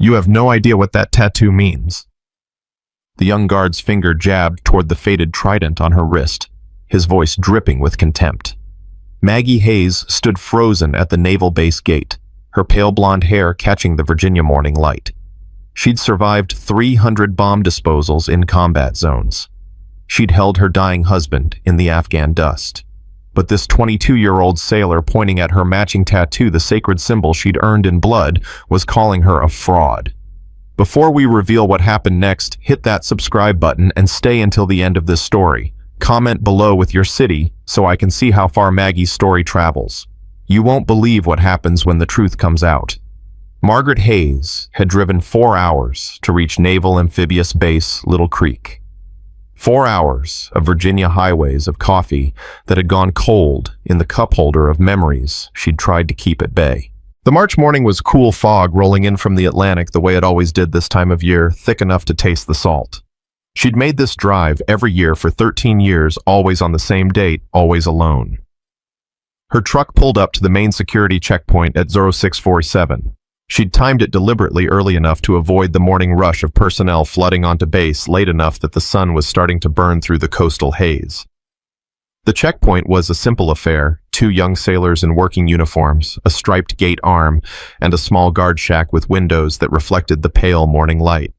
You have no idea what that tattoo means. The young guard's finger jabbed toward the faded trident on her wrist, his voice dripping with contempt. Maggie Hayes stood frozen at the naval base gate, her pale blonde hair catching the Virginia morning light. She'd survived 300 bomb disposals in combat zones. She'd held her dying husband in the Afghan dust. But this 22-year-old sailor pointing at her matching tattoo, the sacred symbol she'd earned in blood, was calling her a fraud. Before we reveal what happened next, hit that subscribe button and stay until the end of this story. Comment below with your city so I can see how far Maggie's story travels. You won't believe what happens when the truth comes out. Margaret Hayes had driven 4 hours to reach Naval Amphibious Base Little Creek. 4 hours of Virginia highways of coffee that had gone cold in the cup holder of memories she'd tried to keep at bay. The March morning was cool fog rolling in from the Atlantic the way it always did this time of year, thick enough to taste the salt. She'd made this drive every year for 13 years, always on the same date, always alone. Her truck pulled up to the main security checkpoint at 0647. She'd timed it deliberately early enough to avoid the morning rush of personnel flooding onto base late enough that the sun was starting to burn through the coastal haze. The checkpoint was a simple affair: 2 young sailors in working uniforms, a striped gate arm, and a small guard shack with windows that reflected the pale morning light.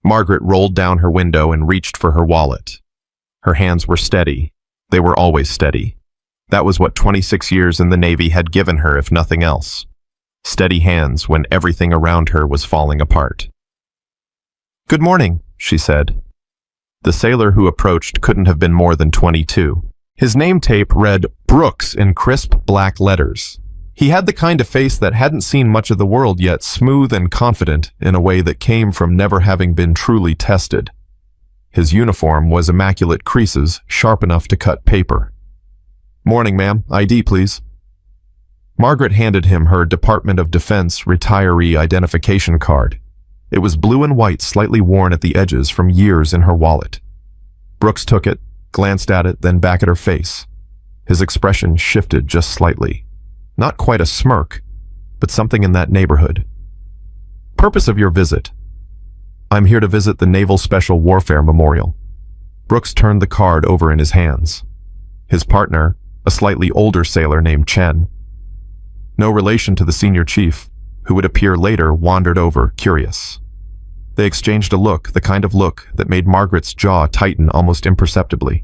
Margaret rolled down her window and reached for her wallet. Her hands were steady. They were always steady. That was what 26 years in the Navy had given her, if nothing else. Steady hands when everything around her was falling apart. "Good morning," she said. The sailor who approached couldn't have been more than 22. His name tape read Brooks in crisp black letters. He had the kind of face that hadn't seen much of the world yet, smooth and confident in a way that came from never having been truly tested. His uniform was immaculate creases, sharp enough to cut paper. "Morning, ma'am. ID, please." Margaret handed him her Department of Defense retiree identification card. It was blue and white, slightly worn at the edges from years in her wallet. Brooks took it, glanced at it, then back at her face. His expression shifted just slightly. Not quite a smirk, but something in that neighborhood. "Purpose of your visit?" "I'm here to visit the Naval Special Warfare Memorial." Brooks turned the card over in his hands. His partner, a slightly older sailor named Chen, no relation to the senior chief, who would appear later, wandered over, curious. They exchanged a look, the kind of look that made Margaret's jaw tighten almost imperceptibly.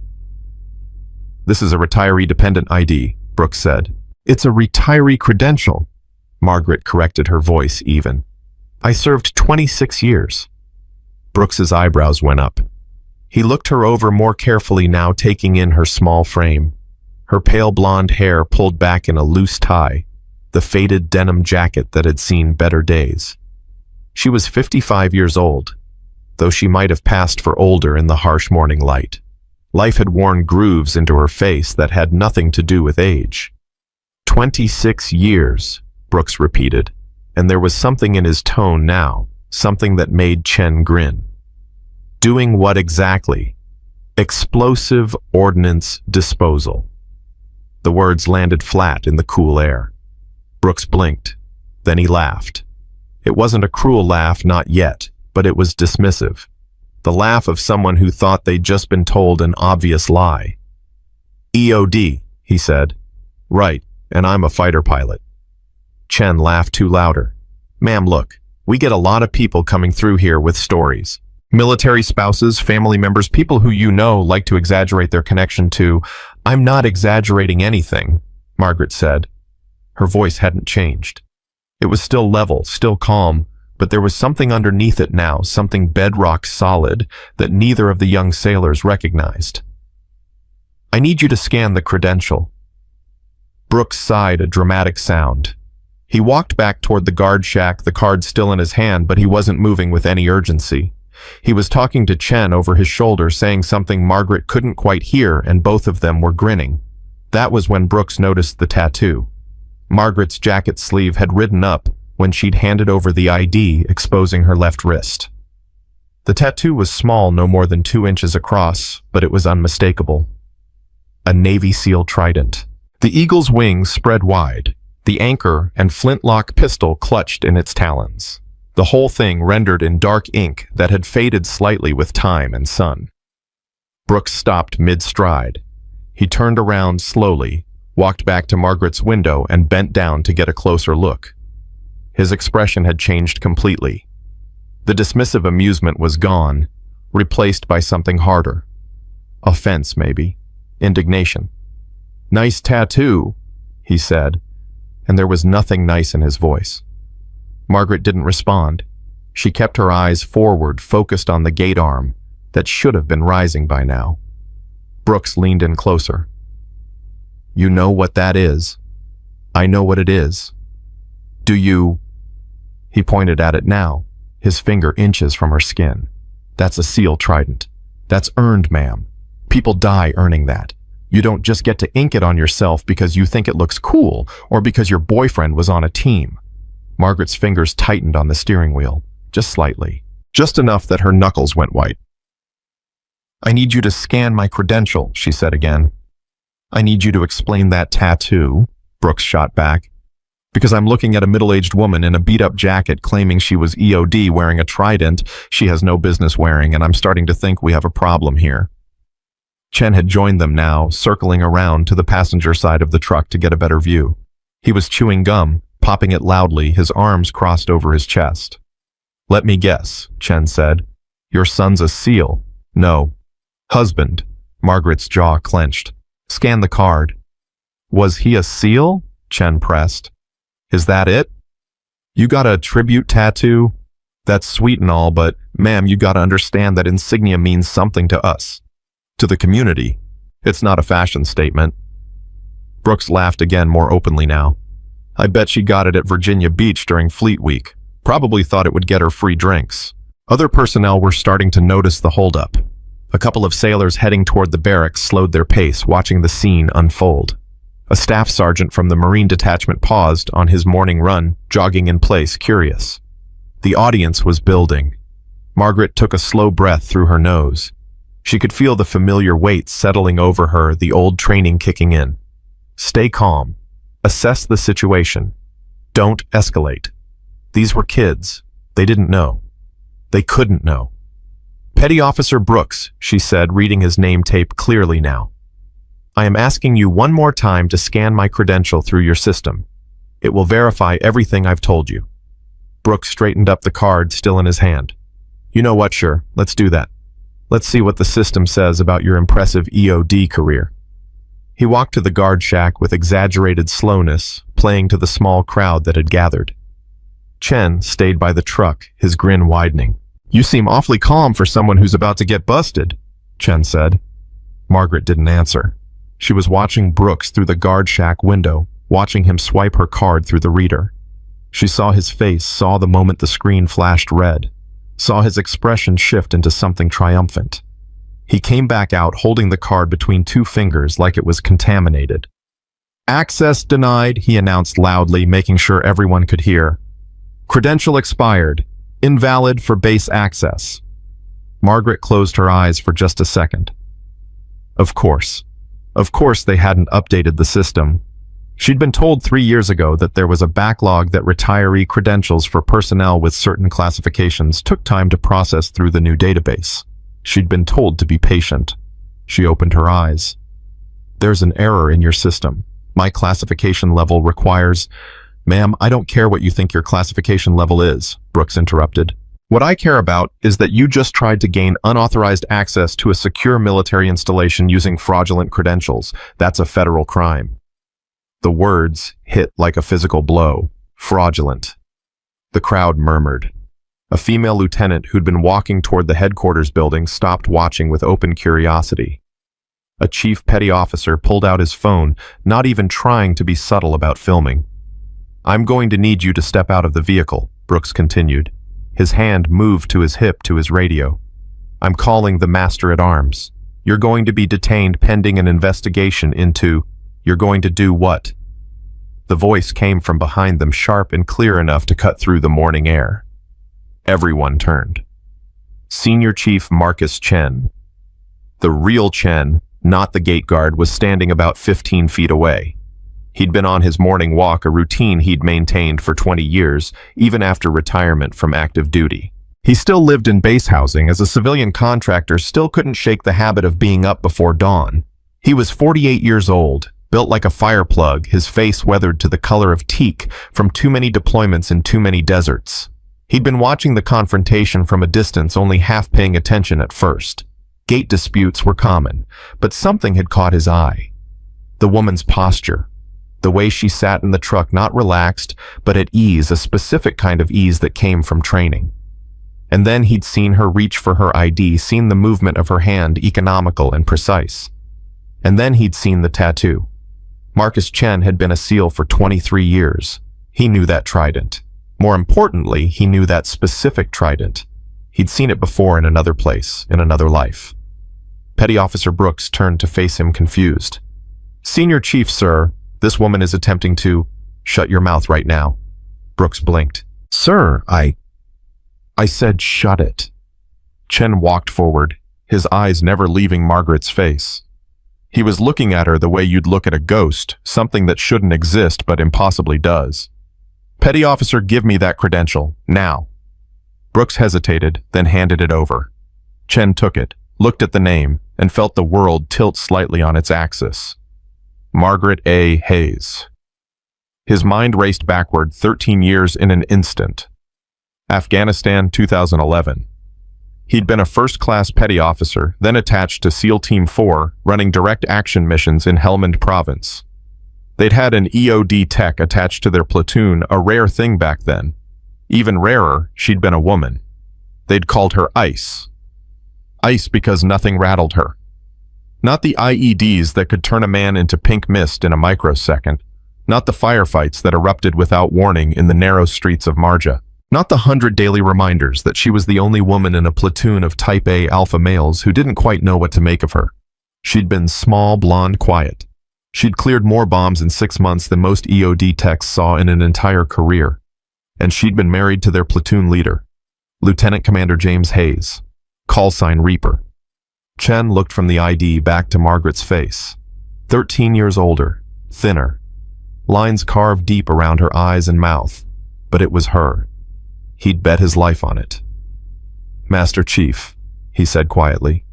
"This is a retiree-dependent ID," Brooks said. "It's a retiree credential," Margaret corrected, her voice even. "I served 26 years. Brooks's eyebrows went up. He looked her over more carefully now, taking in her small frame. Her pale blonde hair pulled back in a loose tie, the faded denim jacket that had seen better days. She was 55 years old, though she might have passed for older in the harsh morning light. Life had worn grooves into her face that had nothing to do with age. 26 years, Brooks repeated, and there was something in his tone now, something that made Chen grin. "Doing what exactly?" "Explosive ordnance disposal." The words landed flat in the cool air. Brooks blinked. Then he laughed. It wasn't a cruel laugh, not yet, but it was dismissive. The laugh of someone who thought they'd just been told an obvious lie. "EOD, he said. "Right, and I'm a fighter pilot." Chen laughed too louder. "Ma'am, look, we get a lot of people coming through here with stories. Military spouses, family members, people who you know like to exaggerate their connection to—" "I'm not exaggerating anything," Margaret said. Her voice hadn't changed. It was still level, still calm, but there was something underneath it now, something bedrock solid that neither of the young sailors recognized. "I need you to scan the credential." Brooks sighed a dramatic sound. He walked back toward the guard shack, the card still in his hand, but he wasn't moving with any urgency. He was talking to Chen over his shoulder, saying something Margaret couldn't quite hear, and both of them were grinning. That was when Brooks noticed the tattoo. Margaret's jacket sleeve had ridden up when she'd handed over the ID, exposing her left wrist. The tattoo was small, no more than 2 inches across, but it was unmistakable. A Navy SEAL trident. The eagle's wings spread wide, the anchor and flintlock pistol clutched in its talons. the whole thing rendered in dark ink that had faded slightly with time and sun. Brooks stopped mid-stride. He turned around slowly, walked back to Margaret's window and bent down to get a closer look. His expression had changed completely. The dismissive amusement was gone, replaced by something harder. Offense, maybe. Indignation. "Nice tattoo," he said, and there was nothing nice in his voice. Margaret didn't respond. She kept her eyes forward, focused on the gate arm that should have been rising by now. Brooks leaned in closer. "You know what that is. I know what it is. Do you?" He pointed at it now, his finger inches from her skin. "That's a seal trident. That's earned, ma'am. People die earning that. You don't just get to ink it on yourself because you think it looks cool or because your boyfriend was on a team." Margaret's fingers tightened on the steering wheel, just slightly, just enough that her knuckles went white. "I need you to scan my credential," she said again. "I need you to explain that tattoo," Brooks shot back. "Because I'm looking at a middle-aged woman in a beat-up jacket claiming she was EOD wearing a trident she has no business wearing, and I'm starting to think we have a problem here." Chen had joined them now, circling around to the passenger side of the truck to get a better view. He was chewing gum, popping it loudly, his arms crossed over his chest. "Let me guess," Chen said. "Your son's a SEAL." "No. Husband." Margaret's jaw clenched. "Scan the card." "Was he a SEAL?" Chen pressed. "Is that it? You got a tribute tattoo? That's sweet and all, but ma'am, you gotta understand that insignia means something to us. To the community. It's not a fashion statement." Brooks laughed again, more openly now. "I bet she got it at Virginia Beach during Fleet Week. Probably thought it would get her free drinks." Other personnel were starting to notice the holdup. A couple of sailors heading toward the barracks slowed their pace, watching the scene unfold. A staff sergeant from the Marine detachment paused on his morning run, jogging in place, curious. The audience was building. Margaret took a slow breath through her nose. She could feel the familiar weight settling over her, the old training kicking in. Stay calm. Assess the situation. Don't escalate. These were kids. They didn't know. They couldn't know. "Petty Officer Brooks," she said, reading his name tape clearly now. "I am asking you one more time to scan my credential through your system. It will verify everything I've told you." Brooks straightened up the card still in his hand. "You know what, sure, let's do that. Let's see what the system says about your impressive EOD career." He walked to the guard shack with exaggerated slowness, playing to the small crowd that had gathered. Chen stayed by the truck, his grin widening. "You seem awfully calm for someone who's about to get busted," Chen said. Margaret didn't answer. She was watching Brooks through the guard shack window, watching him swipe her card through the reader. She saw his face, saw the moment the screen flashed red, saw his expression shift into something triumphant. He came back out holding the card between two fingers like it was contaminated. "Access denied," he announced loudly, making sure everyone could hear. "Credential expired. Invalid for base access." Margaret closed her eyes for just a second. Of course. Of course they hadn't updated the system. She'd been told 3 years ago that there was a backlog that retiree credentials for personnel with certain classifications took time to process through the new database. She'd been told to be patient. She opened her eyes. "There's an error in your system. My classification level requires—" "Ma'am, I don't care what you think your classification level is," Brooks interrupted. "What I care about is that you just tried to gain unauthorized access to a secure military installation using fraudulent credentials. That's a federal crime." The words hit like a physical blow. Fraudulent. The crowd murmured. A female lieutenant who'd been walking toward the headquarters building stopped watching with open curiosity. A chief petty officer pulled out his phone, not even trying to be subtle about filming. "I'm going to need you to step out of the vehicle," Brooks continued. His hand moved to his hip to his radio. "I'm calling the master-at-arms. You're going to be detained pending an investigation into— You're going to do what?" The voice came from behind them, sharp and clear enough to cut through the morning air. Everyone turned. Senior Chief Marcus Chen. The real Chen, not the gate guard, was standing about 15 feet away. He'd been on his morning walk, a routine he'd maintained for 20 years, even after retirement from active duty. He still lived in base housing as a civilian contractor, still couldn't shake the habit of being up before dawn. He was 48 years old, built like a fire plug, his face weathered to the color of teak from too many deployments in too many deserts. He'd been watching the confrontation from a distance, only half paying attention at first. Gate disputes were common, but something had caught his eye. The woman's posture. The way she sat in the truck, not relaxed, but at ease, a specific kind of ease that came from training. And then he'd seen her reach for her ID, seen the movement of her hand, economical and precise. And then he'd seen the tattoo. Marcus Chen had been a SEAL for 23 years. He knew that trident. More importantly, he knew that specific trident. He'd seen it before in another place, in another life. Petty Officer Brooks turned to face him, confused. "Senior Chief, sir, this woman is attempting to..." "Shut your mouth right now." Brooks blinked. "Sir, I said shut it." Chen walked forward, his eyes never leaving Margaret's face. He was looking at her the way you'd look at a ghost, something that shouldn't exist but impossibly does. "Petty Officer, give me that credential, now." Brooks hesitated, then handed it over. Chen took it, looked at the name, and felt the world tilt slightly on its axis. Margaret A. Hayes. His mind raced backward 13 years in an instant. Afghanistan, 2011. He'd been a first-class petty officer, then attached to SEAL Team 4, running direct action missions in Helmand Province. They'd had an EOD tech attached to their platoon, a rare thing back then. Even rarer, she'd been a woman. They'd called her Ice. Ice because nothing rattled her. Not the IEDs that could turn a man into pink mist in a microsecond. Not the firefights that erupted without warning in the narrow streets of Marja. Not the 100 daily reminders that she was the only woman in a platoon of Type A alpha males who didn't quite know what to make of her. She'd been small, blonde, quiet. She'd cleared more bombs in 6 months than most EOD techs saw in an entire career. And she'd been married to their platoon leader, Lieutenant Commander James Hayes, call sign Reaper. Chen looked from the ID back to Margaret's face. 13 years older, thinner. Lines carved deep around her eyes and mouth. But it was her. He'd bet his life on it. "Master Chief," he said quietly.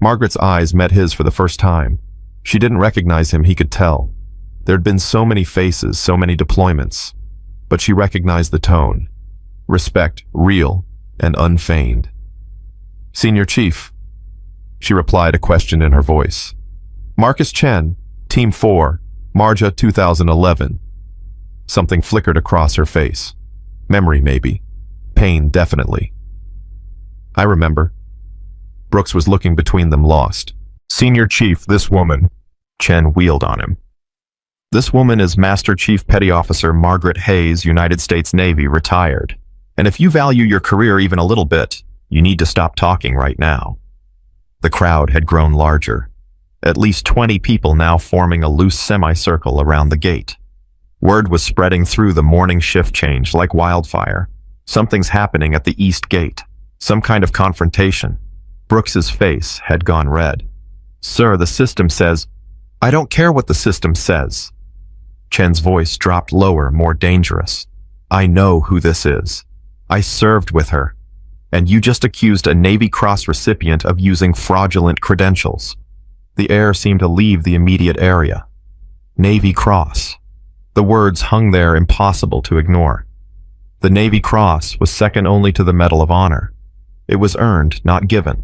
Margaret's eyes met his for the first time. She didn't recognize him, he could tell. There'd been so many faces, so many deployments. But she recognized the tone. Respect, real and unfeigned. "Senior Chief," she replied, a question in her voice. "Marcus Chen, Team 4, Marja 2011. Something flickered across her face. Memory, maybe. Pain, definitely. "I remember." Brooks was looking between them, lost. "Senior Chief, this woman..." Chen wheeled on him. "This woman is Master Chief Petty Officer Margaret Hayes, United States Navy, retired. And if you value your career even a little bit, you need to stop talking right now." The crowd had grown larger. At least 20 people now forming a loose semicircle around the gate. Word was spreading through the morning shift change like wildfire. Something's happening at the east gate. Some kind of confrontation. Brooks's face had gone red. "Sir, the system says..." "I don't care what the system says." Chen's voice dropped lower, more dangerous. "I know who this is. I served with her. And you just accused a Navy Cross recipient of using fraudulent credentials." The air seemed to leave the immediate area. Navy Cross. The words hung there, impossible to ignore. The Navy Cross was second only to the Medal of Honor. It was earned, not given.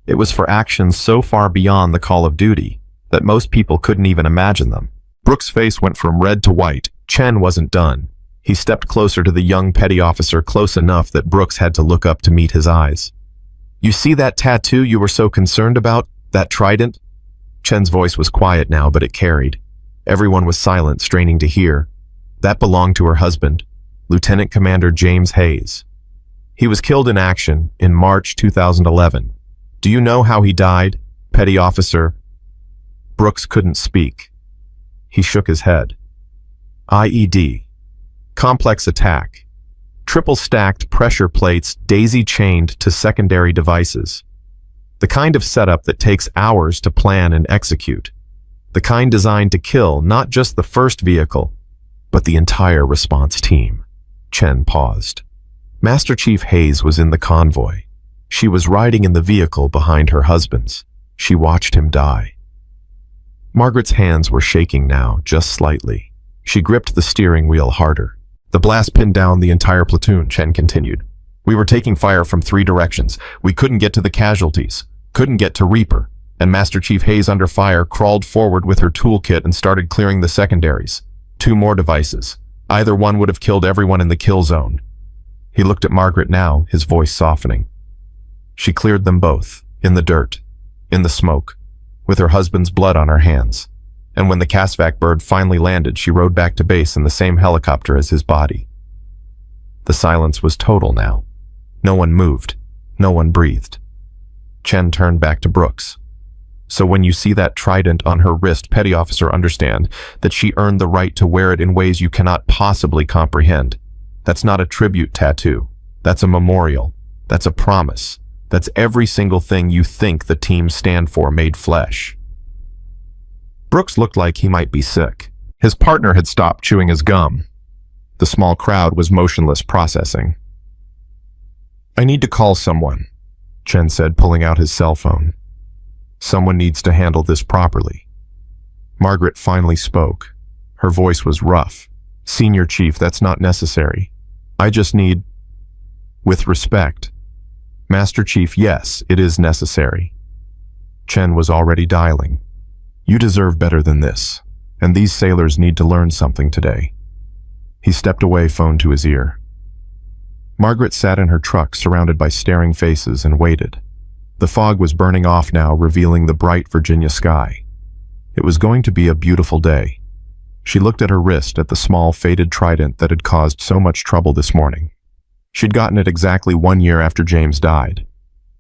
It was for actions so far beyond the call of duty that most people couldn't even imagine them. Brooks' face went from red to white. Chen wasn't done. He stepped closer to the young petty officer, close enough that Brooks had to look up to meet his eyes. "You see that tattoo you were so concerned about? That trident?" Chen's voice was quiet now, but it carried. Everyone was silent, straining to hear. "That belonged to her husband, Lieutenant Commander James Hayes. He was killed in action in March 2011. Do you know how he died, Petty Officer?" Brooks couldn't speak. He shook his head. "IED. Complex attack. Triple-stacked pressure plates daisy-chained to secondary devices. The kind of setup that takes hours to plan and execute. The The kind designed to kill not just the first vehicle, but the entire response team. Chen paused. Master Chief Hayes was in the convoy. She was riding in the vehicle behind her husband's. She watched him die. Margaret's hands were shaking now, just slightly. She gripped the steering wheel harder. The blast pinned down the entire platoon, Chen continued. We were taking fire from 3 directions. We couldn't get to the casualties, couldn't get to Reaper, and Master Chief Hayes, under fire, crawled forward with her toolkit and started clearing the secondaries. 2 more devices. Either one would have killed everyone in the kill zone. He looked at Margaret now, his voice softening. She cleared them both, in the dirt, in the smoke, with her husband's blood on her hands. And when the Casvac bird finally landed, she rode back to base in the same helicopter as his body. The silence was total now. No one moved. No one breathed. Chen turned back to Brooks. So when you see that trident on her wrist, Petty Officer, understand that she earned the right to wear it in ways you cannot possibly comprehend. That's not a tribute tattoo. That's a memorial. That's a promise. That's every single thing you think the team stand for made flesh. Brooks looked like he might be sick. His partner had stopped chewing his gum. The small crowd was motionless, processing. I need to call someone, Chen said, pulling out his cell phone. Someone needs to handle this properly. Margaret finally spoke. Her voice was rough. Senior Chief, that's not necessary. I just need... With respect. Master Chief, yes, it is necessary. Chen was already dialing. You deserve better than this, and these sailors need to learn something today. He stepped away, phone to his ear. Margaret sat in her truck, surrounded by staring faces, and waited. The fog was burning off now, revealing the bright Virginia sky. It was going to be a beautiful day. She looked at her wrist, at the small, faded trident that had caused so much trouble this morning. She'd gotten it exactly 1 year after James died.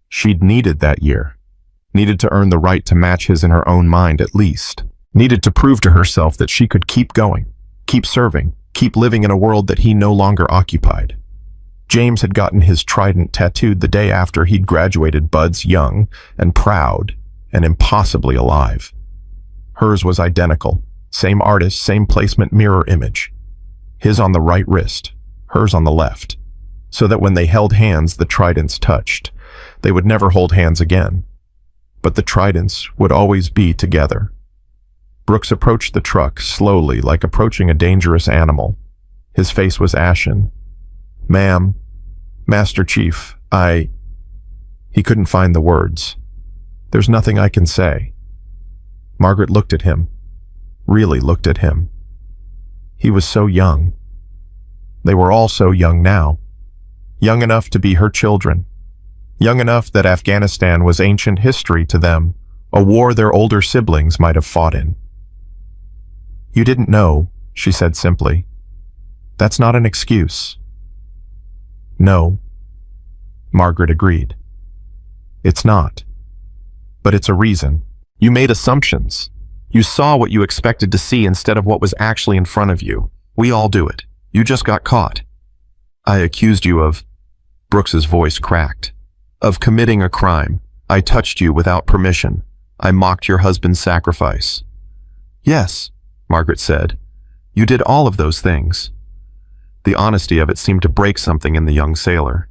She'd needed that year. Needed to earn the right to match his in her own mind at least. Needed to prove to herself that she could keep going, keep serving, keep living in a world that he no longer occupied. James had gotten his trident tattooed the day after he'd graduated buds young and proud and impossibly alive. Hers was identical. Same artist, same placement, mirror image. His on the right wrist, hers on the left. So that when they held hands, the tridents touched. They would never hold hands again. But the tridents would always be together. Brooks approached the truck slowly, like approaching a dangerous animal. His face was ashen. Ma'am, Master Chief, He couldn't find the words. There's nothing I can say. Margaret looked at him. Really looked at him. He was so young. They were all so young now. Young enough to be her children. Young enough that Afghanistan was ancient history to them, a war their older siblings might have fought in. You didn't know, she said simply. That's not an excuse. No, Margaret agreed. It's not. But it's a reason. You made assumptions. You saw what you expected to see instead of what was actually in front of you. We all do it. You just got caught. I accused you of... Brooks's voice cracked. Of committing a crime. I touched you without permission. I mocked your husband's sacrifice. Yes, Margaret said. You did all of those things. The honesty of it seemed to break something in the young sailor.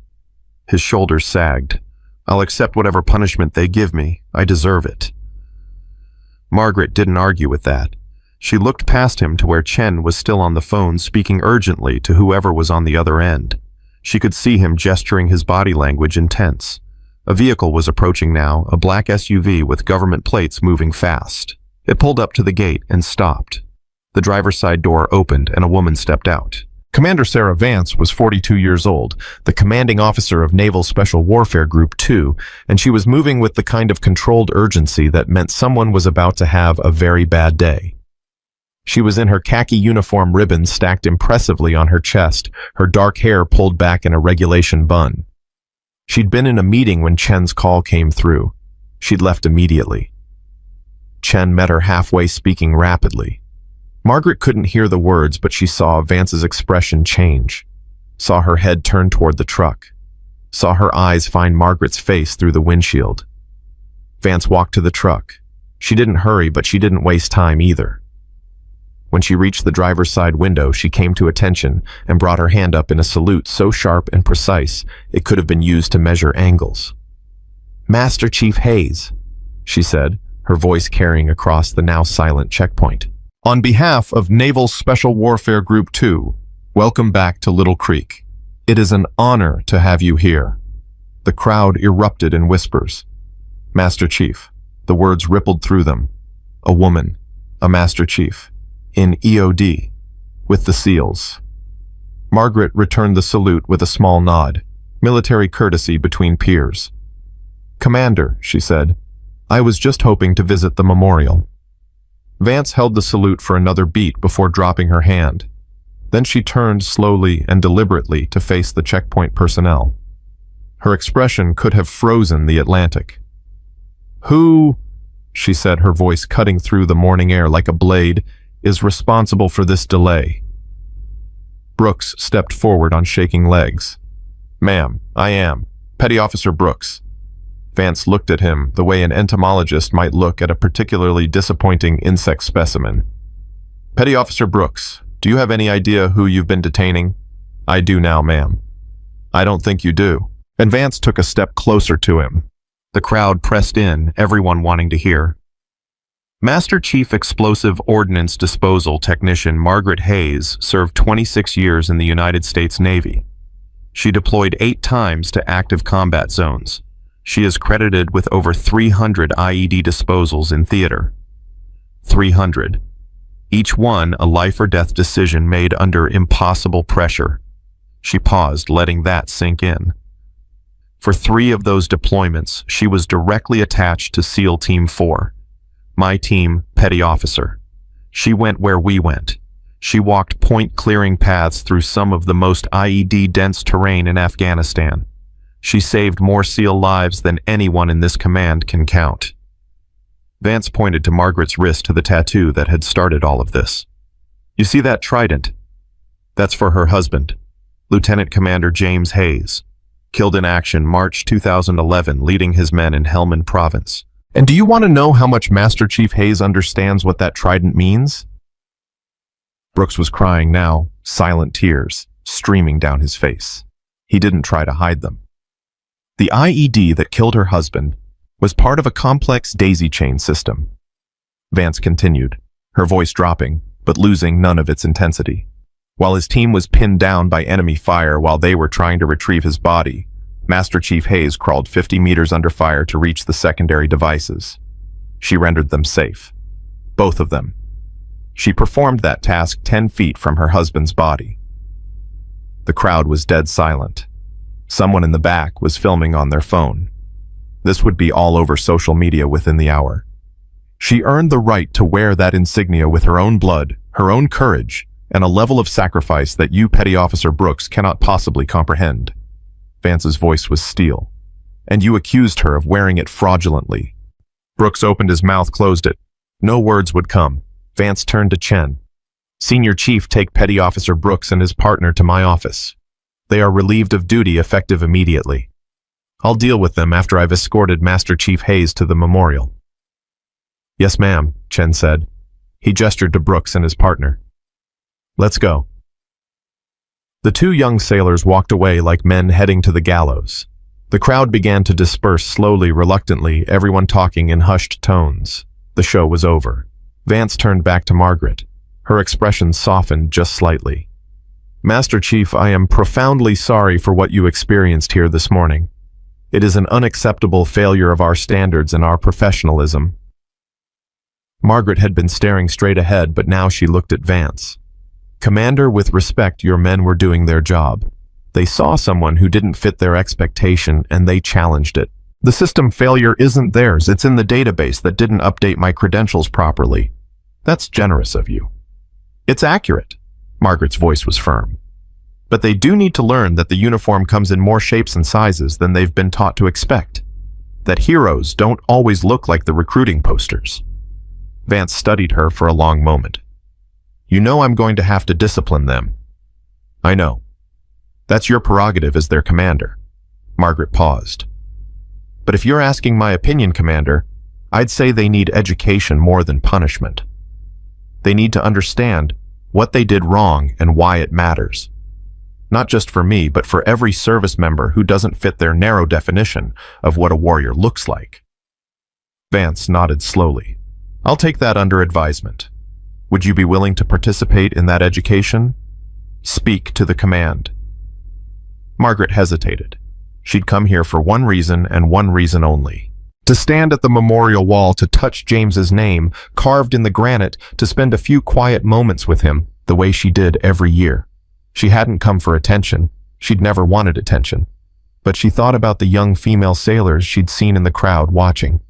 His shoulders sagged. I'll accept whatever punishment they give me. I deserve it. Margaret didn't argue with that. She looked past him to where Chen was still on the phone, speaking urgently to whoever was on the other end. She could see him gesturing, his body language intense. A vehicle was approaching now, a black SUV with government plates moving fast. It pulled up to the gate and stopped. The driver's side door opened and a woman stepped out. Commander Sarah Vance was 42 years old, the commanding officer of Naval Special Warfare Group 2, and she was moving with the kind of controlled urgency that meant someone was about to have a very bad day. She was in her khaki uniform, ribbons stacked impressively on her chest, her dark hair pulled back in a regulation bun. She'd been in a meeting when Chen's call came through. She'd left immediately. Chen met her halfway, speaking rapidly. Margaret couldn't hear the words, but she saw Vance's expression change, saw her head turn toward the truck, saw her eyes find Margaret's face through the windshield. Vance walked to the truck. She didn't hurry, but she didn't waste time either. When she reached the driver's side window, she came to attention and brought her hand up in a salute so sharp and precise it could have been used to measure angles. "Master Chief Hayes," she said, her voice carrying across the now silent checkpoint. "On behalf of Naval Special Warfare Group 2, welcome back to Little Creek. It is an honor to have you here." The crowd erupted in whispers. "Master Chief," the words rippled through them. "A woman, a Master Chief, in EOD, with the SEALs." Margaret returned the salute with a small nod, military courtesy between peers. "Commander," she said, "I was just hoping to visit the memorial." Vance held the salute for another beat before dropping her hand. Then she turned slowly and deliberately to face the checkpoint personnel. Her expression could have frozen the Atlantic. "Who," she said, her voice cutting through the morning air like a blade, "is responsible for this delay?" Brooks stepped forward on shaking legs. "Ma'am, I am. Petty Officer Brooks." Vance looked at him the way an entomologist might look at a particularly disappointing insect specimen. "Petty Officer Brooks, do you have any idea who you've been detaining?" "I do now, ma'am." "I don't think you do." And Vance took a step closer to him. The crowd pressed in, everyone wanting to hear. Master Chief Explosive Ordnance Disposal Technician Margaret Hayes served 26 years in the United States Navy. She deployed 8 times to active combat zones. She is credited with over 300 IED disposals in theater. 300. Each one a life-or-death decision made under impossible pressure. She paused, letting that sink in. For 3 of those deployments, she was directly attached to SEAL Team 4. My team, Petty Officer. She went where we went. She walked point-clearing paths through some of the most IED-dense terrain in Afghanistan. She saved more SEAL lives than anyone in this command can count. Vance pointed to Margaret's wrist to the tattoo that had started all of this. "You see that trident? That's for her husband, Lieutenant Commander James Hayes, killed in action March 2011, leading his men in Helmand Province." "And do you want to know how much Master Chief Hayes understands what that trident means?" Brooks was crying now, silent tears streaming down his face. He didn't try to hide them. The IED that killed her husband was part of a complex daisy chain system. Vance continued, her voice dropping, but losing none of its intensity. While his team was pinned down by enemy fire while they were trying to retrieve his body, Master Chief Hayes crawled 50 meters under fire to reach the secondary devices. She rendered them safe. Both of them. She performed that task 10 feet from her husband's body. The crowd was dead silent. Someone in the back was filming on their phone. This would be all over social media within the hour. She earned the right to wear that insignia with her own blood, her own courage, and a level of sacrifice that you, Petty Officer Brooks, cannot possibly comprehend. Vance's voice was steel. "And you accused her of wearing it fraudulently." Brooks opened his mouth, closed it. No words would come. Vance turned to Chen. "Senior Chief, take Petty Officer Brooks and his partner to my office. They are relieved of duty effective immediately. I'll deal with them after I've escorted Master Chief Hayes to the memorial." "Yes, ma'am," Chen said. He gestured to Brooks and his partner. "Let's go." The 2 young sailors walked away like men heading to the gallows. The crowd began to disperse slowly, reluctantly, everyone talking in hushed tones. The show was over. Vance turned back to Margaret. Her expression softened just slightly. "Master Chief, I am profoundly sorry for what you experienced here this morning. It is an unacceptable failure of our standards and our professionalism." Margaret had been staring straight ahead, but now she looked at Vance. "Commander, with respect, your men were doing their job. They saw someone who didn't fit their expectation and they challenged it. The system failure isn't theirs, it's in the database that didn't update my credentials properly. That's generous of you." "It's accurate." Margaret's voice was firm. "But they do need to learn that the uniform comes in more shapes and sizes than they've been taught to expect. That heroes don't always look like the recruiting posters." Vance studied her for a long moment. "You know I'm going to have to discipline them." "I know. That's your prerogative as their commander." Margaret paused. "But if you're asking my opinion, Commander, I'd say they need education more than punishment. They need to understand what they did wrong and why it matters. Not just for me, but for every service member who doesn't fit their narrow definition of what a warrior looks like. Vance nodded slowly. I'll take that under advisement. Would you be willing to participate in that education? Speak to the command. Margaret hesitated. She'd come here for one reason and one reason only. To stand at the memorial wall, to touch James's name, carved in the granite, to spend a few quiet moments with him, the way she did every year. She hadn't come for attention. She'd never wanted attention. But she thought about the young female sailors she'd seen in the crowd watching.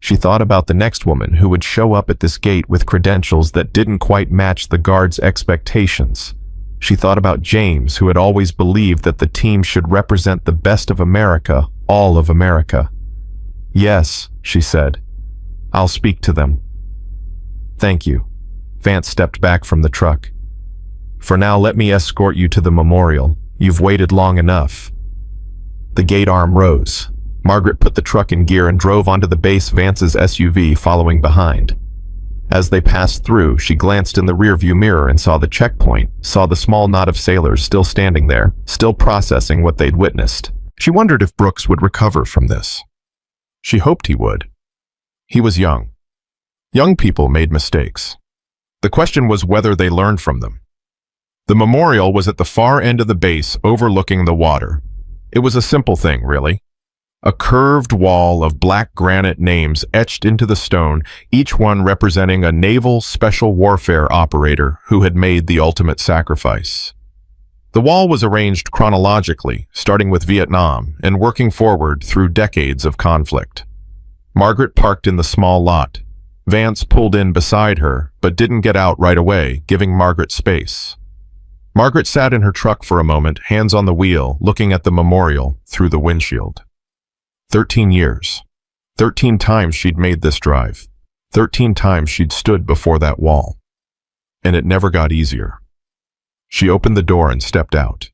She thought about the next woman who would show up at this gate with credentials that didn't quite match the guards' expectations. She thought about James, who had always believed that the team should represent the best of America, all of America. Yes, she said. I'll speak to them. Thank you. Vance stepped back from the truck. For now, let me escort you to the memorial. You've waited long enough. The gate arm rose. Margaret put the truck in gear and drove onto the base Vance's SUV, following behind. As they passed through, she glanced in the rearview mirror and saw the checkpoint, saw the small knot of sailors still standing there, still processing what they'd witnessed. She wondered if Brooks would recover from this. She hoped he would. He was young. Young people made mistakes. The question was whether they learned from them. The memorial was at the far end of the base, overlooking the water. It was a simple thing, really. A curved wall of black granite names etched into the stone, each one representing a naval special warfare operator who had made the ultimate sacrifice. The wall was arranged chronologically, starting with Vietnam and working forward through decades of conflict. Margaret parked in the small lot. Vance pulled in beside her, but didn't get out right away, giving Margaret space. Margaret sat in her truck for a moment, hands on the wheel, looking at the memorial through the windshield. 13 years. 13 times she'd made this drive. 13 times she'd stood before that wall. And it never got easier. She opened the door and stepped out.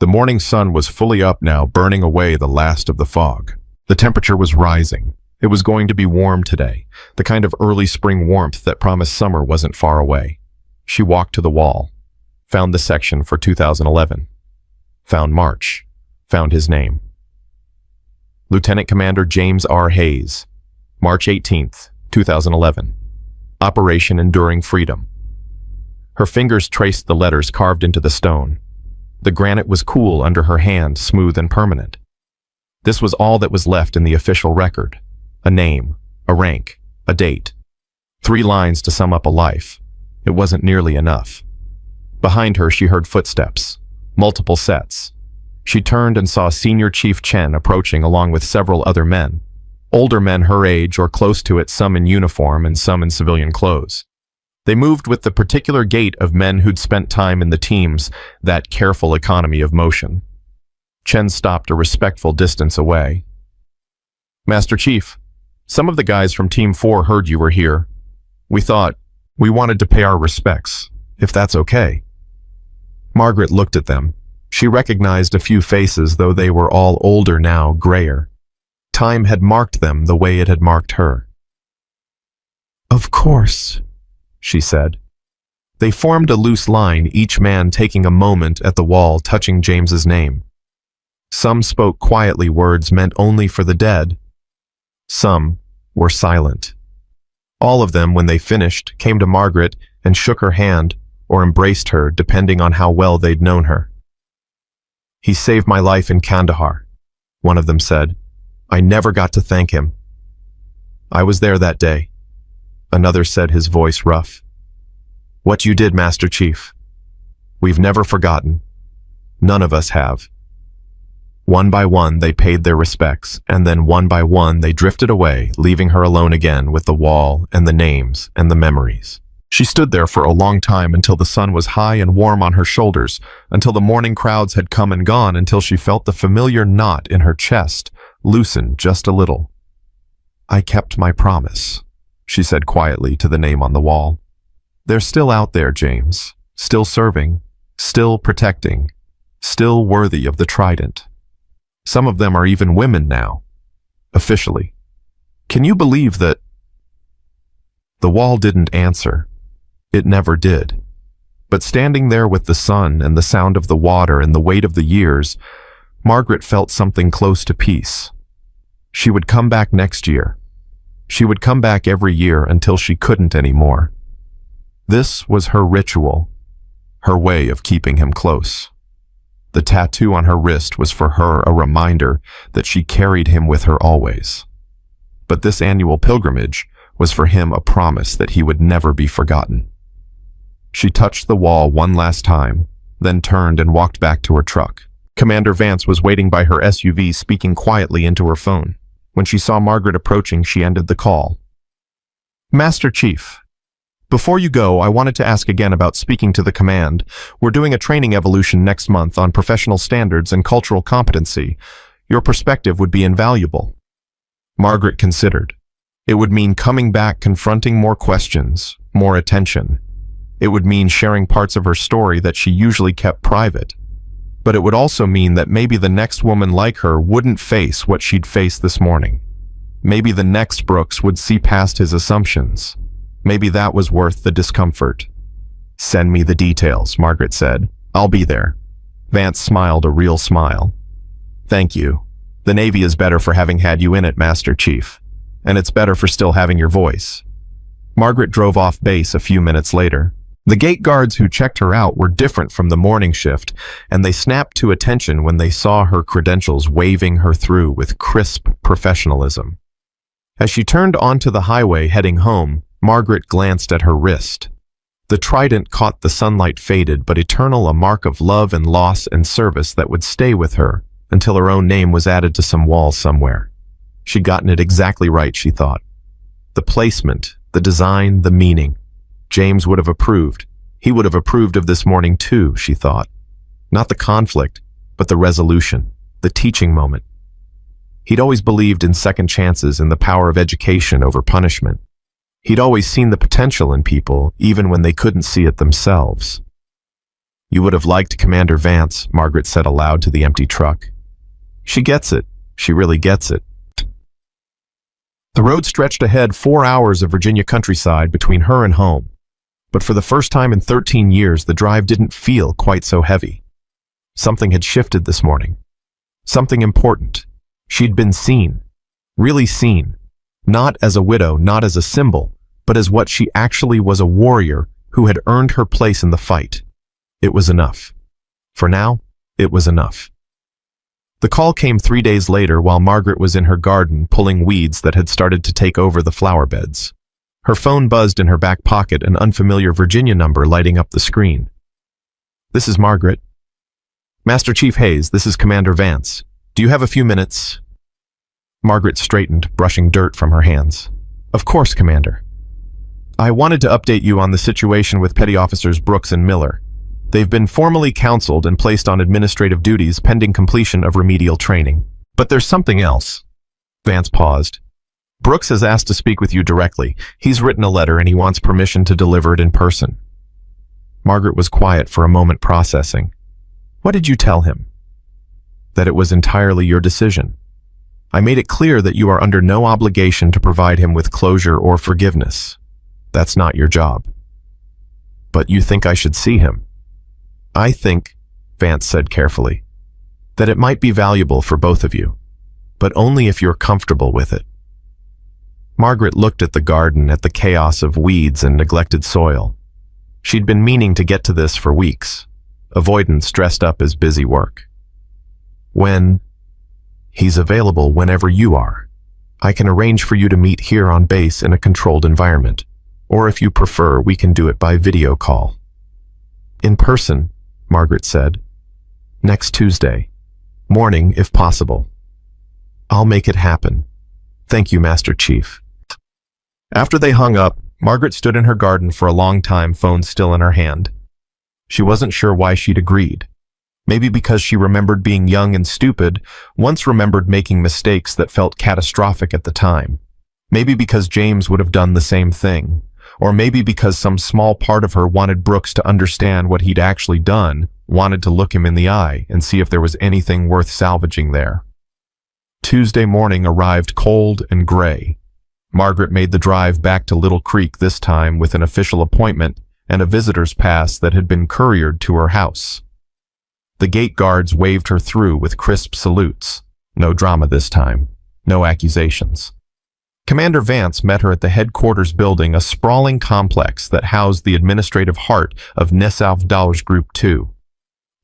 The morning sun was fully up now, burning away the last of the fog. The temperature was rising. It was going to be warm today, the kind of early spring warmth that promised summer wasn't far away. She walked to the wall, found the section for 2011, found March, found his name. Lieutenant Commander James R. Hayes, March 18th, 2011. Operation Enduring Freedom. Her fingers traced the letters carved into the stone. The granite was cool under her hand, smooth and permanent. This was all that was left in the official record. A name, a rank, a date. 3 lines to sum up a life. It wasn't nearly enough. Behind her, she heard footsteps, multiple sets. She turned and saw Senior Chief Chen approaching along with several other men. Older men her age or close to it, some in uniform and some in civilian clothes. They moved with the particular gait of men who'd spent time in the teams, that careful economy of motion. Chen stopped a respectful distance away. Master Chief, some of the guys from Team 4 heard you were here. We wanted to pay our respects, if that's okay. Margaret looked at them. She recognized a few faces, though they were all older now, grayer. Time had marked them the way it had marked her. Of course, she said. They formed a loose line, each man taking a moment at the wall, touching James's name. Some spoke quietly words meant only for the dead. Some were silent. All of them, when they finished, came to Margaret and shook her hand or embraced her, depending on how well they'd known her. He saved my life in Kandahar, one of them said. I never got to thank him. I was there that day. Another said, his voice rough. What you did, Master Chief. We've never forgotten. None of us have. One by one, they paid their respects, and then one by one, they drifted away, leaving her alone again with the wall and the names and the memories. She stood there for a long time until the sun was high and warm on her shoulders, until the morning crowds had come and gone, until she felt the familiar knot in her chest loosen just a little. I kept my promise, she said quietly to the name on the wall. They're still out there, James, still serving, still protecting, still worthy of the trident. Some of them are even women now, officially. Can you believe that? The wall didn't answer. It never did. But standing there with the sun and the sound of the water and the weight of the years, Margaret felt something close to peace. She would come back next year. She would come back every year until she couldn't anymore. This was her ritual, her way of keeping him close. The tattoo on her wrist was for her a reminder that she carried him with her always. But this annual pilgrimage was for him a promise that he would never be forgotten. She touched the wall one last time, then turned and walked back to her truck. Commander Vance was waiting by her SUV, speaking quietly into her phone. When she saw Margaret approaching, she ended the call. Master Chief, before you go, I wanted to ask again about speaking to the command. We're doing a training evolution next month on professional standards and cultural competency. Your perspective would be invaluable. Margaret considered. It would mean coming back, confronting more questions, more attention. It would mean sharing parts of her story that she usually kept private. But it would also mean that maybe the next woman like her wouldn't face what she'd faced this morning. Maybe the next Brooks would see past his assumptions. Maybe that was worth the discomfort. Send me the details, Margaret said. I'll be there. Vance smiled a real smile. Thank you. The Navy is better for having had you in it, Master Chief. And it's better for still having your voice. Margaret drove off base a few minutes later. The gate guards who checked her out were different from the morning shift, and they snapped to attention when they saw her credentials waving her through with crisp professionalism. As she turned onto the highway heading home, Margaret glanced at her wrist. The trident caught the sunlight, faded but eternal, a mark of love and loss and service that would stay with her until her own name was added to some wall somewhere. She'd gotten it exactly right, she thought. The placement, the design, the meaning. James would have approved. He would have approved of this morning too, she thought. Not the conflict, but the resolution, the teaching moment. He'd always believed in second chances and the power of education over punishment. He'd always seen the potential in people, even when they couldn't see it themselves. You would have liked Commander Vance, Margaret said aloud to the empty truck. She gets it. She really gets it. The road stretched ahead 4 hours of Virginia countryside between her and home. But for the first time in 13 years, the drive didn't feel quite so heavy. Something had shifted this morning. Something important. She'd been seen. Really seen. Not as a widow, not as a symbol, but as what she actually was, a warrior who had earned her place in the fight. It was enough. For now, it was enough. The call came 3 days later while Margaret was in her garden pulling weeds that had started to take over the flower beds. Her phone buzzed in her back pocket, an unfamiliar Virginia number lighting up the screen. This is Margaret. Master Chief Hayes, this is Commander Vance. Do you have a few minutes? Margaret straightened, brushing dirt from her hands. Of course, Commander. I wanted to update you on the situation with Petty Officers Brooks and Miller. They've been formally counseled and placed on administrative duties pending completion of remedial training. But there's something else. Vance paused. Brooks has asked to speak with you directly. He's written a letter and he wants permission to deliver it in person. Margaret was quiet for a moment, processing. What did you tell him? That it was entirely your decision. I made it clear that you are under no obligation to provide him with closure or forgiveness. That's not your job. But you think I should see him? I think, Vance said carefully, that it might be valuable for both of you, but only if you're comfortable with it. Margaret looked at the garden, at the chaos of weeds and neglected soil. She'd been meaning to get to this for weeks. Avoidance dressed up as busy work. He's available whenever you are. I can arrange for you to meet here on base in a controlled environment. Or if you prefer, we can do it by video call. In person, Margaret said. Next Tuesday. Morning, if possible. I'll make it happen. Thank you, Master Chief. After they hung up, Margaret stood in her garden for a long time, phone still in her hand. She wasn't sure why she'd agreed. Maybe because she remembered being young and stupid, once remembered making mistakes that felt catastrophic at the time. Maybe because James would have done the same thing. Or maybe because some small part of her wanted Brooks to understand what he'd actually done, wanted to look him in the eye and see if there was anything worth salvaging there. Tuesday morning arrived cold and gray. Margaret made the drive back to Little Creek, this time with an official appointment and a visitor's pass that had been couriered to her house. The gate guards waved her through with crisp salutes. No drama this time. No accusations. Commander Vance met her at the headquarters building, a sprawling complex that housed the administrative heart of Nessalvdal's Group 2.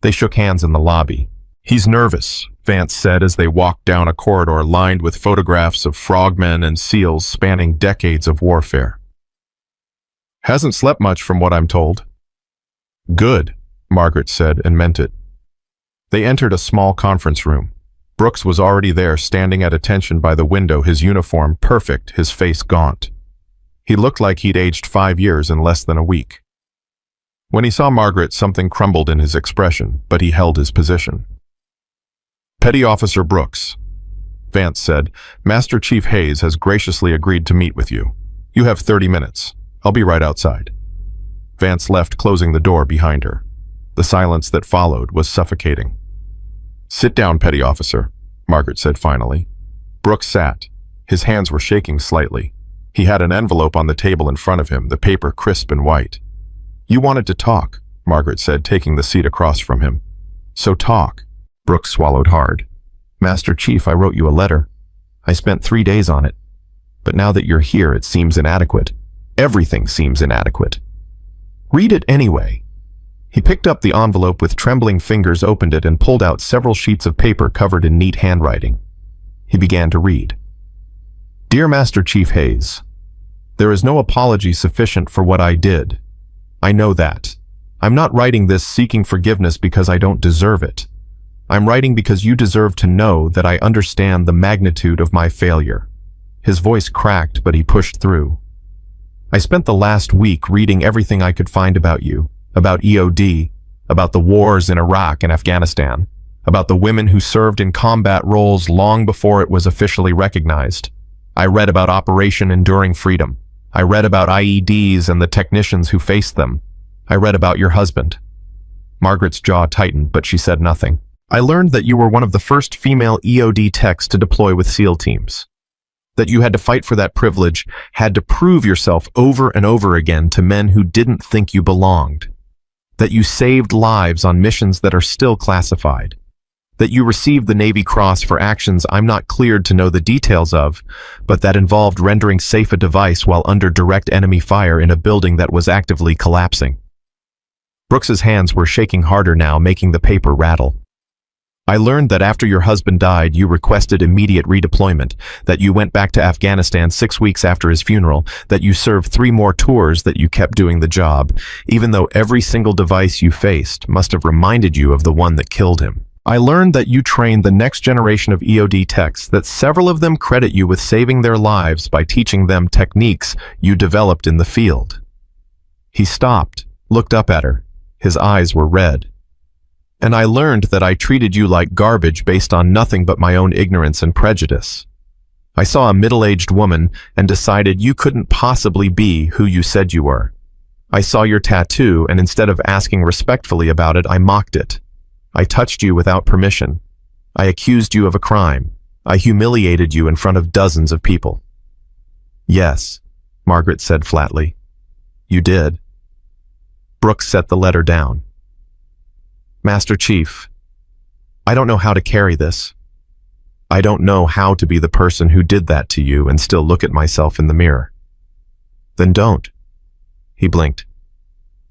They shook hands in the lobby. "He's nervous," Vance said as they walked down a corridor lined with photographs of frogmen and seals spanning decades of warfare. "Hasn't slept much from what I'm told." "Good," Margaret said, and meant it. They entered a small conference room. Brooks was already there, standing at attention by the window, his uniform perfect, his face gaunt. He looked like he'd aged 5 years in less than a week. When he saw Margaret, something crumbled in his expression, but he held his position. "Petty Officer Brooks," Vance said, "Master Chief Hayes has graciously agreed to meet with you. You have 30 minutes. I'll be right outside." Vance left, closing the door behind her. The silence that followed was suffocating. "Sit down, Petty Officer," Margaret said finally. Brooks sat. His hands were shaking slightly. He had an envelope on the table in front of him, the paper crisp and white. "You wanted to talk," Margaret said, taking the seat across from him. "So talk." Brooks swallowed hard. "Master Chief, I wrote you a letter. I spent 3 days on it. But now that you're here, it seems inadequate. Everything seems inadequate. Read it anyway." He picked up the envelope with trembling fingers, opened it, and pulled out several sheets of paper covered in neat handwriting. He began to read. "Dear Master Chief Hayes, there is no apology sufficient for what I did. I know that. I'm not writing this seeking forgiveness because I don't deserve it. I'm writing because you deserve to know that I understand the magnitude of my failure." His voice cracked, but he pushed through. "I spent the last week reading everything I could find about you. About EOD, about the wars in Iraq and Afghanistan, about the women who served in combat roles long before it was officially recognized. I read about Operation Enduring Freedom. I read about IEDs and the technicians who faced them. I read about your husband." Margaret's jaw tightened, but she said nothing. "I learned that you were one of the first female EOD techs to deploy with SEAL teams. That you had to fight for that privilege, had to prove yourself over and over again to men who didn't think you belonged. That you saved lives on missions that are still classified. That you received the Navy Cross for actions I'm not cleared to know the details of, but that involved rendering safe a device while under direct enemy fire in a building that was actively collapsing." Brooks's hands were shaking harder now, making the paper rattle. "I learned that after your husband died, you requested immediate redeployment, that you went back to Afghanistan 6 weeks after his funeral, that you served 3 more tours, that you kept doing the job, even though every single device you faced must have reminded you of the one that killed him. I learned that you trained the next generation of EOD techs, that several of them credit you with saving their lives by teaching them techniques you developed in the field." He stopped, looked up at her. His eyes were red. "And I learned that I treated you like garbage based on nothing but my own ignorance and prejudice. I saw a middle-aged woman and decided you couldn't possibly be who you said you were. I saw your tattoo, and instead of asking respectfully about it, I mocked it. I touched you without permission. I accused you of a crime. I humiliated you in front of dozens of people." "Yes," Margaret said flatly. "You did." Brooks set the letter down. "Master Chief, I don't know how to carry this. I don't know how to be the person who did that to you and still look at myself in the mirror." "Then don't." He blinked.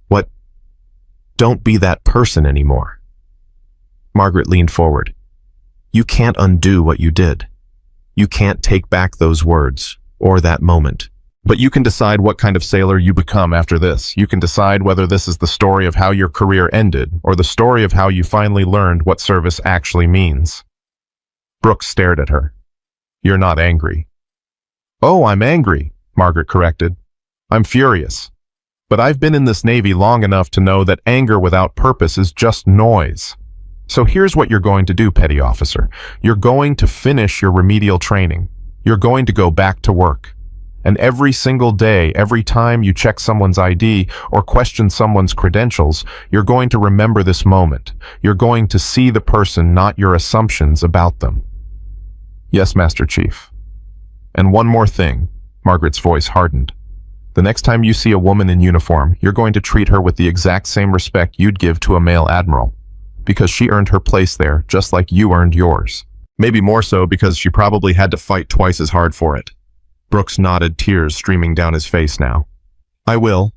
"What? Don't be that person anymore." Margaret leaned forward. "You can't undo what you did. You can't take back those words or that moment. But you can decide what kind of sailor you become after this. You can decide whether this is the story of how your career ended or the story of how you finally learned what service actually means." Brooks stared at her. "You're not angry." "Oh, I'm angry," Margaret corrected. "I'm furious. But I've been in this Navy long enough to know that anger without purpose is just noise. So here's what you're going to do, Petty Officer. You're going to finish your remedial training. You're going to go back to work. And every single day, every time you check someone's ID or question someone's credentials, you're going to remember this moment. You're going to see the person, not your assumptions about them." "Yes, Master Chief." "And one more thing," Margaret's voice hardened. The next time you see a woman in uniform, you're going to treat her with the exact same respect you'd give to a male admiral, because she earned her place there just like you earned yours. Maybe more so because she probably had to fight twice as hard for it. Brooks nodded, tears streaming down his face now. I will.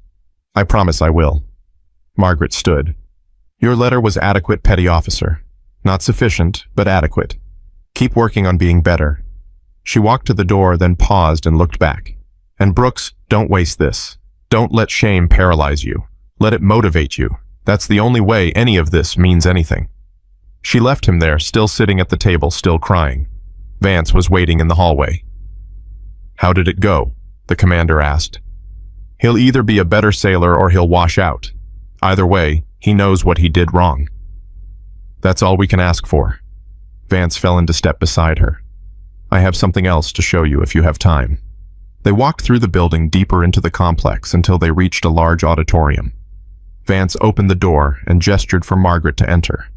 I promise I will. Margaret stood. Your letter was adequate, petty officer. Not sufficient, but adequate. Keep working on being better. She walked to the door, then paused and looked back. And Brooks, don't waste this. Don't let shame paralyze you. Let it motivate you. That's the only way any of this means anything. She left him there, still sitting at the table, still crying. Vance was waiting in the hallway. How did it go? The commander asked. He'll either be a better sailor or he'll wash out. Either way, he knows what he did wrong. That's all we can ask for. Vance fell into step beside her. I have something else to show you if you have time. They walked through the building deeper into the complex until they reached a large auditorium. Vance opened the door and gestured for Margaret to enter.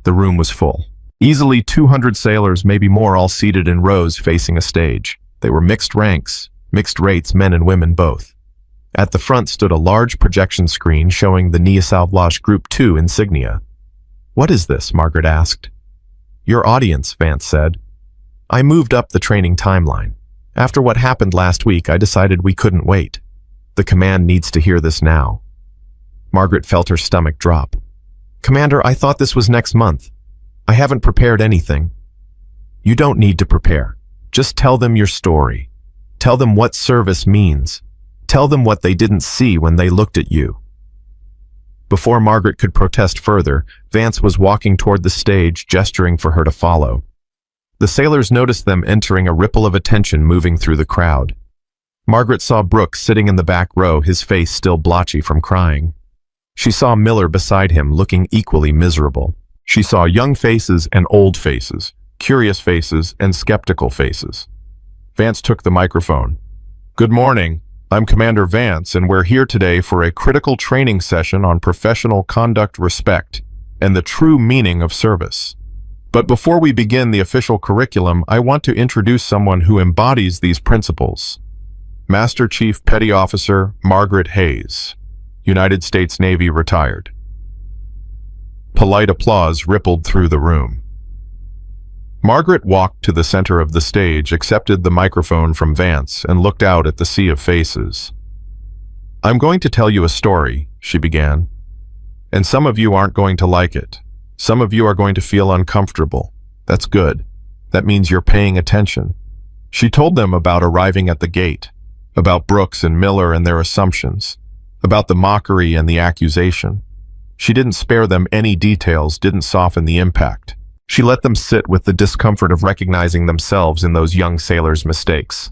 The room was full. Easily 200 sailors, maybe more, all seated in rows facing a stage. They were mixed ranks, mixed rates, men and women both. At the front stood a large projection screen showing the Nia Salvage Group 2 insignia. What is this? Margaret asked. Your audience, Vance said. I moved up the training timeline. After what happened last week, I decided we couldn't wait. The command needs to hear this now. Margaret felt her stomach drop. Commander, I thought this was next month. I haven't prepared anything. You don't need to prepare. Just tell them your story. Tell them what service means. Tell them what they didn't see when they looked at you. Before Margaret could protest further, Vance was walking toward the stage, gesturing for her to follow. The sailors noticed them entering, a ripple of attention moving through the crowd. Margaret saw Brooks sitting in the back row, his face still blotchy from crying. She saw Miller beside him, looking equally miserable. She saw young faces and old faces, curious faces and skeptical faces. Vance took the microphone. Good morning. I'm Commander Vance, and we're here today for a critical training session on professional conduct, respect, and the true meaning of service. But before we begin the official curriculum, I want to introduce someone who embodies these principles. Master Chief Petty Officer Margaret Hayes, United States Navy, retired. Polite applause rippled through the room. Margaret walked to the center of the stage, accepted the microphone from Vance, and looked out at the sea of faces. I'm going to tell you a story, she began. And some of you aren't going to like it. Some of you are going to feel uncomfortable. That's good. That means you're paying attention. She told them about arriving at the gate, about Brooks and Miller and their assumptions, about the mockery and the accusation. She didn't spare them any details, didn't soften the impact. She let them sit with the discomfort of recognizing themselves in those young sailors' mistakes.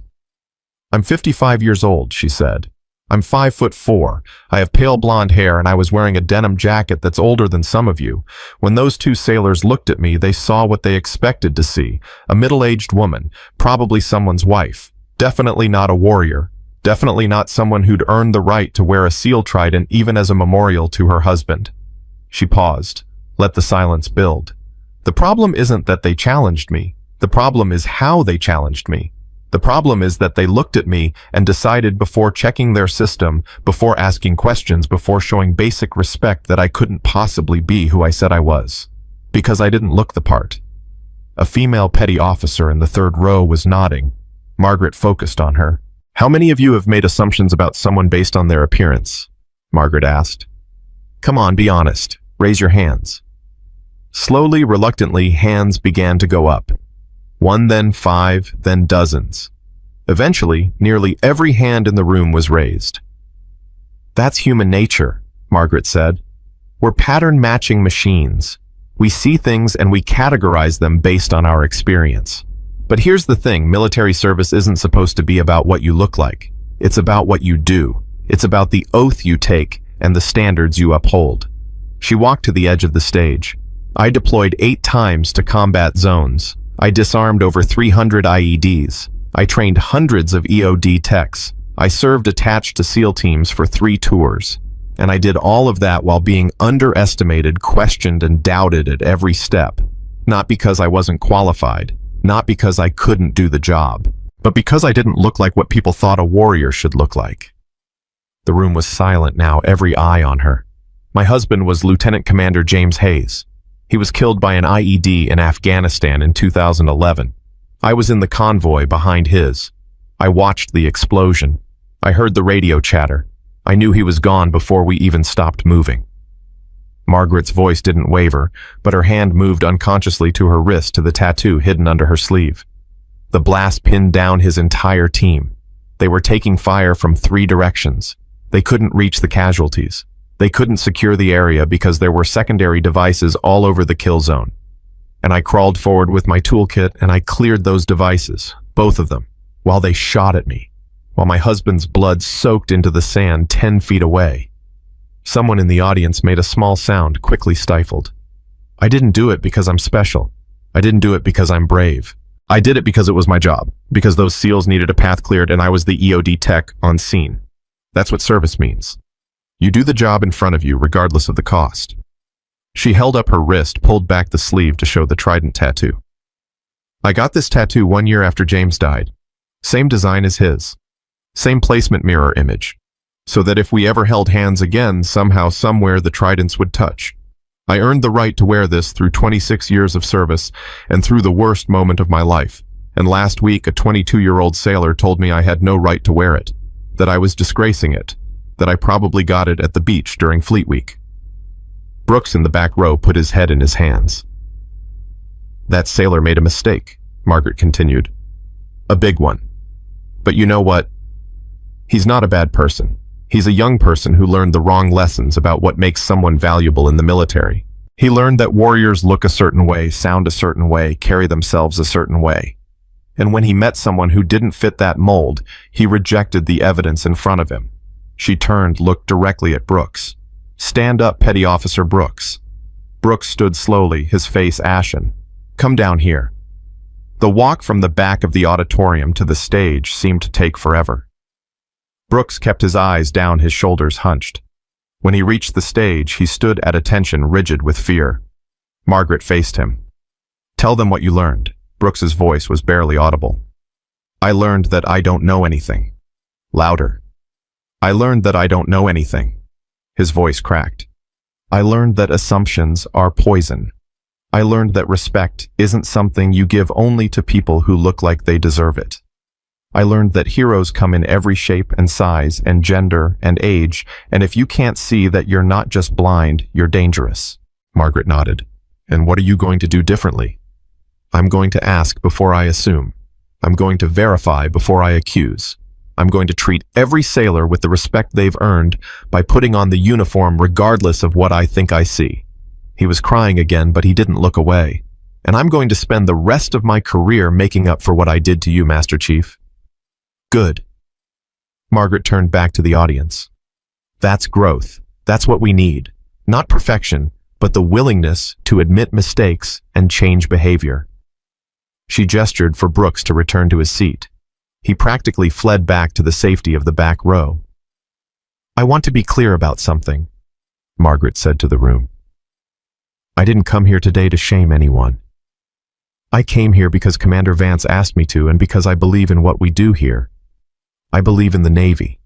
I'm 55 years old, she said. I'm 5'4". I have pale blonde hair and I was wearing a denim jacket that's older than some of you. When those two sailors looked at me, they saw what they expected to see. A middle-aged woman, probably someone's wife. Definitely not a warrior. Definitely not someone who'd earned the right to wear a seal trident even as a memorial to her husband. She paused, let the silence build. The problem isn't that they challenged me. The problem is how they challenged me. The problem is that they looked at me and decided before checking their system, before asking questions, before showing basic respect that I couldn't possibly be who I said I was. Because I didn't look the part. A female petty officer in the third row was nodding. Margaret focused on her. How many of you have made assumptions about someone based on their appearance? Margaret asked. Come on, be honest. Raise your hands. Slowly, reluctantly, hands began to go up. 1, then 5, then dozens. Eventually, nearly every hand in the room was raised. That's human nature, Margaret said. We're pattern-matching machines. We see things and we categorize them based on our experience. But here's the thing, military service isn't supposed to be about what you look like. It's about what you do. It's about the oath you take and the standards you uphold. She walked to the edge of the stage. I deployed 8 times to combat zones. I disarmed over 300 IEDs. I trained hundreds of EOD techs. I served attached to SEAL teams for 3 tours. And I did all of that while being underestimated, questioned, and doubted at every step. Not because I wasn't qualified. Not because I couldn't do the job. but because I didn't look like what people thought a warrior should look like. The room was silent now, every eye on her. My husband was Lieutenant Commander James Hayes. He was killed by an IED in Afghanistan in 2011. I was in the convoy behind his. I watched the explosion. I heard the radio chatter. I knew he was gone before we even stopped moving. Margaret's voice didn't waver, but her hand moved unconsciously to her wrist to the tattoo hidden under her sleeve. The blast pinned down his entire team. They were taking fire from 3 directions. They couldn't reach the casualties. They couldn't secure the area because there were secondary devices all over the kill zone. And I crawled forward with my toolkit and I cleared those devices, both of them, while they shot at me, while my husband's blood soaked into the sand 10 feet away. Someone in the audience made a small sound, quickly stifled. I didn't do it because I'm special. I didn't do it because I'm brave. I did it because it was my job, because those SEALs needed a path cleared and I was the EOD tech on scene. That's what service means. You do the job in front of you, regardless of the cost. She held up her wrist, pulled back the sleeve to show the trident tattoo. I got this tattoo 1 year after James died. Same design as his. Same placement mirror image. So that if we ever held hands again, somehow, somewhere, the tridents would touch. I earned the right to wear this through 26 years of service and through the worst moment of my life. And last week, a 22-year-old sailor told me I had no right to wear it, that I was disgracing it, that I probably got it at the beach during Fleet Week. Brooks in the back row put his head in his hands. That sailor made a mistake, Margaret continued. A big one. But you know what? He's not a bad person. He's a young person who learned the wrong lessons about what makes someone valuable in the military. He learned that warriors look a certain way, sound a certain way, carry themselves a certain way. And when he met someone who didn't fit that mold, he rejected the evidence in front of him. She turned, looked directly at Brooks. Stand up, Petty Officer Brooks. Brooks stood slowly, his face ashen. Come down here. The walk from the back of the auditorium to the stage seemed to take forever. Brooks kept his eyes down, his shoulders hunched. When he reached the stage, he stood at attention, rigid with fear. Margaret faced him. Tell them what you learned. Brooks's voice was barely audible. I learned that I don't know anything. Louder. I learned that I don't know anything. His voice cracked. I learned that assumptions are poison. I learned that respect isn't something you give only to people who look like they deserve it. I learned that heroes come in every shape and size and gender and age, and if you can't see that you're not just blind, you're dangerous. Margaret nodded. And what are you going to do differently? I'm going to ask before I assume. I'm going to verify before I accuse. I'm going to treat every sailor with the respect they've earned by putting on the uniform regardless of what I think I see. He was crying again, but he didn't look away. And I'm going to spend the rest of my career making up for what I did to you, Master Chief. Good. Margaret turned back to the audience. That's growth. That's what we need. Not perfection, but the willingness to admit mistakes and change behavior. She gestured for Brooks to return to his seat. He practically fled back to the safety of the back row. I want to be clear about something, Margaret said to the room. I didn't come here today to shame anyone. I came here because Commander Vance asked me to and because I believe in what we do here. I believe in the Navy.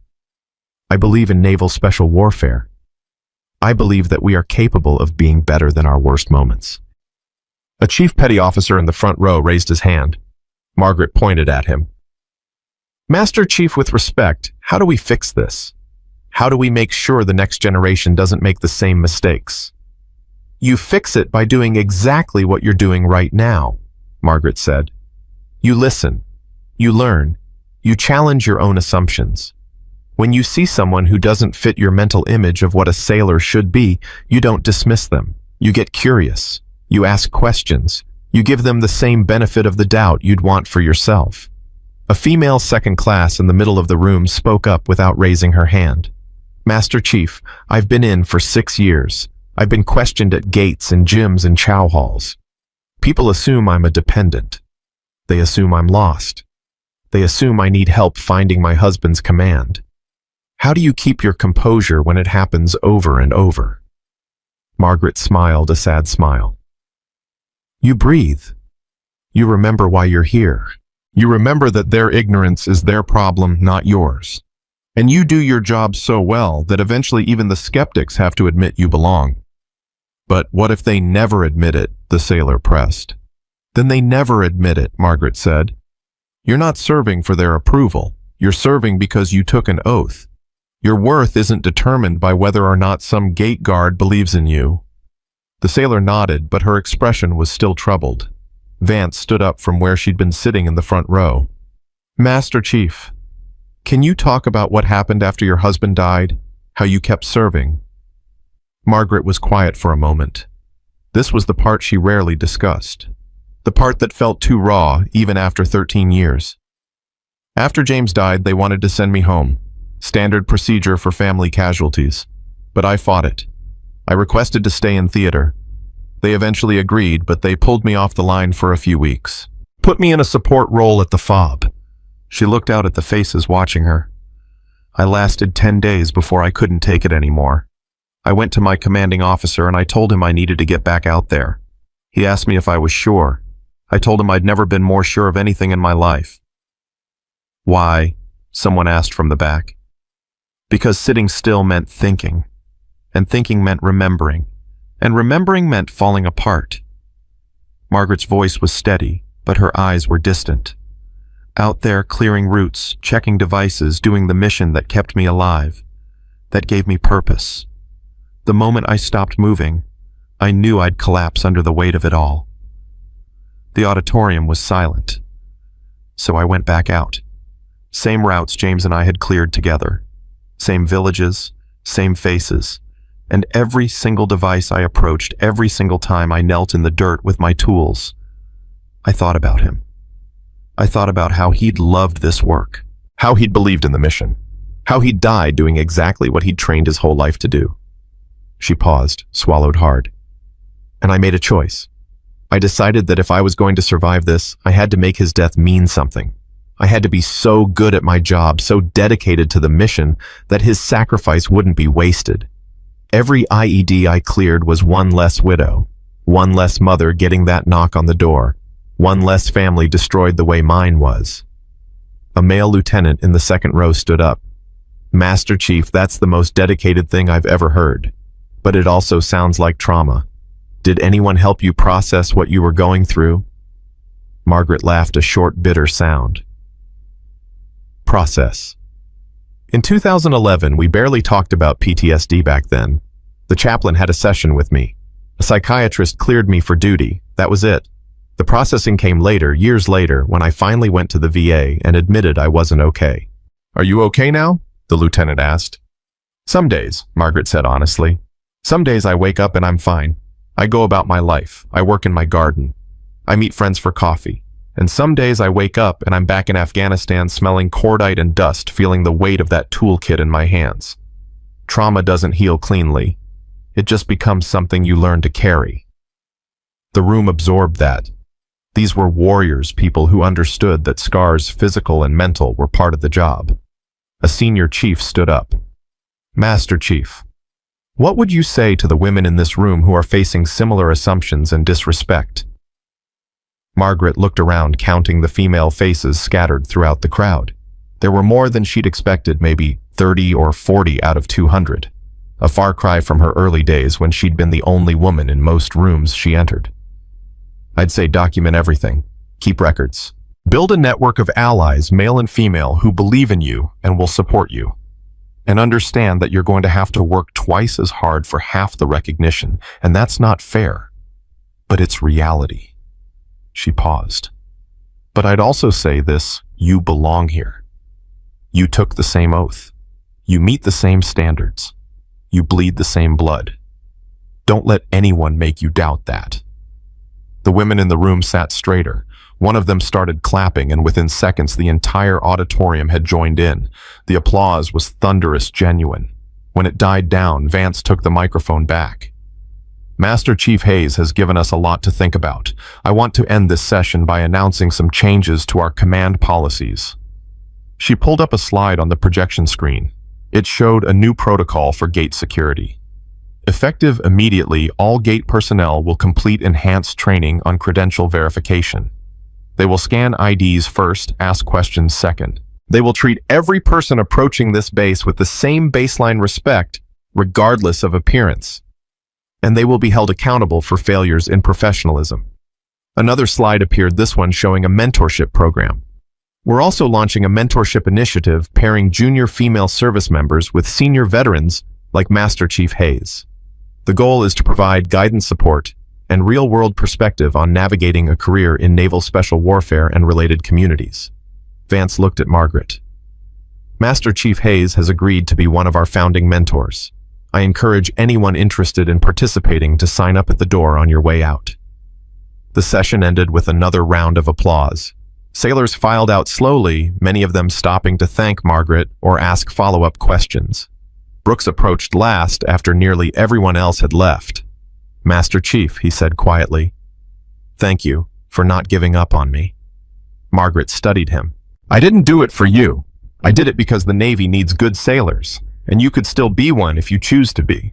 I believe in naval special warfare. I believe that we are capable of being better than our worst moments. A chief petty officer in the front row raised his hand. Margaret pointed at him. Master Chief, with respect, how do we fix this? How do we make sure the next generation doesn't make the same mistakes? You fix it by doing exactly what you're doing right now, Margaret said. You listen. You learn. You challenge your own assumptions. When you see someone who doesn't fit your mental image of what a sailor should be, you don't dismiss them. You get curious. You ask questions. You give them the same benefit of the doubt you'd want for yourself. A female second class in the middle of the room spoke up without raising her hand. Master Chief, I've been in for 6 years. I've been questioned at gates and gyms and chow halls. People assume I'm a dependent. They assume I'm lost. They assume I need help finding my husband's command. How do you keep your composure when it happens over and over? Margaret smiled a sad smile. You breathe. You remember why you're here. You remember that their ignorance is their problem, not yours. And you do your job so well that eventually even the skeptics have to admit you belong. But what if they never admit it? The sailor pressed. Then they never admit it, Margaret said. You're not serving for their approval. You're serving because you took an oath. Your worth isn't determined by whether or not some gate guard believes in you. The sailor nodded, but her expression was still troubled. Vance stood up from where she'd been sitting in the front row. Master Chief, can you talk about what happened after your husband died? How you kept serving? Margaret was quiet for a moment. This was the part she rarely discussed. The part that felt too raw, even after 13 years. After James died, they wanted to send me home. Standard procedure for family casualties. But I fought it. I requested to stay in theater. They eventually agreed, but they pulled me off the line for a few weeks. Put me in a support role at the FOB. She looked out at the faces watching her. I lasted 10 days before I couldn't take it anymore. I went to my commanding officer and I told him I needed to get back out there. He asked me if I was sure. I told him I'd never been more sure of anything in my life. Why? Someone asked from the back. Because sitting still meant thinking, and thinking meant remembering, and remembering meant falling apart. Margaret's voice was steady, but her eyes were distant. Out there clearing routes, checking devices, doing the mission that kept me alive, that gave me purpose. The moment I stopped moving, I knew I'd collapse under the weight of it all. The auditorium was silent, so I went back out. Same routes James and I had cleared together. Same villages, same faces, and every single device I approached, every single time I knelt in the dirt with my tools, I thought about him. I thought about how he'd loved this work, how he'd believed in the mission, how he'd died doing exactly what he'd trained his whole life to do. She paused, swallowed hard. And I made a choice. I decided that if I was going to survive this, I had to make his death mean something. I had to be so good at my job, so dedicated to the mission, that his sacrifice wouldn't be wasted. Every IED I cleared was one less widow, one less mother getting that knock on the door, one less family destroyed the way mine was. A male lieutenant in the second row stood up. Master Chief, that's the most dedicated thing I've ever heard. But it also sounds like trauma. Did anyone help you process what you were going through? Margaret laughed, a short, bitter sound. Process. In 2011, we barely talked about PTSD back then. The chaplain had a session with me. A psychiatrist cleared me for duty. That was it. The processing came later, years later, when I finally went to the VA and admitted I wasn't okay. Are you okay now? The lieutenant asked. Some days, Margaret said honestly. Some days I wake up and I'm fine. I go about my life. I work in my garden. I meet friends for coffee. And some days I wake up and I'm back in Afghanistan smelling cordite and dust, feeling the weight of that toolkit in my hands. Trauma doesn't heal cleanly. It just becomes something you learn to carry. The room absorbed that. These were warriors, people who understood that scars, physical and mental, were part of the job. A senior chief stood up. Master Chief, what would you say to the women in this room who are facing similar assumptions and disrespect? Margaret looked around, counting the female faces scattered throughout the crowd. There were more than she'd expected, maybe 30 or 40 out of 200. A far cry from her early days when she'd been the only woman in most rooms she entered. I'd say document everything. Keep records. Build a network of allies, male and female, who believe in you and will support you. And understand that you're going to have to work twice as hard for half the recognition, and that's not fair. But it's reality. She paused. But I'd also say this, you belong here. You took the same oath. You meet the same standards. You bleed the same blood. Don't let anyone make you doubt that. The women in the room sat straighter. One of them started clapping, and within seconds the entire auditorium had joined in. The applause was thunderous, genuine. When it died down, Vance took the microphone back. Master Chief Hayes has given us a lot to think about. I want to end this session by announcing some changes to our command policies. She pulled up a slide on the projection screen. It showed a new protocol for gate security. Effective immediately, all gate personnel will complete enhanced training on credential verification. They will scan IDs first, ask questions second. They will treat every person approaching this base with the same baseline respect, regardless of appearance. And they will be held accountable for failures in professionalism. Another slide appeared, this one showing a mentorship program. We're also launching a mentorship initiative pairing junior female service members with senior veterans like Master Chief Hayes. The goal is to provide guidance support and real-world perspective on navigating a career in naval special warfare and related communities. Vance looked at Margaret. Master Chief Hayes has agreed to be one of our founding mentors. I encourage anyone interested in participating to sign up at the door on your way out. The session ended with another round of applause. Sailors filed out slowly, many of them stopping to thank Margaret or ask follow-up questions. Brooks approached last after nearly everyone else had left. Master Chief, he said quietly, thank you for not giving up on me. Margaret studied him. I didn't do it for you. I did it because the Navy needs good sailors, and you could still be one if you choose to be.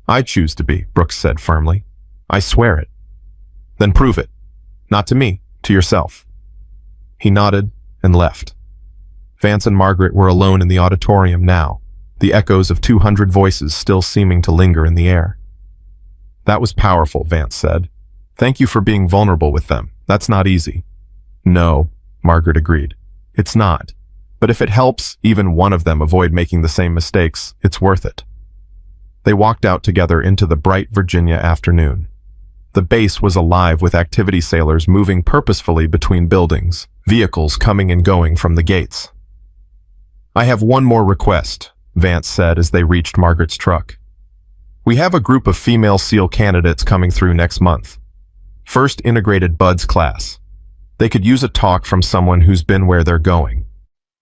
I choose to be, Brooks said firmly. I swear it. Then prove it. Not to me, to yourself. He nodded and left. Vance and Margaret were alone in the auditorium now, the echoes of 200 voices still seeming to linger in the air. That was powerful, Vance said. Thank you for being vulnerable with them. That's not easy. No, Margaret agreed. It's not. But if it helps even one of them avoid making the same mistakes, it's worth it. They walked out together into the bright Virginia afternoon. The base was alive with activity sailors moving purposefully between buildings, vehicles coming and going from the gates. I have one more request, Vance said as they reached Margaret's truck. We have a group of female SEAL candidates coming through next month. First integrated BUDS class. They could use a talk from someone who's been where they're going.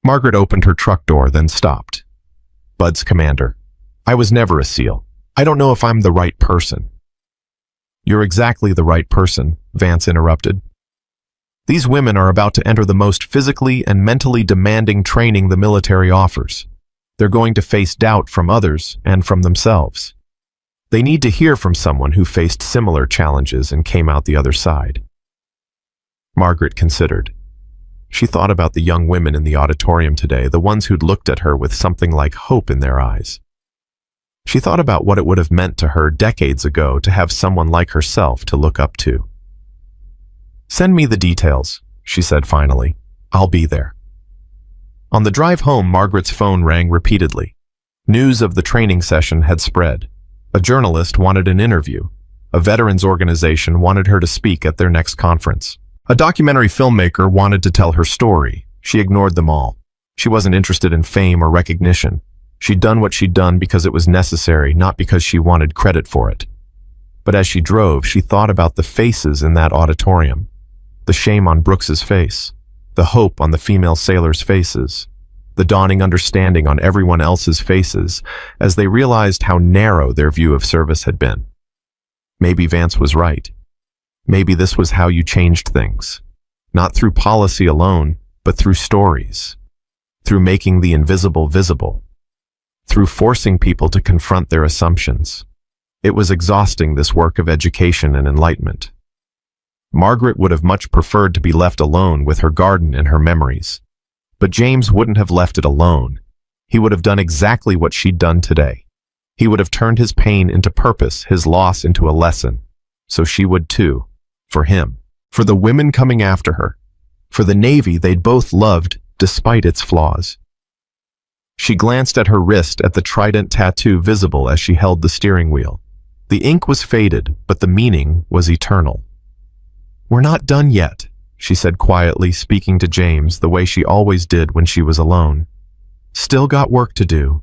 Margaret opened her truck door, then stopped. BUDS commander. I was never a SEAL. I don't know if I'm the right person. You're exactly the right person, Vance interrupted. These women are about to enter the most physically and mentally demanding training the military offers. They're going to face doubt from others and from themselves. They need to hear from someone who faced similar challenges and came out the other side. Margaret considered. She thought about the young women in the auditorium today, the ones who'd looked at her with something like hope in their eyes. She thought about what it would have meant to her decades ago to have someone like herself to look up to. Send me the details, she said finally. I'll be there. On the drive home, Margaret's phone rang repeatedly. News of the training session had spread. A journalist wanted an interview. A veterans organization wanted her to speak at their next conference. A documentary filmmaker wanted to tell her story. She ignored them all. She wasn't interested in fame or recognition. She'd done what she'd done because it was necessary, not because she wanted credit for it. But as she drove, she thought about the faces in that auditorium. The shame on Brooks's face. The hope on the female sailors' faces. The dawning understanding on everyone else's faces as they realized how narrow their view of service had been. Maybe Vance was right. Maybe this was how you changed things. Not through policy alone, but through stories. Through making the invisible visible. Through forcing people to confront their assumptions. It was exhausting, this work of education and enlightenment. Margaret would have much preferred to be left alone with her garden and her memories. But James wouldn't have left it alone. He would have done exactly what she'd done today. He would have turned his pain into purpose, his loss into a lesson. So she would too. For him. For the women coming after her. For the Navy they'd both loved, despite its flaws. She glanced at her wrist at the trident tattoo visible as she held the steering wheel. The ink was faded, but the meaning was eternal. We're not done yet, she said quietly, speaking to James the way she always did when she was alone. Still got work to do.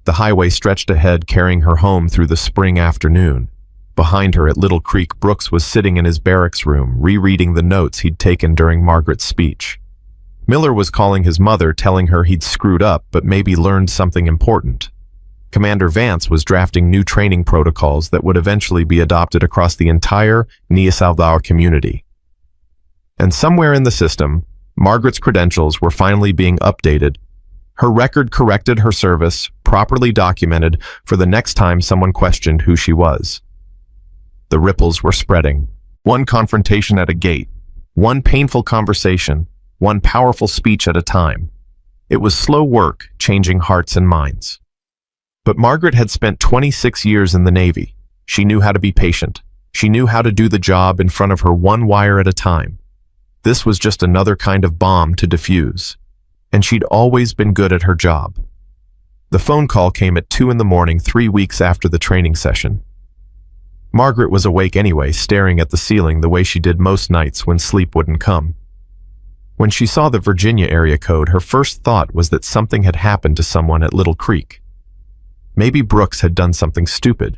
The highway stretched ahead, carrying her home through the spring afternoon. Behind her at Little Creek, Brooks was sitting in his barracks room, rereading the notes he'd taken during Margaret's speech. Miller was calling his mother, telling her he'd screwed up but maybe learned something important. Commander Vance was drafting new training protocols that would eventually be adopted across the entire Nia Salvador community. And somewhere in the system, Margaret's credentials were finally being updated. Her record corrected, her service properly documented for the next time someone questioned who she was. The ripples were spreading. One confrontation at a gate, One painful conversation, one powerful speech at a time. It was slow work, changing hearts and minds. But Margaret had spent 26 years in the Navy. She knew how to be patient. She knew how to do the job in front of her one wire at a time. This was just another kind of bomb to defuse. And she'd always been good at her job. The phone call came at 2 in the morning, 3 weeks after the training session. Margaret was awake anyway, staring at the ceiling the way she did most nights when sleep wouldn't come. When she saw the Virginia area code, her first thought was that something had happened to someone at Little Creek. Maybe Brooks had done something stupid.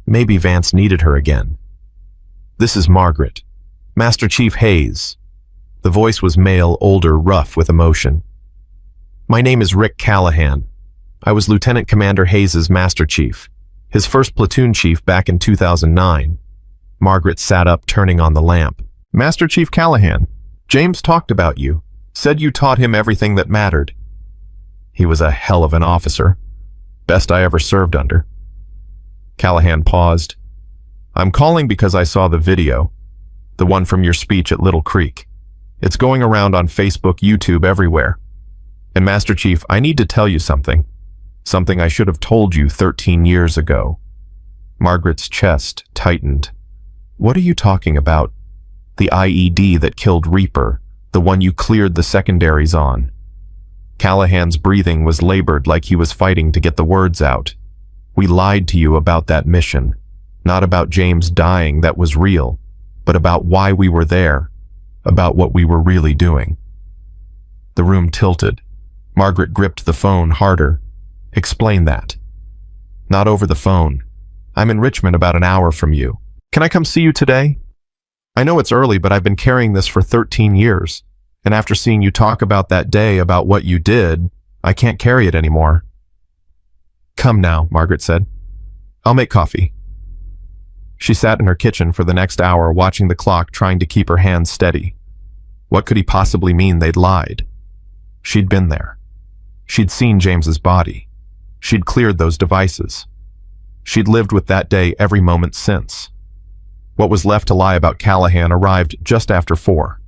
Maybe Vance needed her again. "This is Margaret. Master Chief Hayes." The voice was male, older, rough with emotion. "My name is Rick Callahan. I was Lieutenant Commander Hayes's Master Chief, his first platoon chief back in 2009. Margaret sat up, turning on the lamp. "Master Chief Callahan, James talked about you, said you taught him everything that mattered. He was a hell of an officer. Best I ever served under." Callahan paused. "I'm calling because I saw the video, the one from your speech at Little Creek. It's going around on Facebook, YouTube, everywhere. And Master Chief, I need to tell you something. Something I should have told you 13 years ago." Margaret's chest tightened. "What are you talking about?" "The IED that killed Reaper, the one you cleared the secondaries on." Callahan's breathing was labored, like he was fighting to get the words out. "We lied to you about that mission. Not about James dying, that was real, but about why we were there, about what we were really doing." The room tilted. Margaret gripped the phone harder. "Explain that." "Not over the phone. I'm in Richmond, about an hour from you. Can I come see you today? I know it's early, but I've been carrying this for 13 years. And after seeing you talk about that day, about what you did, I can't carry it anymore." "Come now," Margaret said. "I'll make coffee." She sat in her kitchen for the next hour, watching the clock, trying to keep her hands steady. What could he possibly mean they'd lied? She'd been there. She'd seen James's body. She'd cleared those devices. She'd lived with that day every moment since. What was left to lie about Callahan arrived just after 4.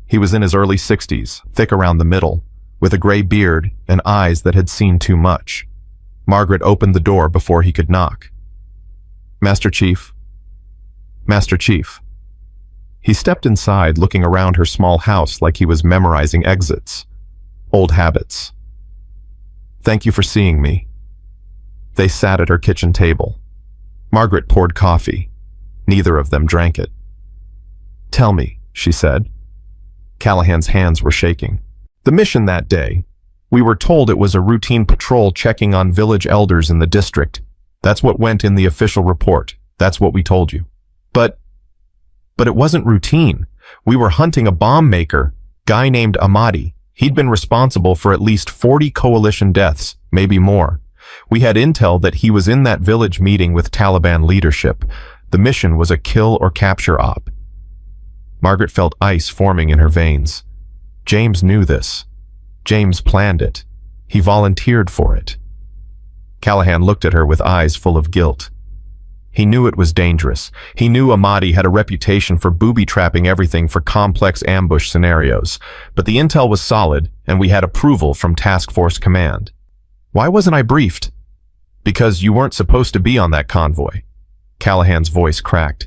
He was in his early 60s, thick around the middle, with a gray beard and eyes that had seen too much. Margaret opened the door before he could knock. "Master Chief." "Master Chief." He stepped inside, looking around her small house like he was memorizing exits. Old habits. "Thank you for seeing me." They sat at her kitchen table. Margaret poured coffee. Neither of them drank it. "Tell me," she said. Callahan's hands were shaking. "The mission that day. We were told it was a routine patrol checking on village elders in the district. That's what went in the official report. That's what we told you. But it wasn't routine. We were hunting a bomb maker, guy named Ahmadi. He'd been responsible for at least 40 coalition deaths, maybe more. We had intel that he was in that village meeting with Taliban leadership. The mission was a kill or capture op." Margaret felt ice forming in her veins. James knew this. James planned it. He volunteered for it. Callahan looked at her with eyes full of guilt. He knew it was dangerous. He knew Ahmadi had a reputation for booby-trapping everything for complex ambush scenarios. But the intel was solid, and we had approval from Task Force Command. "Why wasn't I briefed?" "Because you weren't supposed to be on that convoy." Callahan's voice cracked.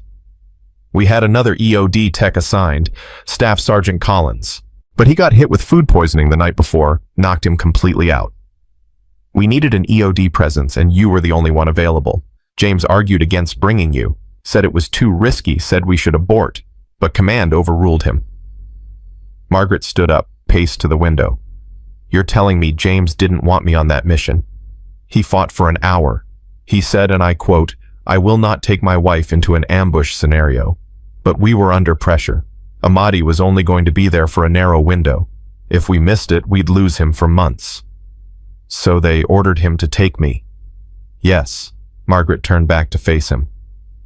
"We had another EOD tech assigned, Staff Sergeant Collins. But he got hit with food poisoning the night before, knocked him completely out. We needed an EOD presence, and you were the only one available. James argued against bringing you, said it was too risky, said we should abort, but Command overruled him." Margaret stood up, paced to the window. "You're telling me James didn't want me on that mission? He fought for an hour. He said, and I quote, 'I will not take my wife into an ambush scenario.' But we were under pressure. Ahmadi was only going to be there for a narrow window. If we missed it, we'd lose him for months. So they ordered him to take me." "Yes." Margaret turned back to face him.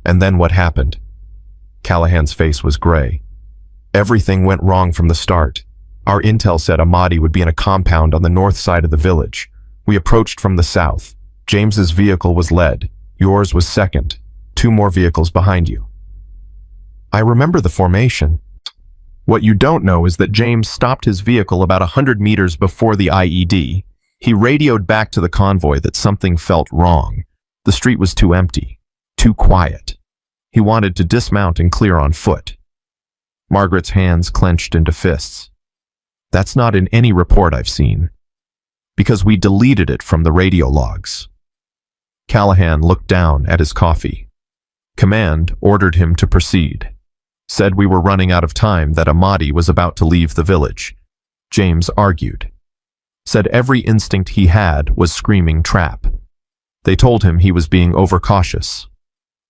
"And then what happened?" Callahan's face was gray. "Everything went wrong from the start. Our intel said Ahmadi would be in a compound on the north side of the village. We approached from the south. James's vehicle was led. Yours was second. 2 more vehicles behind you." "I remember the formation." What you don't know is that James stopped his vehicle about 100 meters before the IED. He radioed back to the convoy that something felt wrong. The street was too empty, too quiet. He wanted to dismount and clear on foot. Margaret's hands clenched into fists. That's not in any report I've seen, because we deleted it from the radio logs. Callahan looked down at his coffee. Command ordered him to proceed. Said we were running out of time, that Ahmadi was about to leave the village. James argued. Said every instinct he had was screaming trap. They told him he was being overcautious.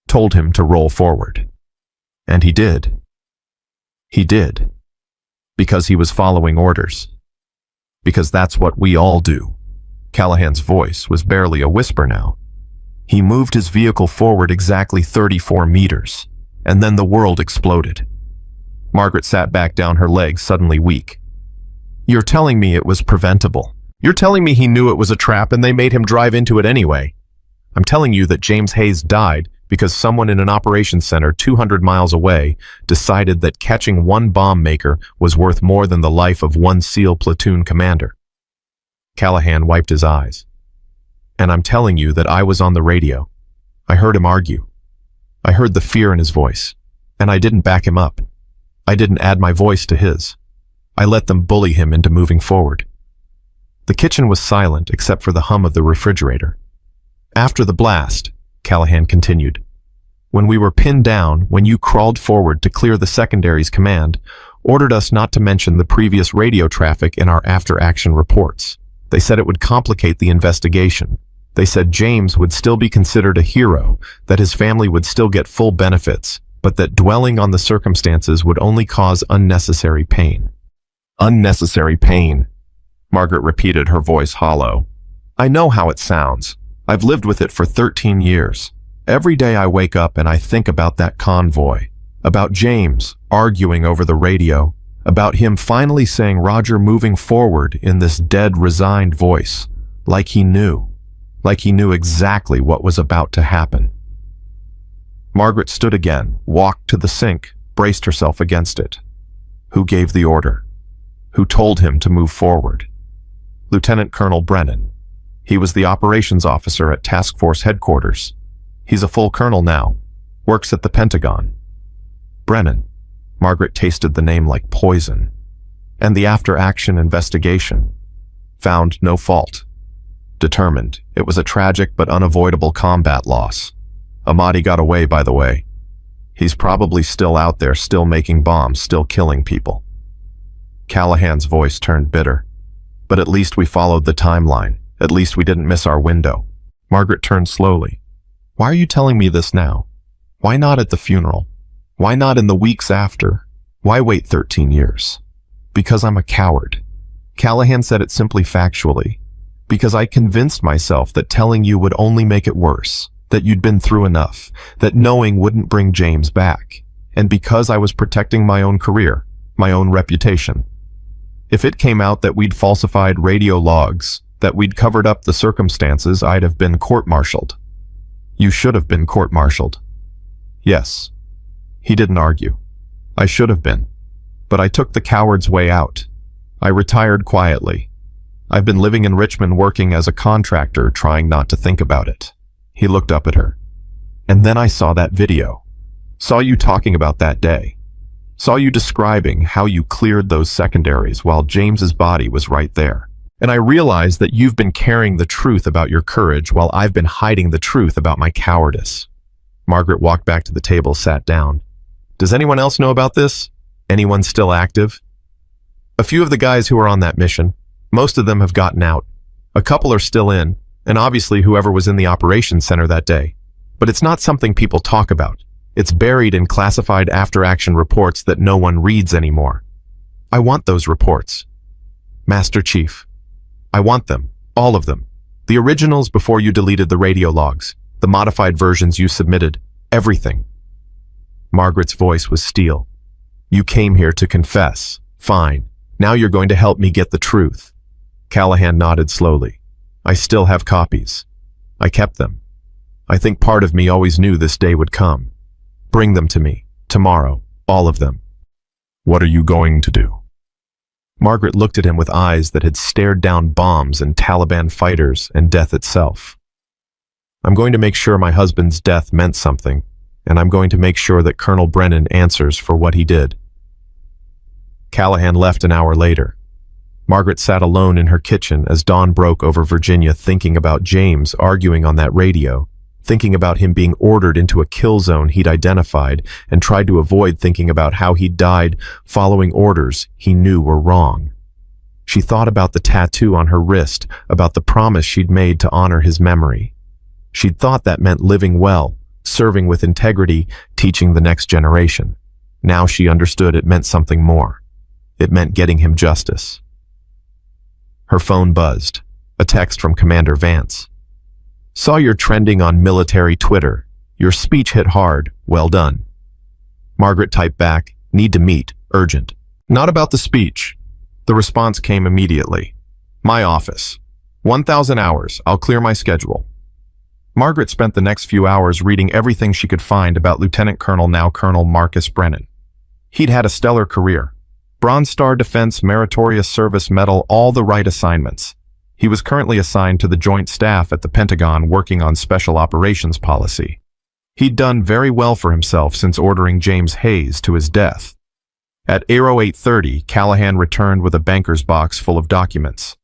Told him to roll forward. And he did. He did. Because he was following orders. Because that's what we all do. Callahan's voice was barely a whisper now. He moved his vehicle forward exactly 34 meters. And then the world exploded. Margaret sat back down, her legs suddenly weak. You're telling me it was preventable. You're telling me he knew it was a trap and they made him drive into it anyway. I'm telling you that James Hayes died because someone in an operations center 200 miles away decided that catching one bomb maker was worth more than the life of one SEAL platoon commander. Callahan wiped his eyes. And I'm telling you that I was on the radio. I heard him argue. I heard the fear in his voice, and I didn't back him up. I didn't add my voice to his. I let them bully him into moving forward. The kitchen was silent except for the hum of the refrigerator. After the blast, Callahan continued, when we were pinned down, when you crawled forward to clear the secondary's command, ordered us not to mention the previous radio traffic in our after-action reports. They said it would complicate the investigation. They said James would still be considered a hero, that his family would still get full benefits, but that dwelling on the circumstances would only cause unnecessary pain. Unnecessary pain, Margaret repeated, her voice hollow. I know how it sounds. I've lived with it for 13 years. Every day I wake up and I think about that convoy, about James arguing over the radio, about him finally saying Roger moving forward in this dead, resigned voice, like he knew exactly what was about to happen. Margaret stood again, walked to the sink, braced herself against it. Who gave the order? Who told him to move forward? Lieutenant Colonel Brennan. He was the operations officer at Task Force headquarters. He's a full colonel now, works at the Pentagon. Brennan. Margaret tasted the name like poison. And the after-action investigation. Found no fault. Determined it was a tragic but unavoidable combat loss. Ahmadi got away, by the way. He's probably still out there, still making bombs, still killing people. Callahan's voice turned bitter. But at least we followed the timeline. At least we didn't miss our window. Margaret turned slowly. Why are you telling me this now? Why not at the funeral? Why not in the weeks after? Why wait 13 years? Because I'm a coward. Callahan said it simply factually. Because I convinced myself that telling you would only make it worse, that you'd been through enough, that knowing wouldn't bring James back, and because I was protecting my own career, my own reputation. If it came out that we'd falsified radio logs, that we'd covered up the circumstances, I'd have been court-martialed. You should have been court-martialed. Yes. He didn't argue. I should have been. But I took the coward's way out. I retired quietly. I've been living in Richmond working as a contractor, trying not to think about it. He looked up at her. And then I saw that video. Saw you talking about that day. Saw you describing how you cleared those secondaries while James's body was right there. And I realized that you've been carrying the truth about your courage while I've been hiding the truth about my cowardice. Margaret walked back to the table, sat down. Does anyone else know about this? Anyone still active? A few of the guys who were on that mission. Most of them have gotten out. A couple are still in, and obviously whoever was in the operations center that day. But it's not something people talk about. It's buried in classified after-action reports that no one reads anymore. I want those reports. Master Chief. I want them. All of them. The originals before you deleted the radio logs. The modified versions you submitted. Everything. Margaret's voice was steel. You came here to confess. Fine. Now you're going to help me get the truth. Callahan nodded slowly. I still have copies. I kept them. I think part of me always knew this day would come. Bring them to me. Tomorrow. All of them. What are you going to do? Margaret looked at him with eyes that had stared down bombs and Taliban fighters and death itself. I'm going to make sure my husband's death meant something, and I'm going to make sure that Colonel Brennan answers for what he did. Callahan left an hour later. Margaret sat alone in her kitchen as dawn broke over Virginia, thinking about James arguing on that radio, thinking about him being ordered into a kill zone he'd identified, and tried to avoid thinking about how he died following orders he knew were wrong. She thought about the tattoo on her wrist, about the promise she'd made to honor his memory. She'd thought that meant living well, serving with integrity, teaching the next generation. Now she understood it meant something more. It meant getting him justice. Her phone buzzed. A text from Commander Vance. Saw you're trending on military Twitter. Your speech hit hard. Well done. Margaret typed back, need to meet, urgent. Not about the speech. The response came immediately. My office. 1,000 hours. I'll clear my schedule. Margaret spent the next few hours reading everything she could find about Lieutenant Colonel, now Colonel Marcus Brennan. He'd had a stellar career. Bronze Star Defense Meritorious Service Medal, all the right assignments. He was currently assigned to the Joint Staff at the Pentagon working on Special Operations Policy. He'd done very well for himself since ordering James Hayes to his death. At Aero 8:30, Callahan returned with a banker's box full of documents.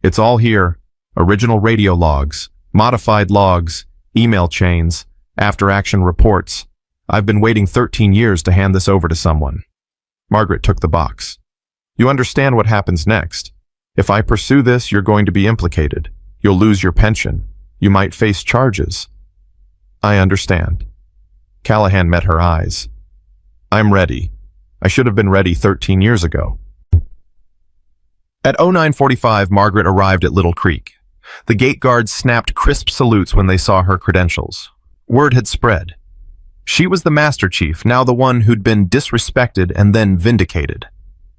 It's all here. Original radio logs, modified logs, email chains, after-action reports. I've been waiting 13 years to hand this over to someone. Margaret took the box. You understand what happens next. If I pursue this, you're going to be implicated. You'll lose your pension. You might face charges. I understand. Callahan met her eyes. I'm ready. I should have been ready 13 years ago. At 09:45, Margaret arrived at Little Creek. The gate guards snapped crisp salutes when they saw her credentials. Word had spread. She was the Master Chief, now the one who'd been disrespected and then vindicated.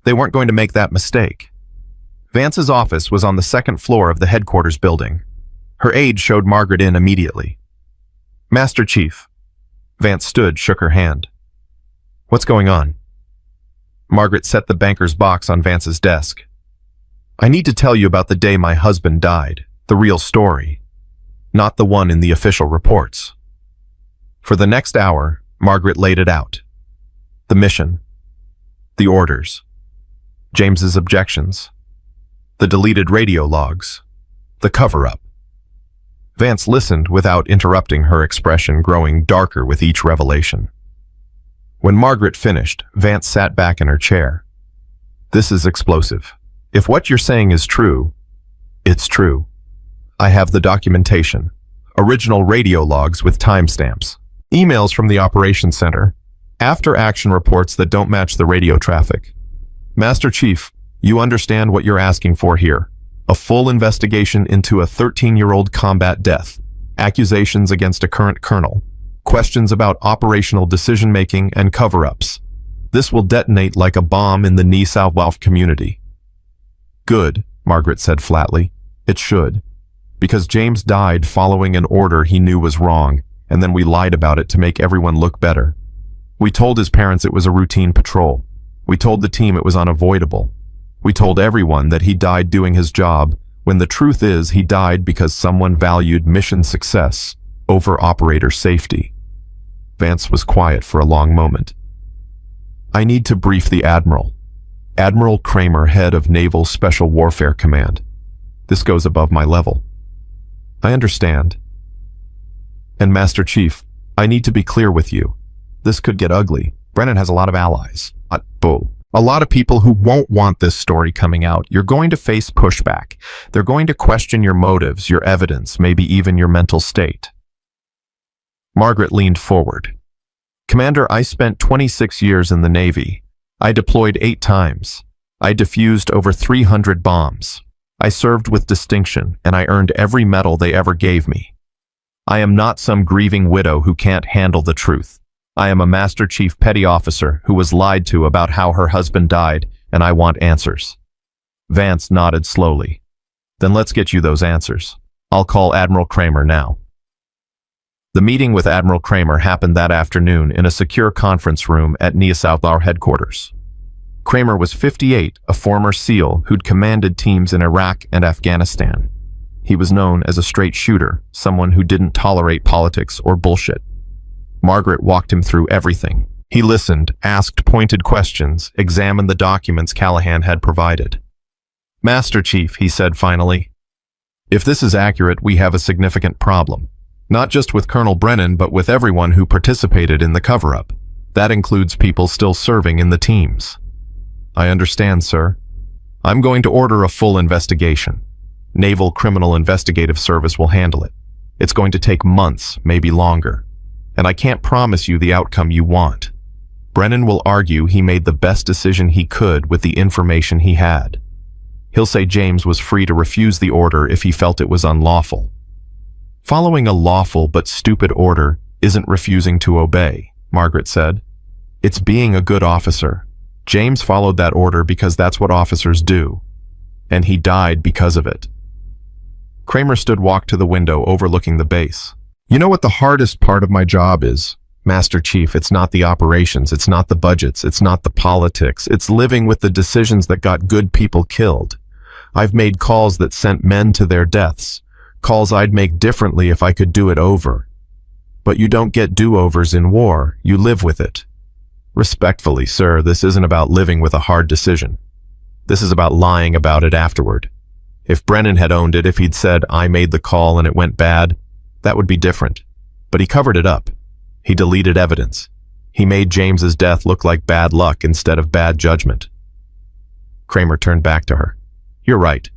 They weren't going to make that mistake. Vance's office was on the second floor of the headquarters building. Her aide showed Margaret in immediately. Master Chief. Vance stood, shook her hand. What's going on? Margaret set the banker's box on Vance's desk. I need to tell you about the day my husband died, the real story, not the one in the official reports. For the next hour, Margaret laid it out. The mission, the orders, James's objections, the deleted radio logs, the cover-up. Vance listened without interrupting, her expression growing darker with each revelation. When Margaret finished, Vance sat back in her chair. This is explosive. If what you're saying is true, it's true. I have the documentation, original radio logs with timestamps, emails from the operations center, after-action reports that don't match the radio traffic. Master Chief, you understand what you're asking for here. A full investigation into a 13-year-old combat death, accusations against a current colonel, questions about operational decision-making and cover-ups. This will detonate like a bomb in the New South Wales community. Good, Margaret said flatly. It should. Because James died following an order he knew was wrong, and then we lied about it to make everyone look better. We told his parents it was a routine patrol. We told the team it was unavoidable. We told everyone that he died doing his job, when the truth is he died because someone valued mission success over operator safety. Vance was quiet for a long moment. I need to brief the Admiral. Admiral Kramer, head of Naval Special Warfare Command. This goes above my level. I understand. And Master Chief, I need to be clear with you. This could get ugly. Brennan has a lot of allies. A lot of people who won't want this story coming out. You're going to face pushback. They're going to question your motives, your evidence, maybe even your mental state. Margaret leaned forward. Commander, I spent 26 years in the Navy. I deployed 8 times. I defused over 300 bombs. I served with distinction, and I earned every medal they ever gave me. I am not some grieving widow who can't handle the truth. I am a Master Chief Petty Officer who was lied to about how her husband died, and I want answers. Vance nodded slowly. Then let's get you those answers. I'll call Admiral Kramer now. The meeting with Admiral Kramer happened that afternoon in a secure conference room at New South Wales headquarters. Kramer was 58, a former SEAL who'd commanded teams in Iraq and Afghanistan. He was known as a straight shooter, someone who didn't tolerate politics or bullshit. Margaret walked him through everything. He listened, asked pointed questions, examined the documents Callahan had provided. "Master Chief," he said finally, "if this is accurate, we have a significant problem. Not just with Colonel Brennan, but with everyone who participated in the cover-up. That includes people still serving in the teams." "I understand, sir. I'm going to order a full investigation. Naval Criminal Investigative Service will handle it. It's going to take months, maybe longer. And I can't promise you the outcome you want. Brennan will argue he made the best decision he could with the information he had. He'll say James was free to refuse the order if he felt it was unlawful. Following a lawful but stupid order isn't refusing to obey," Margaret said. "It's being a good officer. James followed that order because that's what officers do. And he died because of it." Kramer stood walked to the window overlooking the base. "You know what the hardest part of my job is, Master Chief? It's not the operations, it's not the budgets, it's not the politics. It's living with the decisions that got good people killed. I've made calls that sent men to their deaths, calls I'd make differently if I could do it over. But you don't get do-overs in war, you live with it. Respectfully, sir, this isn't about living with a hard decision. This is about lying about it afterward. If Brennan had owned it, if he'd said, 'I made the call and it went bad,' that would be different. But he covered it up. He deleted evidence. He made James's death look like bad luck instead of bad judgment." Kramer turned back to her. "You're right.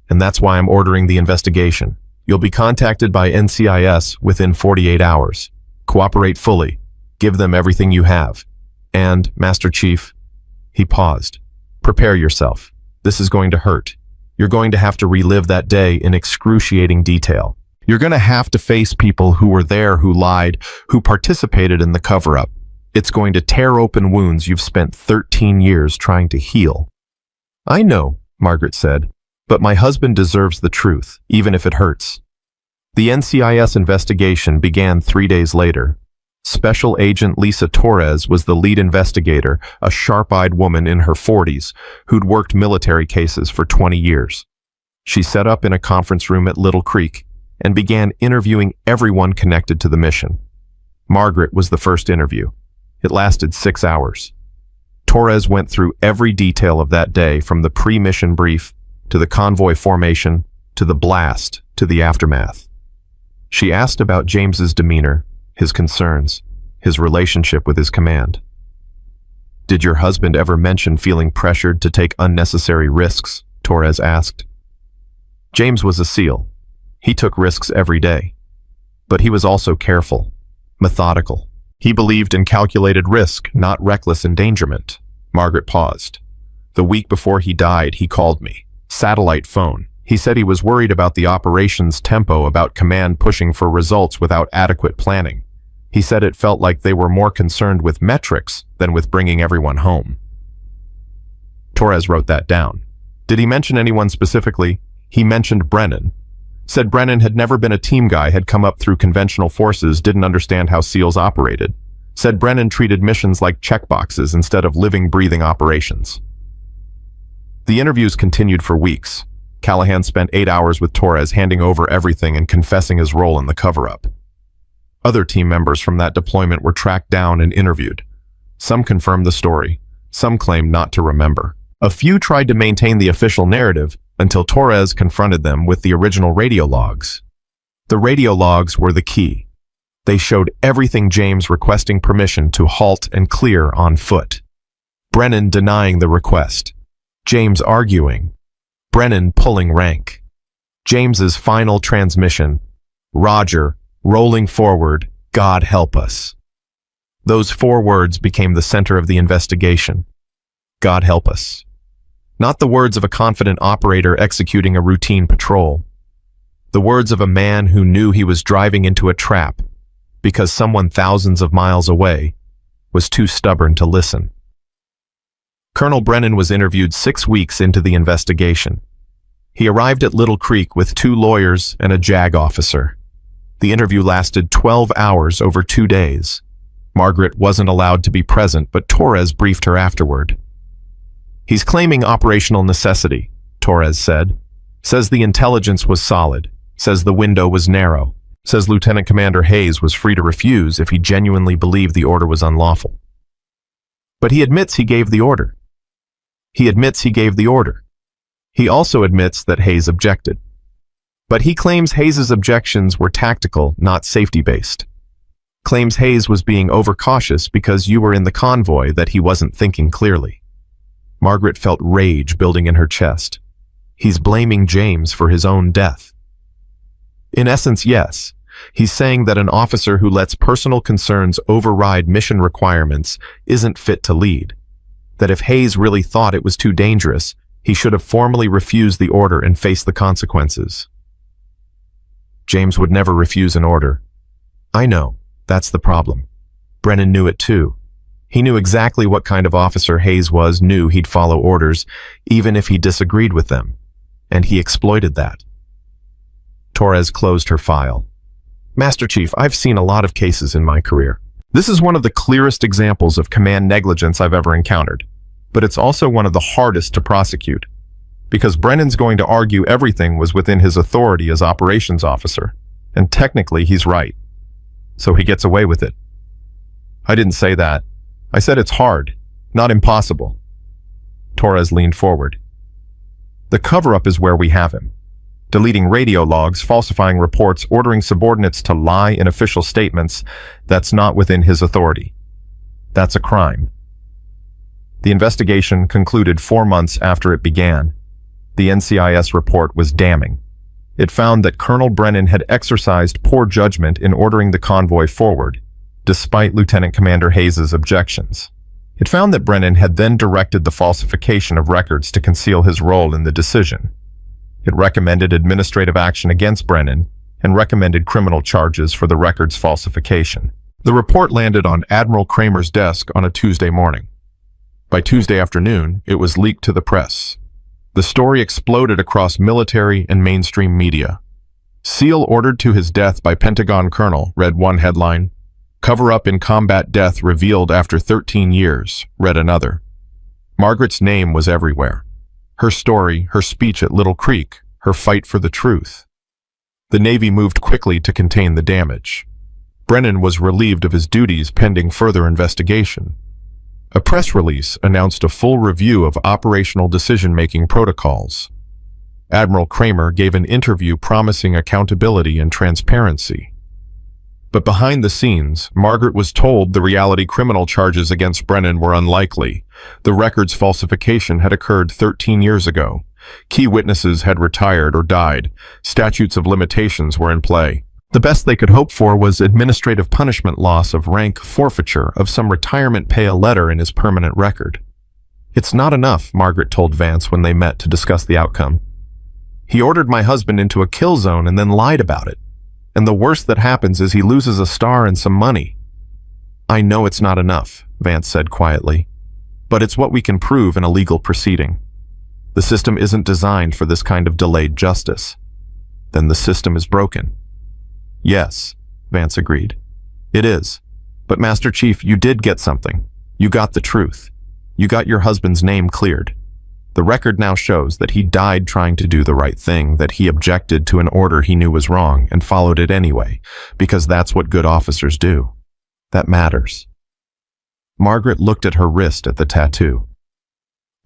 And that's why I'm ordering the investigation. You'll be contacted by NCIS within 48 hours. Cooperate fully. Give them everything you have. And, Master Chief," he paused, "prepare yourself. This is going to hurt. You're going to have to relive that day in excruciating detail. You're going to have to face people who were there, who lied, who participated in the cover-up. It's going to tear open wounds you've spent 13 years trying to heal." "I know," Margaret said, "but my husband deserves the truth, even if it hurts." The NCIS investigation began 3 days later. Special Agent Lisa Torres was the lead investigator, a sharp-eyed woman in her 40s who'd worked military cases for 20 years. She set up in a conference room at Little Creek and began interviewing everyone connected to the mission. Margaret was the first interview. It lasted 6 hours. Torres went through every detail of that day, from the pre-mission brief to the convoy formation to the blast to the aftermath. She asked about James's demeanor, his concerns, his relationship with his command. "Did your husband ever mention feeling pressured to take unnecessary risks?" Torres asked. James was a SEAL. He took risks every day. But he was also careful, methodical. He believed in calculated risk, not reckless endangerment. Margaret paused. "The week before he died, he called me. Satellite phone. He said he was worried about the operations tempo, about command pushing for results without adequate planning. He said it felt like they were more concerned with metrics than with bringing everyone home." Torres wrote that down. "Did he mention anyone specifically?" "He mentioned Brennan. Said Brennan had never been a team guy, had come up through conventional forces, didn't understand how SEALs operated. Said Brennan treated missions like checkboxes instead of living, breathing operations." The interviews continued for weeks. Callahan spent 8 hours with Torres, handing over everything and confessing his role in the cover-up. Other team members from that deployment were tracked down and interviewed. Some confirmed the story. Some claimed not to remember. A few tried to maintain the official narrative until Torres confronted them with the original radio logs. The radio logs were the key. They showed everything: James requesting permission to halt and clear on foot, Brennan denying the request, James arguing, Brennan pulling rank, James's final transmission, Roger, rolling forward, God help us. Those 4 words became the center of the investigation. God help us. Not the words of a confident operator executing a routine patrol. The words of a man who knew he was driving into a trap because someone thousands of miles away was too stubborn to listen. Colonel Brennan was interviewed 6 weeks into the investigation. He arrived at Little Creek with 2 lawyers and a JAG officer. The interview lasted 12 hours over 2 days. Margaret wasn't allowed to be present, but Torres briefed her afterward. He's claiming operational necessity, Torres said. Says the intelligence was solid. Says the window was narrow. Says Lieutenant Commander Hayes was free to refuse if he genuinely believed the order was unlawful. But he admits he gave the order. He admits he gave the order. He also admits that Hayes objected. But he claims Hayes's objections were tactical, not safety-based. Claims Hayes was being overcautious because you were in the convoy, that he wasn't thinking clearly. Margaret felt rage building in her chest. He's blaming James for his own death. In essence, yes. He's saying that an officer who lets personal concerns override mission requirements isn't fit to lead. That if Hayes really thought it was too dangerous, he should have formally refused the order and faced the consequences. James would never refuse an order. I know, that's the problem. Brennan knew it too. He knew exactly what kind of officer Hayes was, knew he'd follow orders, even if he disagreed with them. And he exploited that. Torres closed her file. Master Chief, I've seen a lot of cases in my career. This is one of the clearest examples of command negligence I've ever encountered. But it's also one of the hardest to prosecute. Because Brennan's going to argue everything was within his authority as operations officer. And technically he's right. So he gets away with it. I didn't say that. I said it's hard, not impossible. Torres leaned forward. The cover-up is where we have him. Deleting radio logs, falsifying reports, ordering subordinates to lie in official statements, that's not within his authority. That's a crime. The investigation concluded 4 months after it began. The NCIS report was damning. It found that Colonel Brennan had exercised poor judgment in ordering the convoy forward, despite Lieutenant Commander Hayes's objections. It found that Brennan had then directed the falsification of records to conceal his role in the decision. It recommended administrative action against Brennan and recommended criminal charges for the records falsification. The report landed on Admiral Kramer's desk on a Tuesday morning. By Tuesday afternoon, it was leaked to the press. The story exploded across military and mainstream media. SEAL ordered to his death by Pentagon Colonel, read one headline. Cover-up in combat death revealed after 13 years, read another. Margaret's name was everywhere. Her story, her speech at Little Creek, her fight for the truth. The Navy moved quickly to contain the damage. Brennan was relieved of his duties pending further investigation. A press release announced a full review of operational decision-making protocols. Admiral Kramer gave an interview promising accountability and transparency. But behind the scenes, Margaret was told the reality criminal charges against Brennan were unlikely. The records falsification had occurred 13 years ago. Key witnesses had retired or died. Statutes of limitations were in play. The best they could hope for was administrative punishment, loss of rank, forfeiture of some retirement pay, a letter in his permanent record. It's not enough, Margaret told Vance when they met to discuss the outcome. He ordered my husband into a kill zone and then lied about it. And the worst that happens is he loses a star and some money. I know it's not enough, Vance said quietly. But it's what we can prove in a legal proceeding. The system isn't designed for this kind of delayed justice. Then the system is broken. Yes, Vance agreed. It is. But Master Chief, you did get something. You got the truth. You got your husband's name cleared. The record now shows that he died trying to do the right thing, that he objected to an order he knew was wrong and followed it anyway, because that's what good officers do. That matters. Margaret looked at her wrist at the tattoo.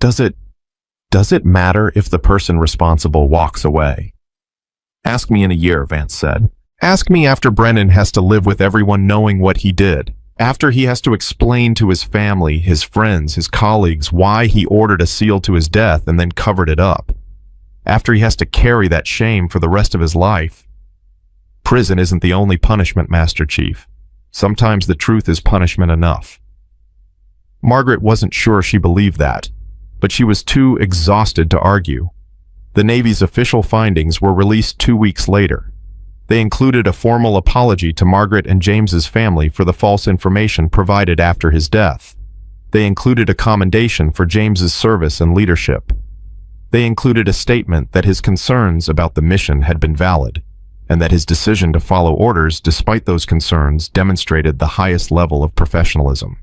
Does it matter if the person responsible walks away? Ask me in a year, Vance said. Ask me after Brennan has to live with everyone knowing what he did. After he has to explain to his family, his friends, his colleagues why he ordered a SEAL to his death and then covered it up. After he has to carry that shame for the rest of his life. Prison isn't the only punishment, Master Chief. Sometimes the truth is punishment enough. Margaret wasn't sure she believed that, but she was too exhausted to argue. The Navy's official findings were released 2 weeks later. They included a formal apology to Margaret and James's family for the false information provided after his death. They included a commendation for James's service and leadership. They included a statement that his concerns about the mission had been valid, and that his decision to follow orders despite those concerns demonstrated the highest level of professionalism.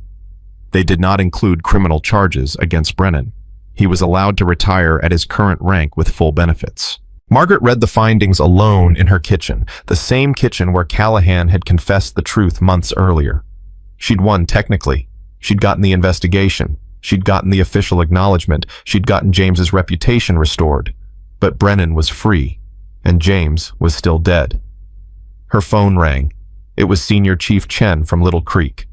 They did not include criminal charges against Brennan. He was allowed to retire at his current rank with full benefits. Margaret read the findings alone in her kitchen, the same kitchen where Callahan had confessed the truth months earlier. She'd won technically. She'd gotten the investigation. She'd gotten the official acknowledgement. She'd gotten James's reputation restored. But Brennan was free, and James was still dead. Her phone rang. It was Senior Chief Chen from Little Creek.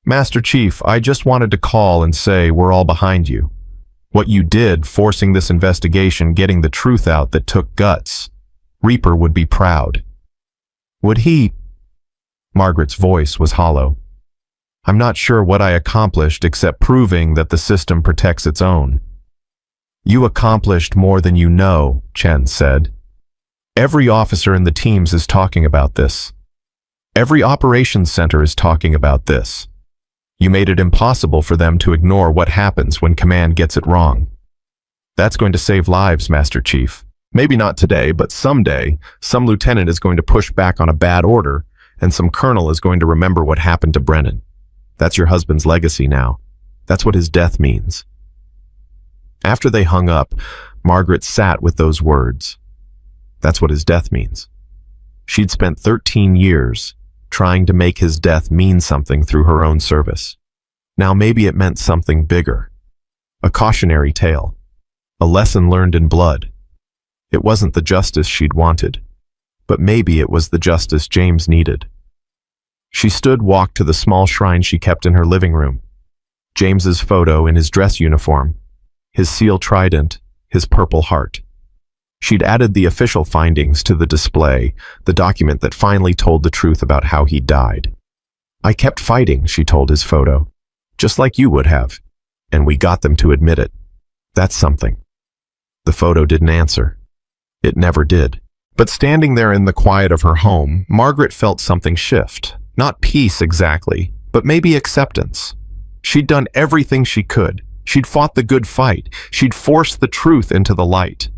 "Master Chief, I just wanted to call and say we're all behind you. What you did, forcing this investigation, getting the truth out, that took guts. Reaper would be proud." "Would he?" Margaret's voice was hollow. "I'm not sure what I accomplished except proving that the system protects its own." "You accomplished more than you know," Chen said. "Every officer in the teams is talking about this. Every operations center is talking about this. You made it impossible for them to ignore what happens when command gets it wrong. That's going to save lives, Master Chief. Maybe not today, but someday, some lieutenant is going to push back on a bad order, and some colonel is going to remember what happened to Brennan. That's your husband's legacy now. That's what his death means." After they hung up, Margaret sat with those words. That's what his death means. She'd spent 13 years trying to make his death mean something through her own service. Now maybe it meant something bigger. A cautionary tale. A lesson learned in blood. It wasn't the justice she'd wanted, but maybe it was the justice James needed. She walked to the small shrine she kept in her living room. James's photo in his dress uniform, his seal trident, his purple heart. She'd added the official findings to the display, the document that finally told the truth about how he died. "I kept fighting," she told his photo, "just like you would have, and we got them to admit it. That's something." The photo didn't answer. It never did. But standing there in the quiet of her home, Margaret felt something shift. Not peace exactly, but maybe acceptance. She'd done everything she could. She'd fought the good fight. She'd forced the truth into the light.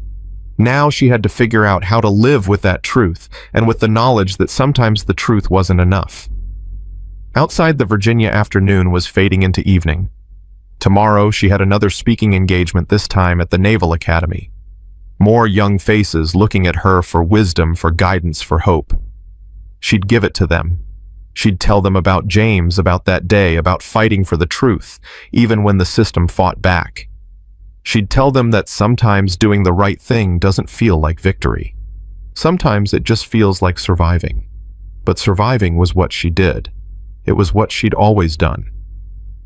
Now she had to figure out how to live with that truth, and with the knowledge that sometimes the truth wasn't enough. Outside, the Virginia afternoon was fading into evening. Tomorrow she had another speaking engagement, this time at the Naval Academy. More young faces looking at her for wisdom, for guidance, for hope. She'd give it to them. She'd tell them about James, about that day, about fighting for the truth, even when the system fought back. She'd tell them that sometimes doing the right thing doesn't feel like victory. Sometimes it just feels like surviving. But surviving was what she did. It was what she'd always done.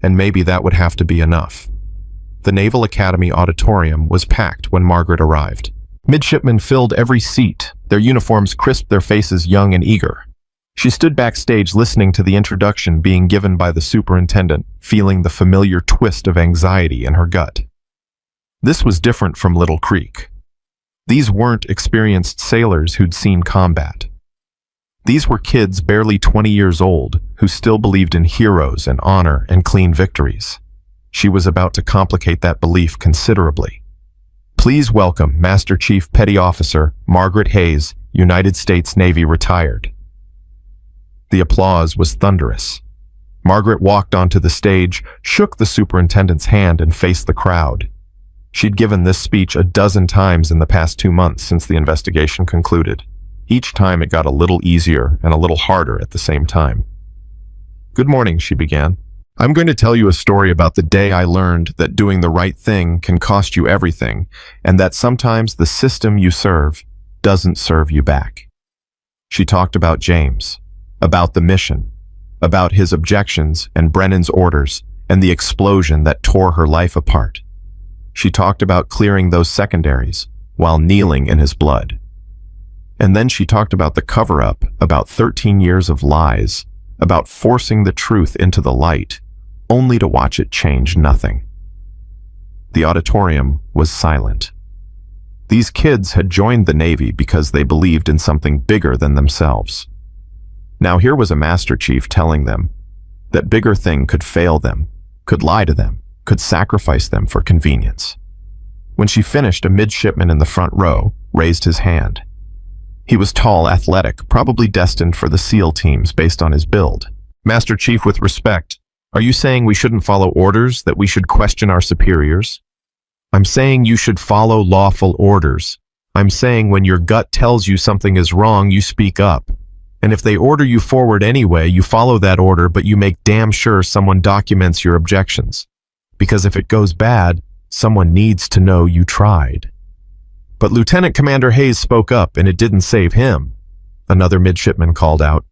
And maybe that would have to be enough. The Naval Academy auditorium was packed when Margaret arrived. Midshipmen filled every seat, their uniforms crisp, their faces young and eager. She stood backstage listening to the introduction being given by the superintendent, feeling the familiar twist of anxiety in her gut. This was different from Little Creek. These weren't experienced sailors who'd seen combat. These were kids barely 20 years old who still believed in heroes and honor and clean victories. She was about to complicate that belief considerably. "Please welcome Master Chief Petty Officer Margaret Hayes, United States Navy, retired." The applause was thunderous. Margaret walked onto the stage, shook the superintendent's hand, and faced the crowd. She'd given this speech a dozen times in the past 2 months since the investigation concluded. Each time it got a little easier and a little harder at the same time. "Good morning," she began. "I'm going to tell you a story about the day I learned that doing the right thing can cost you everything, and that sometimes the system you serve doesn't serve you back." She talked about James, about the mission, about his objections and Brennan's orders, and the explosion that tore her life apart. She talked about clearing those secondaries while kneeling in his blood. And then she talked about the cover-up, about 13 years of lies, about forcing the truth into the light, only to watch it change nothing. The auditorium was silent. These kids had joined the Navy because they believed in something bigger than themselves. Now here was a Master Chief telling them that bigger thing could fail them, could lie to them, could sacrifice them for convenience. When she finished, a midshipman in the front row raised his hand. He was tall, athletic, probably destined for the SEAL teams based on his build. "Master Chief, with respect, are you saying we shouldn't follow orders, that we should question our superiors?" I'm saying you should follow lawful orders. I'm saying when your gut tells you something is wrong, you speak up. And if they order you forward anyway, you follow that order, but you make damn sure someone documents your objections. Because if it goes bad, someone needs to know you tried. But Lieutenant Commander Hayes spoke up, and it didn't save him, another midshipman called out.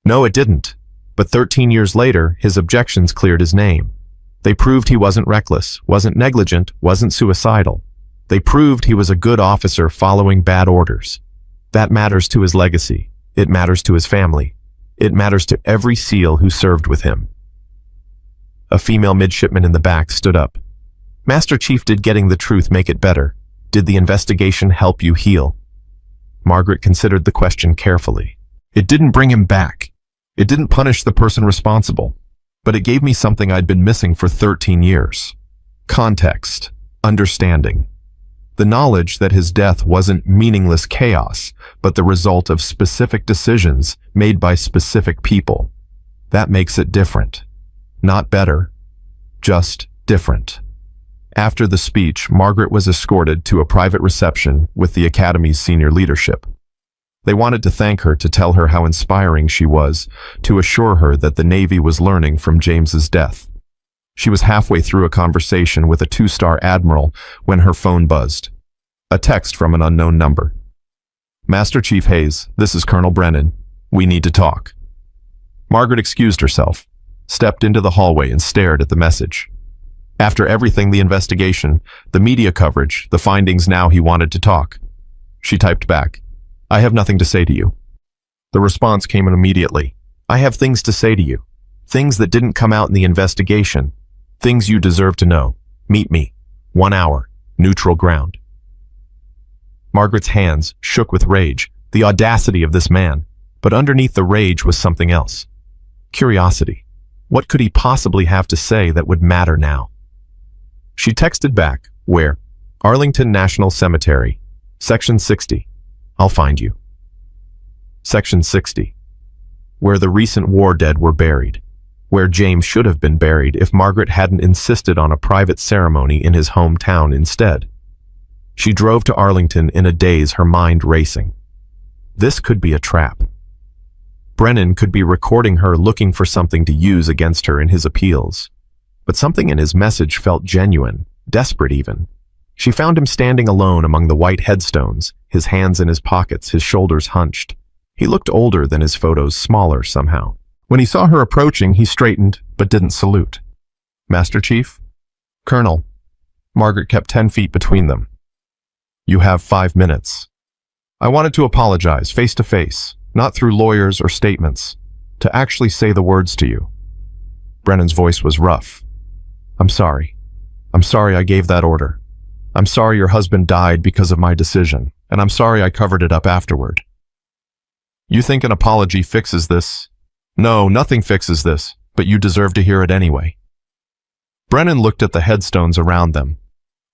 No, it didn't. But 13 years later, his objections cleared his name. They proved he wasn't reckless, wasn't negligent, wasn't suicidal. They proved he was a good officer following bad orders. That matters to his legacy. It matters to his family. It matters to every SEAL who served with him. A female midshipman in the back stood up. Master Chief, did getting the truth make it better? Did the investigation help you heal? Margaret considered the question carefully. It didn't bring him back. It didn't punish the person responsible. But it gave me something I'd been missing for 13 years. Context. Understanding. The knowledge that his death wasn't meaningless chaos, but the result of specific decisions made by specific people. That makes it different. Not better, just different. After the speech, Margaret was escorted to a private reception with the Academy's senior leadership. They wanted to thank her, to tell her how inspiring she was, to assure her that the Navy was learning from James's death. She was halfway through a conversation with a 2-star admiral when her phone buzzed. A text from an unknown number. Master Chief Hayes, this is Colonel Brennan. We need to talk. Margaret excused herself, stepped into the hallway and stared at the message. After everything, the investigation, the media coverage, the findings, now he wanted to talk. She typed back, I have nothing to say to you. The response came in immediately. I have things to say to you. Things that didn't come out in the investigation. Things you deserve to know. Meet me. 1 hour. Neutral ground. Margaret's hands shook with rage, the audacity of this man. But underneath the rage was something else. Curiosity. What could he possibly have to say that would matter now? She texted back, where? Arlington National Cemetery. Section 60. I'll find you. Section 60. Where the recent war dead were buried. Where James should have been buried if Margaret hadn't insisted on a private ceremony in his hometown instead. She drove to Arlington in a daze, her mind racing. This could be a trap. Brennan could be recording her, looking for something to use against her in his appeals. But something in his message felt genuine, desperate even. She found him standing alone among the white headstones, his hands in his pockets, his shoulders hunched. He looked older than his photos, smaller somehow. When he saw her approaching, he straightened, but didn't salute. Master Chief? Colonel. Margaret kept 10 feet between them. You have 5 minutes. I wanted to apologize, face to face, not through lawyers or statements, to actually say the words to you. Brennan's voice was rough. I'm sorry. I'm sorry I gave that order. I'm sorry your husband died because of my decision, and I'm sorry I covered it up afterward. You think an apology fixes this? No, nothing fixes this, but you deserve to hear it anyway. Brennan looked at the headstones around them.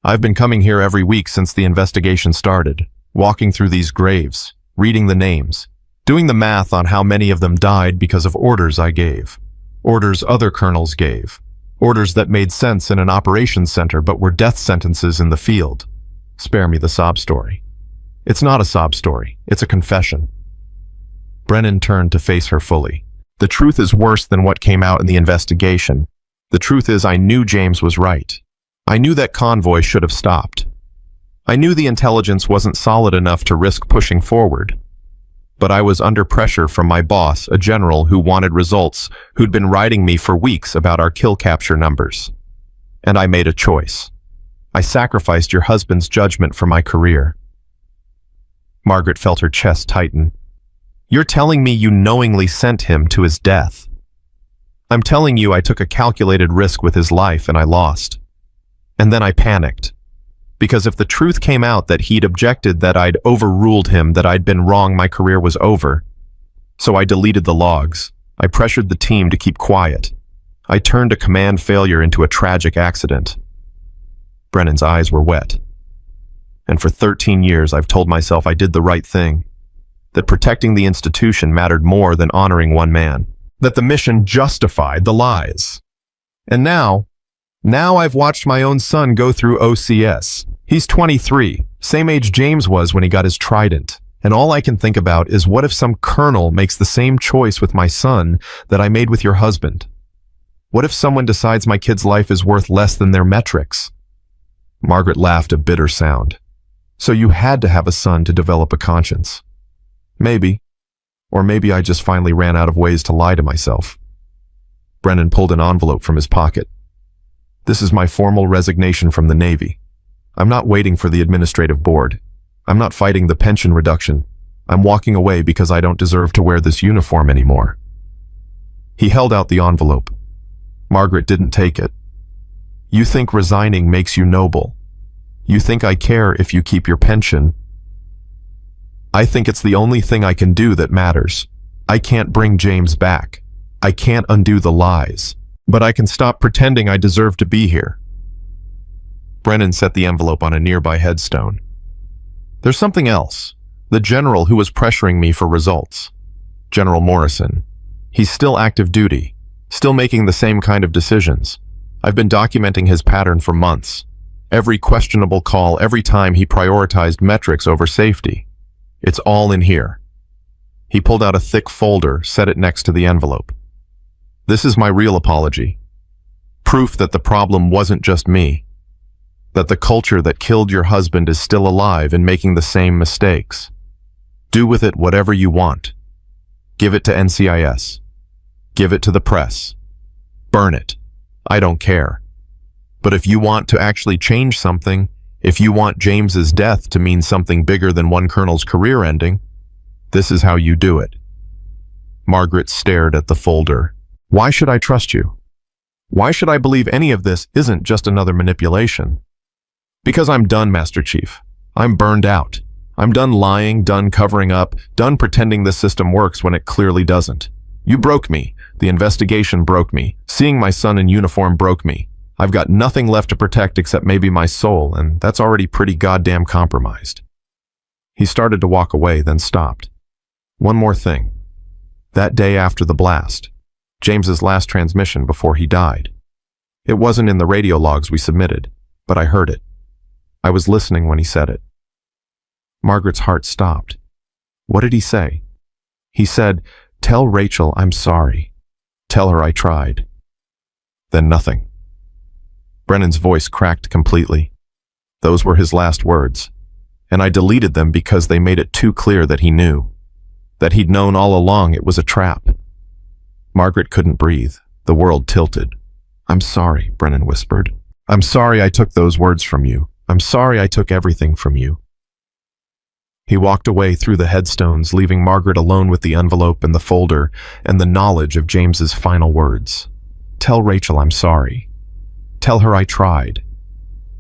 I've been coming here every week since the investigation started, walking through these graves, reading the names, doing the math on how many of them died because of orders I gave, orders other colonels gave, orders that made sense in an operations center but were death sentences in the field. Spare me the sob story. It's not a sob story, it's a confession. Brennan turned to face her fully. The truth is worse than what came out in the investigation. The truth is, I knew James was right. I knew that convoy should have stopped. I knew the intelligence wasn't solid enough to risk pushing forward. But I was under pressure from my boss, a general who wanted results, who'd been writing me for weeks about our kill capture numbers. And I made a choice. I sacrificed your husband's judgment for my career. Margaret felt her chest tighten. You're telling me you knowingly sent him to his death. I'm telling you I took a calculated risk with his life and I lost. And then I panicked. Because if the truth came out that he'd objected, that I'd overruled him, that I'd been wrong, my career was over. So I deleted the logs. I pressured the team to keep quiet. I turned a command failure into a tragic accident. Brennan's eyes were wet. And for 13 years I've told myself I did the right thing. That protecting the institution mattered more than honoring one man. That the mission justified the lies. And now, Now I've watched my own son go through OCS. He's 23, same age James was when he got his trident. And all I can think about is what if some colonel makes the same choice with my son that I made with your husband? What if someone decides my kid's life is worth less than their metrics? Margaret laughed a bitter sound. So you had to have a son to develop a conscience. Maybe. Or maybe I just finally ran out of ways to lie to myself. Brennan pulled an envelope from his pocket. This is my formal resignation from the Navy. I'm not waiting for the administrative board. I'm not fighting the pension reduction. I'm walking away because I don't deserve to wear this uniform anymore. He held out the envelope. Margaret didn't take it. You think resigning makes you noble. You think I care if you keep your pension. I think it's the only thing I can do that matters. I can't bring James back. I can't undo the lies. But I can stop pretending I deserve to be here. Brennan set the envelope on a nearby headstone. There's something else. The general who was pressuring me for results. General Morrison. He's still active duty, still making the same kind of decisions. I've been documenting his pattern for months. Every questionable call, every time he prioritized metrics over safety. It's all in here. He pulled out a thick folder, set it next to the envelope. This is my real apology. Proof that the problem wasn't just me. That the culture that killed your husband is still alive and making the same mistakes. Do with it whatever you want. Give it to NCIS. Give it to the press. Burn it. I don't care. But if you want to actually change something, if you want James's death to mean something bigger than one colonel's career ending, this is how you do it. Margaret stared at the folder. Why should I trust you? Why should I believe any of this isn't just another manipulation? Because I'm done, Master Chief. I'm burned out. I'm done lying, done covering up, done pretending the system works when it clearly doesn't. You broke me. The investigation broke me. Seeing my son in uniform broke me. I've got nothing left to protect except maybe my soul, and that's already pretty goddamn compromised. He started to walk away, then stopped. One more thing. That day after the blast, James's last transmission before he died. It wasn't in the radio logs we submitted, but I heard it. I was listening when he said it. Margaret's heart stopped. What did he say? He said, "Tell Rachel I'm sorry. Tell her I tried." Then nothing. Brennan's voice cracked completely. Those were his last words, and I deleted them because they made it too clear that he knew. That he'd known all along it was a trap. Margaret couldn't breathe. The world tilted. "I'm sorry," Brennan whispered. "I'm sorry I took those words from you. I'm sorry I took everything from you." He walked away through the headstones, leaving Margaret alone with the envelope and the folder and the knowledge of James's final words. "Tell Rachel I'm sorry. Tell her I tried."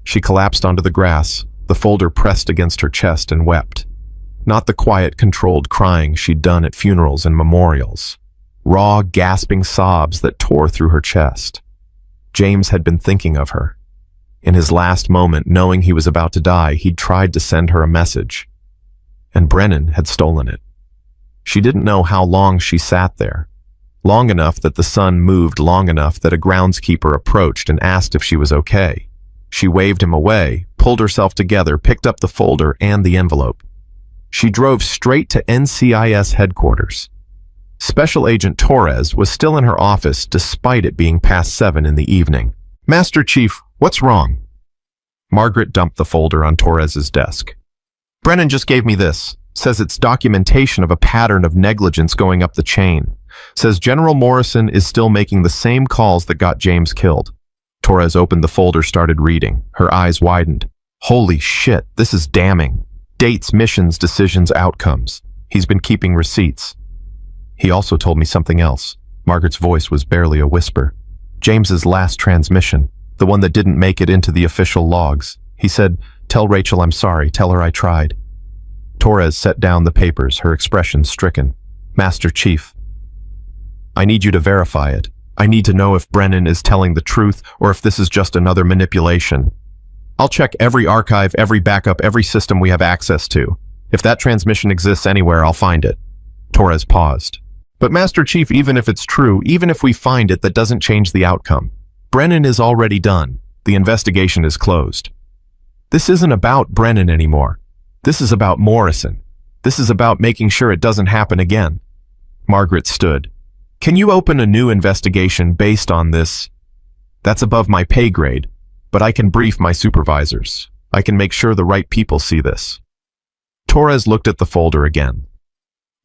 She collapsed onto the grass, the folder pressed against her chest, and wept. Not the quiet, controlled crying she'd done at funerals and memorials. Raw, gasping sobs that tore through her chest. James had been thinking of her. In his last moment, knowing he was about to die, he'd tried to send her a message. And Brennan had stolen it. She didn't know how long she sat there. Long enough that the sun moved, long enough that a groundskeeper approached and asked if she was okay. She waved him away, pulled herself together, picked up the folder and the envelope. She drove straight to NCIS headquarters. Special Agent Torres was still in her office despite it being past 7 in the evening. "Master Chief, what's wrong?" Margaret dumped the folder on Torres's desk. "Brennan just gave me this. Says it's documentation of a pattern of negligence going up the chain. Says General Morrison is still making the same calls that got James killed." Torres opened the folder, started reading. Her eyes widened. "Holy shit, this is damning. Dates, missions, decisions, outcomes. He's been keeping receipts. He also told me something else." Margaret's voice was barely a whisper. "James's last transmission, the one that didn't make it into the official logs. He said, 'Tell Rachel I'm sorry, tell her I tried.'" Torres set down the papers, her expression stricken. "Master Chief, I need you to verify it. I need to know if Brennan is telling the truth or if this is just another manipulation. I'll check every archive, every backup, every system we have access to. If that transmission exists anywhere, I'll find it." Torres paused. "But Master Chief, even if it's true, even if we find it, that doesn't change the outcome. Brennan is already done. The investigation is closed. This isn't about Brennan anymore. This is about Morrison. This is about making sure it doesn't happen again. Margaret stood. Can you open a new investigation based on this? That's above my pay grade, but I can brief my supervisors. I can make sure the right people see this. Torres looked at the folder again.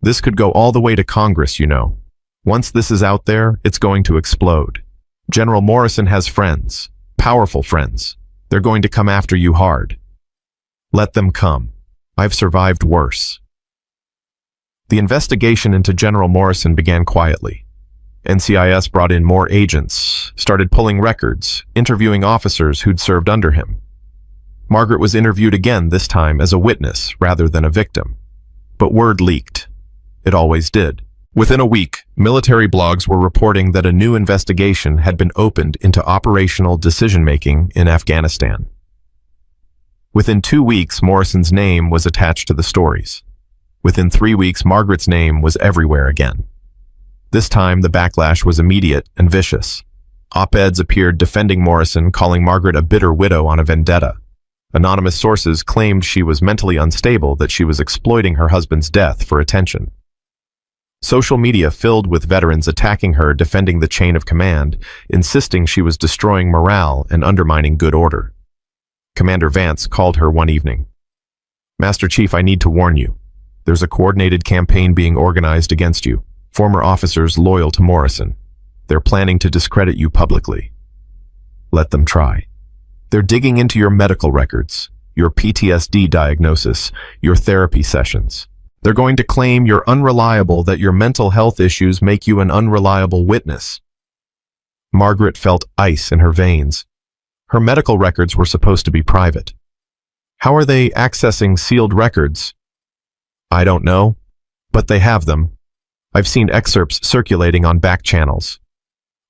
This could go all the way to Congress, you know. Once this is out there, it's going to explode. General Morrison has friends, powerful friends. They're going to come after you hard. Let them come. I've survived worse. The investigation into General Morrison began quietly. NCIS brought in more agents, started pulling records, interviewing officers who'd served under him. Margaret was interviewed again, this time as a witness rather than a victim. But word leaked. It always did. Within a week, military blogs were reporting that a new investigation had been opened into operational decision-making in Afghanistan. Within 2 weeks, Morrison's name was attached to the stories. Within 3 weeks, Margaret's name was everywhere again. This time, the backlash was immediate and vicious. Op-eds appeared defending Morrison, calling Margaret a bitter widow on a vendetta. Anonymous sources claimed she was mentally unstable, that she was exploiting her husband's death for attention. Social media filled with veterans attacking her, defending the chain of command, insisting she was destroying morale and undermining good order. Commander Vance called her one evening. Master Chief, I need to warn you. There's a coordinated campaign being organized against you. Former officers loyal to Morrison. They're planning to discredit you publicly. Let them try. They're digging into your medical records, your PTSD diagnosis, your therapy sessions. They're going to claim you're unreliable, that your mental health issues make you an unreliable witness. Margaret felt ice in her veins. Her medical records were supposed to be private. How are they accessing sealed records? I don't know, but they have them. I've seen excerpts circulating on back channels.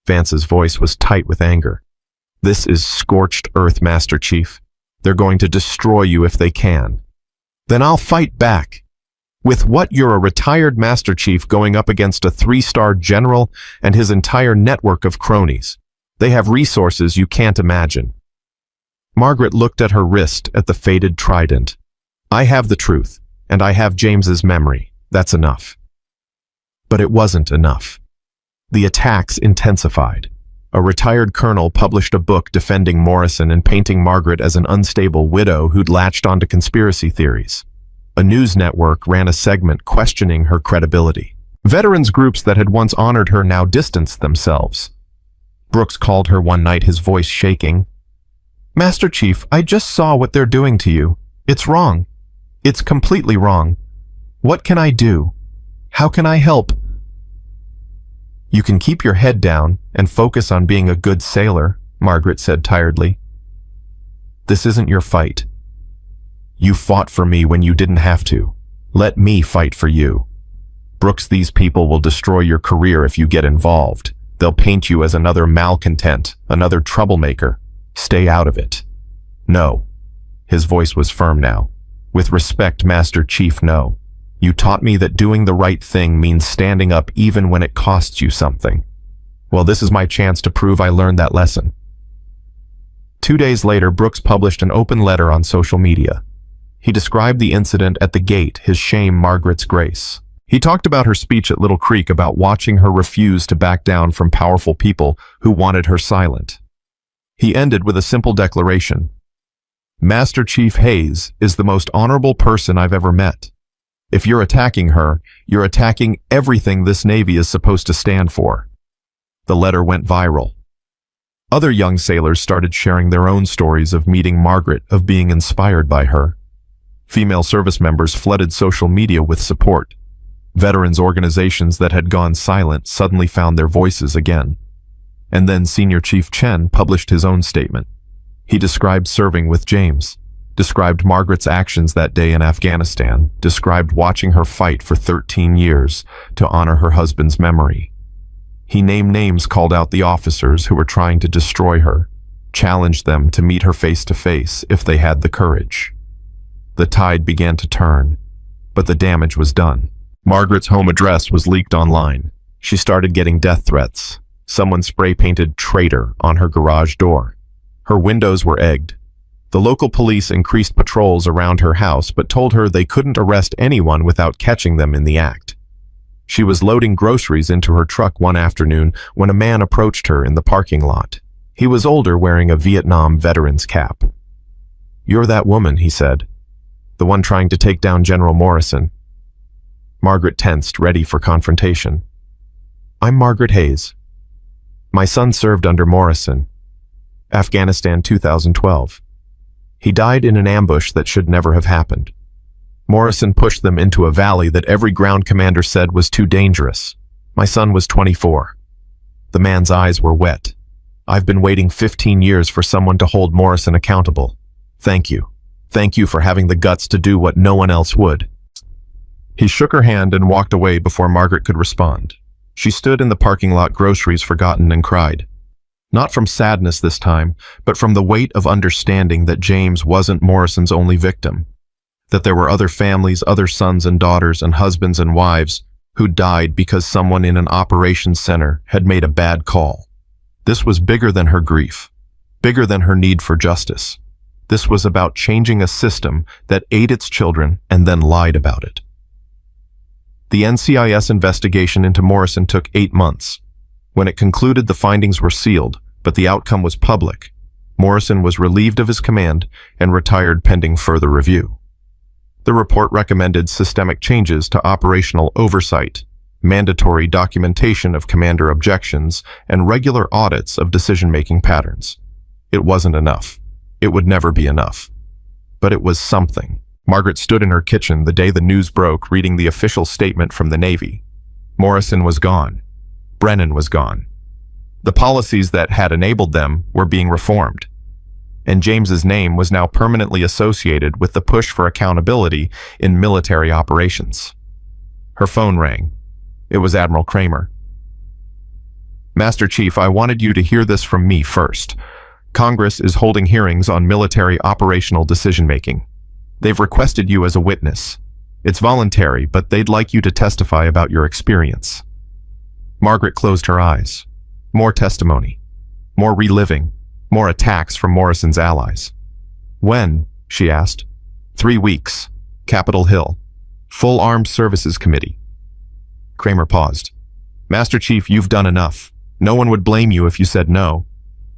Vance's voice was tight with anger. This is scorched earth, Master Chief. They're going to destroy you if they can. Then I'll fight back. With what, you're a retired Master Chief going up against a 3-star general and his entire network of cronies. They have resources you can't imagine. Margaret looked at her wrist, at the faded trident. I have the truth, and I have James's memory. That's enough. But it wasn't enough. The attacks intensified. A retired colonel published a book defending Morrison and painting Margaret as an unstable widow who'd latched onto conspiracy theories. A news network ran a segment questioning her credibility. Veterans groups that had once honored her now distanced themselves. Brooks called her one night, his voice shaking. Master Chief, I just saw what they're doing to you. It's wrong. It's completely wrong. What can I do? How can I help? You can keep your head down and focus on being a good sailor, Margaret said tiredly. This isn't your fight. You fought for me when you didn't have to. Let me fight for you. Brooks, these people will destroy your career if you get involved. They'll paint you as another malcontent, another troublemaker. Stay out of it. No. His voice was firm now. With respect, Master Chief, no. You taught me that doing the right thing means standing up even when it costs you something. Well, this is my chance to prove I learned that lesson. 2 days later, Brooks published an open letter on social media. He described the incident at the gate, his shame Margaret's grace. He talked about her speech at Little Creek, about watching her refuse to back down from powerful people who wanted her silent. He ended with a simple declaration. Master Chief Hayes is the most honorable person I've ever met. If you're attacking her, you're attacking everything this Navy is supposed to stand for. The letter went viral. Other young sailors started sharing their own stories of meeting Margaret, of being inspired by her. Female service members flooded social media with support. Veterans organizations that had gone silent suddenly found their voices again. And then Senior Chief Chen published his own statement. He described serving with James, described Margaret's actions that day in Afghanistan, described watching her fight for 13 years to honor her husband's memory. He named names, called out the officers who were trying to destroy her, challenged them to meet her face to face if they had the courage. The tide began to turn, but the damage was done. Margaret's home address was leaked online. She started getting death threats. Someone spray-painted "traitor" on her garage door. Her windows were egged. The local police increased patrols around her house but told her they couldn't arrest anyone without catching them in the act. She was loading groceries into her truck one afternoon when a man approached her in the parking lot. He was older, wearing a Vietnam veteran's cap. "You're that woman," he said. "The one trying to take down General Morrison." Margaret tensed, ready for confrontation. "I'm Margaret Hayes. My son served under Morrison. Afghanistan 2012. He died in an ambush that should never have happened. Morrison pushed them into a valley that every ground commander said was too dangerous. My son was 24. The man's eyes were wet. I've been waiting 15 years for someone to hold Morrison accountable. Thank you. Thank you for having the guts to do what no one else would." He shook her hand and walked away before Margaret could respond. She stood in the parking lot, groceries forgotten, and cried. Not from sadness this time, but from the weight of understanding that James wasn't Morrison's only victim. That there were other families, other sons and daughters and husbands and wives who died because someone in an operations center had made a bad call. This was bigger than her grief, bigger than her need for justice. This was about changing a system that ate its children and then lied about it. The NCIS investigation into Morrison took 8 months. When it concluded, the findings were sealed, but the outcome was public. Morrison was relieved of his command and retired pending further review. The report recommended systemic changes to operational oversight, mandatory documentation of commander objections, and regular audits of decision-making patterns. It wasn't enough. It would never be enough. But it was something. Margaret stood in her kitchen the day the news broke, reading the official statement from the Navy. Morrison was gone. Brennan was gone. The policies that had enabled them were being reformed. And James's name was now permanently associated with the push for accountability in military operations. Her phone rang. It was Admiral Kramer. "Master Chief, I wanted you to hear this from me first. Congress is holding hearings on military operational decision-making. They've requested you as a witness. It's voluntary, but they'd like you to testify about your experience." Margaret closed her eyes. More testimony. More reliving. More attacks from Morrison's allies. "When?" she asked. 3 weeks. Capitol Hill. Full Armed Services Committee. Kramer paused. "Master Chief, you've done enough. No one would blame you if you said no.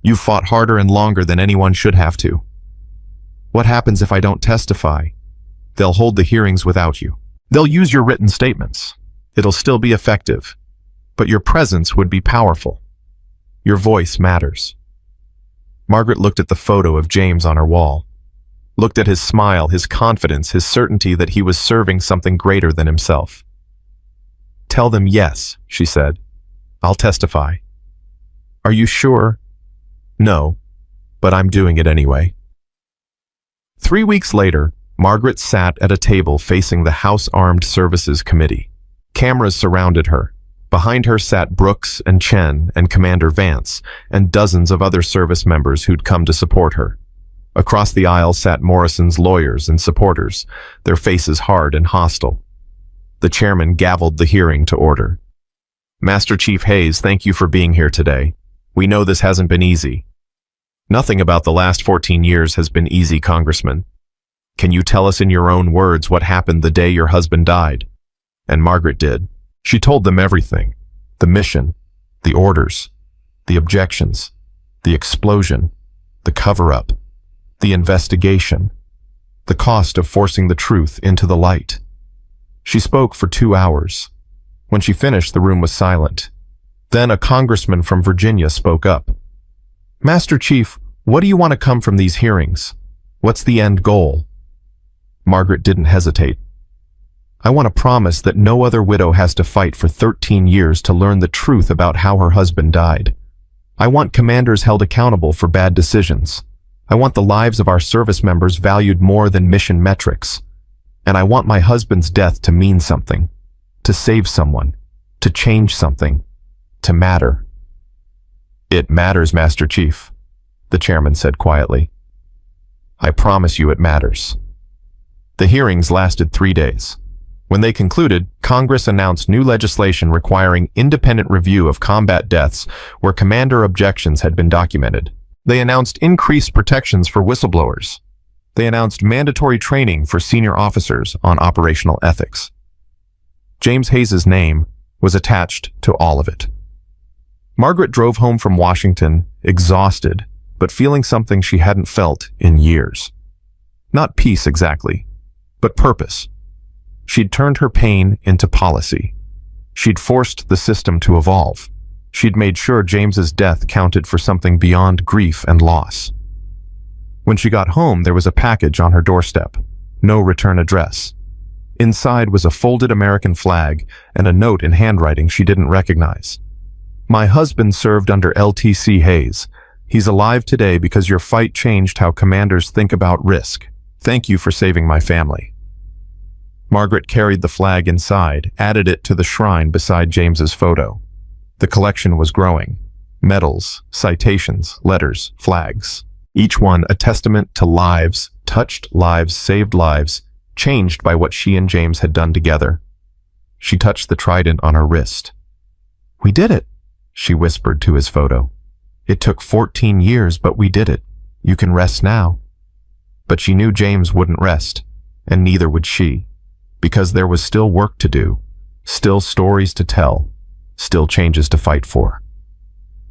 You've fought harder and longer than anyone should have to." "What happens if I don't testify?" "They'll hold the hearings without you. They'll use your written statements. It'll still be effective. But your presence would be powerful. Your voice matters." Margaret looked at the photo of James on her wall. Looked at his smile, his confidence, his certainty that he was serving something greater than himself. "Tell them yes," she said. "I'll testify." "Are you sure?" "No, but I'm doing it anyway." 3 weeks later, Margaret sat at a table facing the House Armed Services Committee. Cameras surrounded her. Behind her sat Brooks and Chen and Commander Vance and dozens of other service members who'd come to support her. Across the aisle sat Morrison's lawyers and supporters, their faces hard and hostile. The chairman gavelled the hearing to order. "Master Chief Hayes, thank you for being here today. We know this hasn't been easy." "Nothing about the last 14 years has been easy, Congressman. Can you tell us in your own words what happened the day your husband died?" And Margaret did. She told them everything. The mission, the orders, the objections, the explosion, the cover-up, the investigation, the cost of forcing the truth into the light. She spoke for 2 hours. When she finished, the room was silent. Then a congressman from Virginia spoke up. "Master Chief, what do you want to come from these hearings? What's the end goal?" Margaret didn't hesitate. "I want to promise that no other widow has to fight for 13 years to learn the truth about how her husband died. I want commanders held accountable for bad decisions. I want the lives of our service members valued more than mission metrics. And I want my husband's death to mean something, to save someone, to change something, to matter." "It matters, Master Chief," the chairman said quietly. "I promise you it matters." The hearings lasted 3 days. When they concluded, Congress announced new legislation requiring independent review of combat deaths where commander objections had been documented. They announced increased protections for whistleblowers. They announced mandatory training for senior officers on operational ethics. James Hayes's name was attached to all of it. Margaret drove home from Washington, exhausted, but feeling something she hadn't felt in years. Not peace exactly, but purpose. She'd turned her pain into policy. She'd forced the system to evolve. She'd made sure James's death counted for something beyond grief and loss. When she got home, there was a package on her doorstep. No return address. Inside was a folded American flag and a note in handwriting she didn't recognize. My husband served under LTC Hayes. He's alive today because your fight changed how commanders think about risk. Thank you for saving my family. Margaret carried the flag inside, added it to the shrine beside James's photo. The collection was growing. Medals, citations, letters, flags. Each one a testament to lives, touched lives, saved lives, changed by what she and James had done together. She touched the trident on her wrist. "We did it," she whispered to his photo. "It took 14 years, but we did it. You can rest now." But she knew James wouldn't rest, and neither would she, because there was still work to do, still stories to tell, still changes to fight for.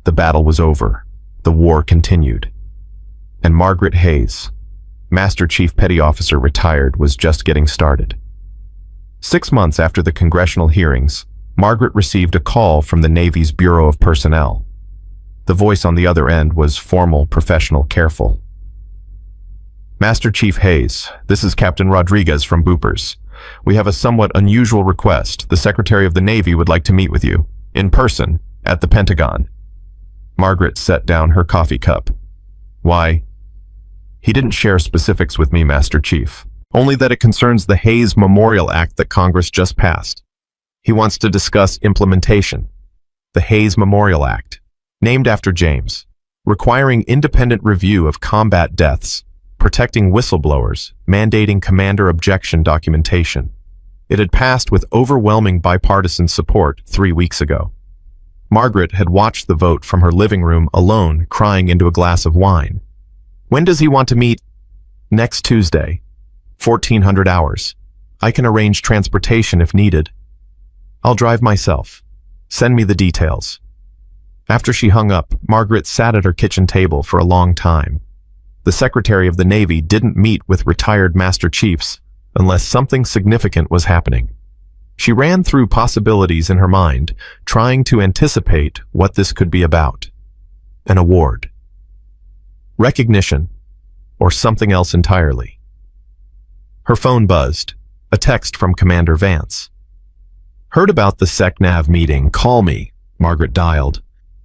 The battle was over. The war continued. And Margaret Hayes, Master Chief Petty Officer retired, was just getting started. 6 months after the congressional hearings, Margaret received a call from the Navy's Bureau of Personnel. The voice on the other end was formal, professional, careful. "Master Chief Hayes, this is Captain Rodriguez from Boopers. We have a somewhat unusual request. The Secretary of the Navy would like to meet with you, in person, at the Pentagon." Margaret set down her coffee cup. "Why?" "He didn't share specifics with me, Master Chief. Only that it concerns the Hayes Memorial Act that Congress just passed. He wants to discuss implementation. The Hayes Memorial Act, named after James, requiring independent review of combat deaths, protecting whistleblowers, mandating commander objection documentation. It had passed with overwhelming bipartisan support 3 weeks ago. Margaret had watched the vote from her living room alone, crying into a glass of wine. "When does he want to meet?" "Next Tuesday, 1400 hours. I can arrange transportation if needed. I'll drive myself. Send me the details." After she hung up, Margaret sat at her kitchen table for a long time. The Secretary of the Navy didn't meet with retired Master Chiefs unless something significant was happening. She ran through possibilities in her mind, trying to anticipate what this could be about. An award. Recognition, or something else entirely. Her phone buzzed. A text from Commander Vance. "Heard about the SecNav meeting. Call me." Margaret dialed.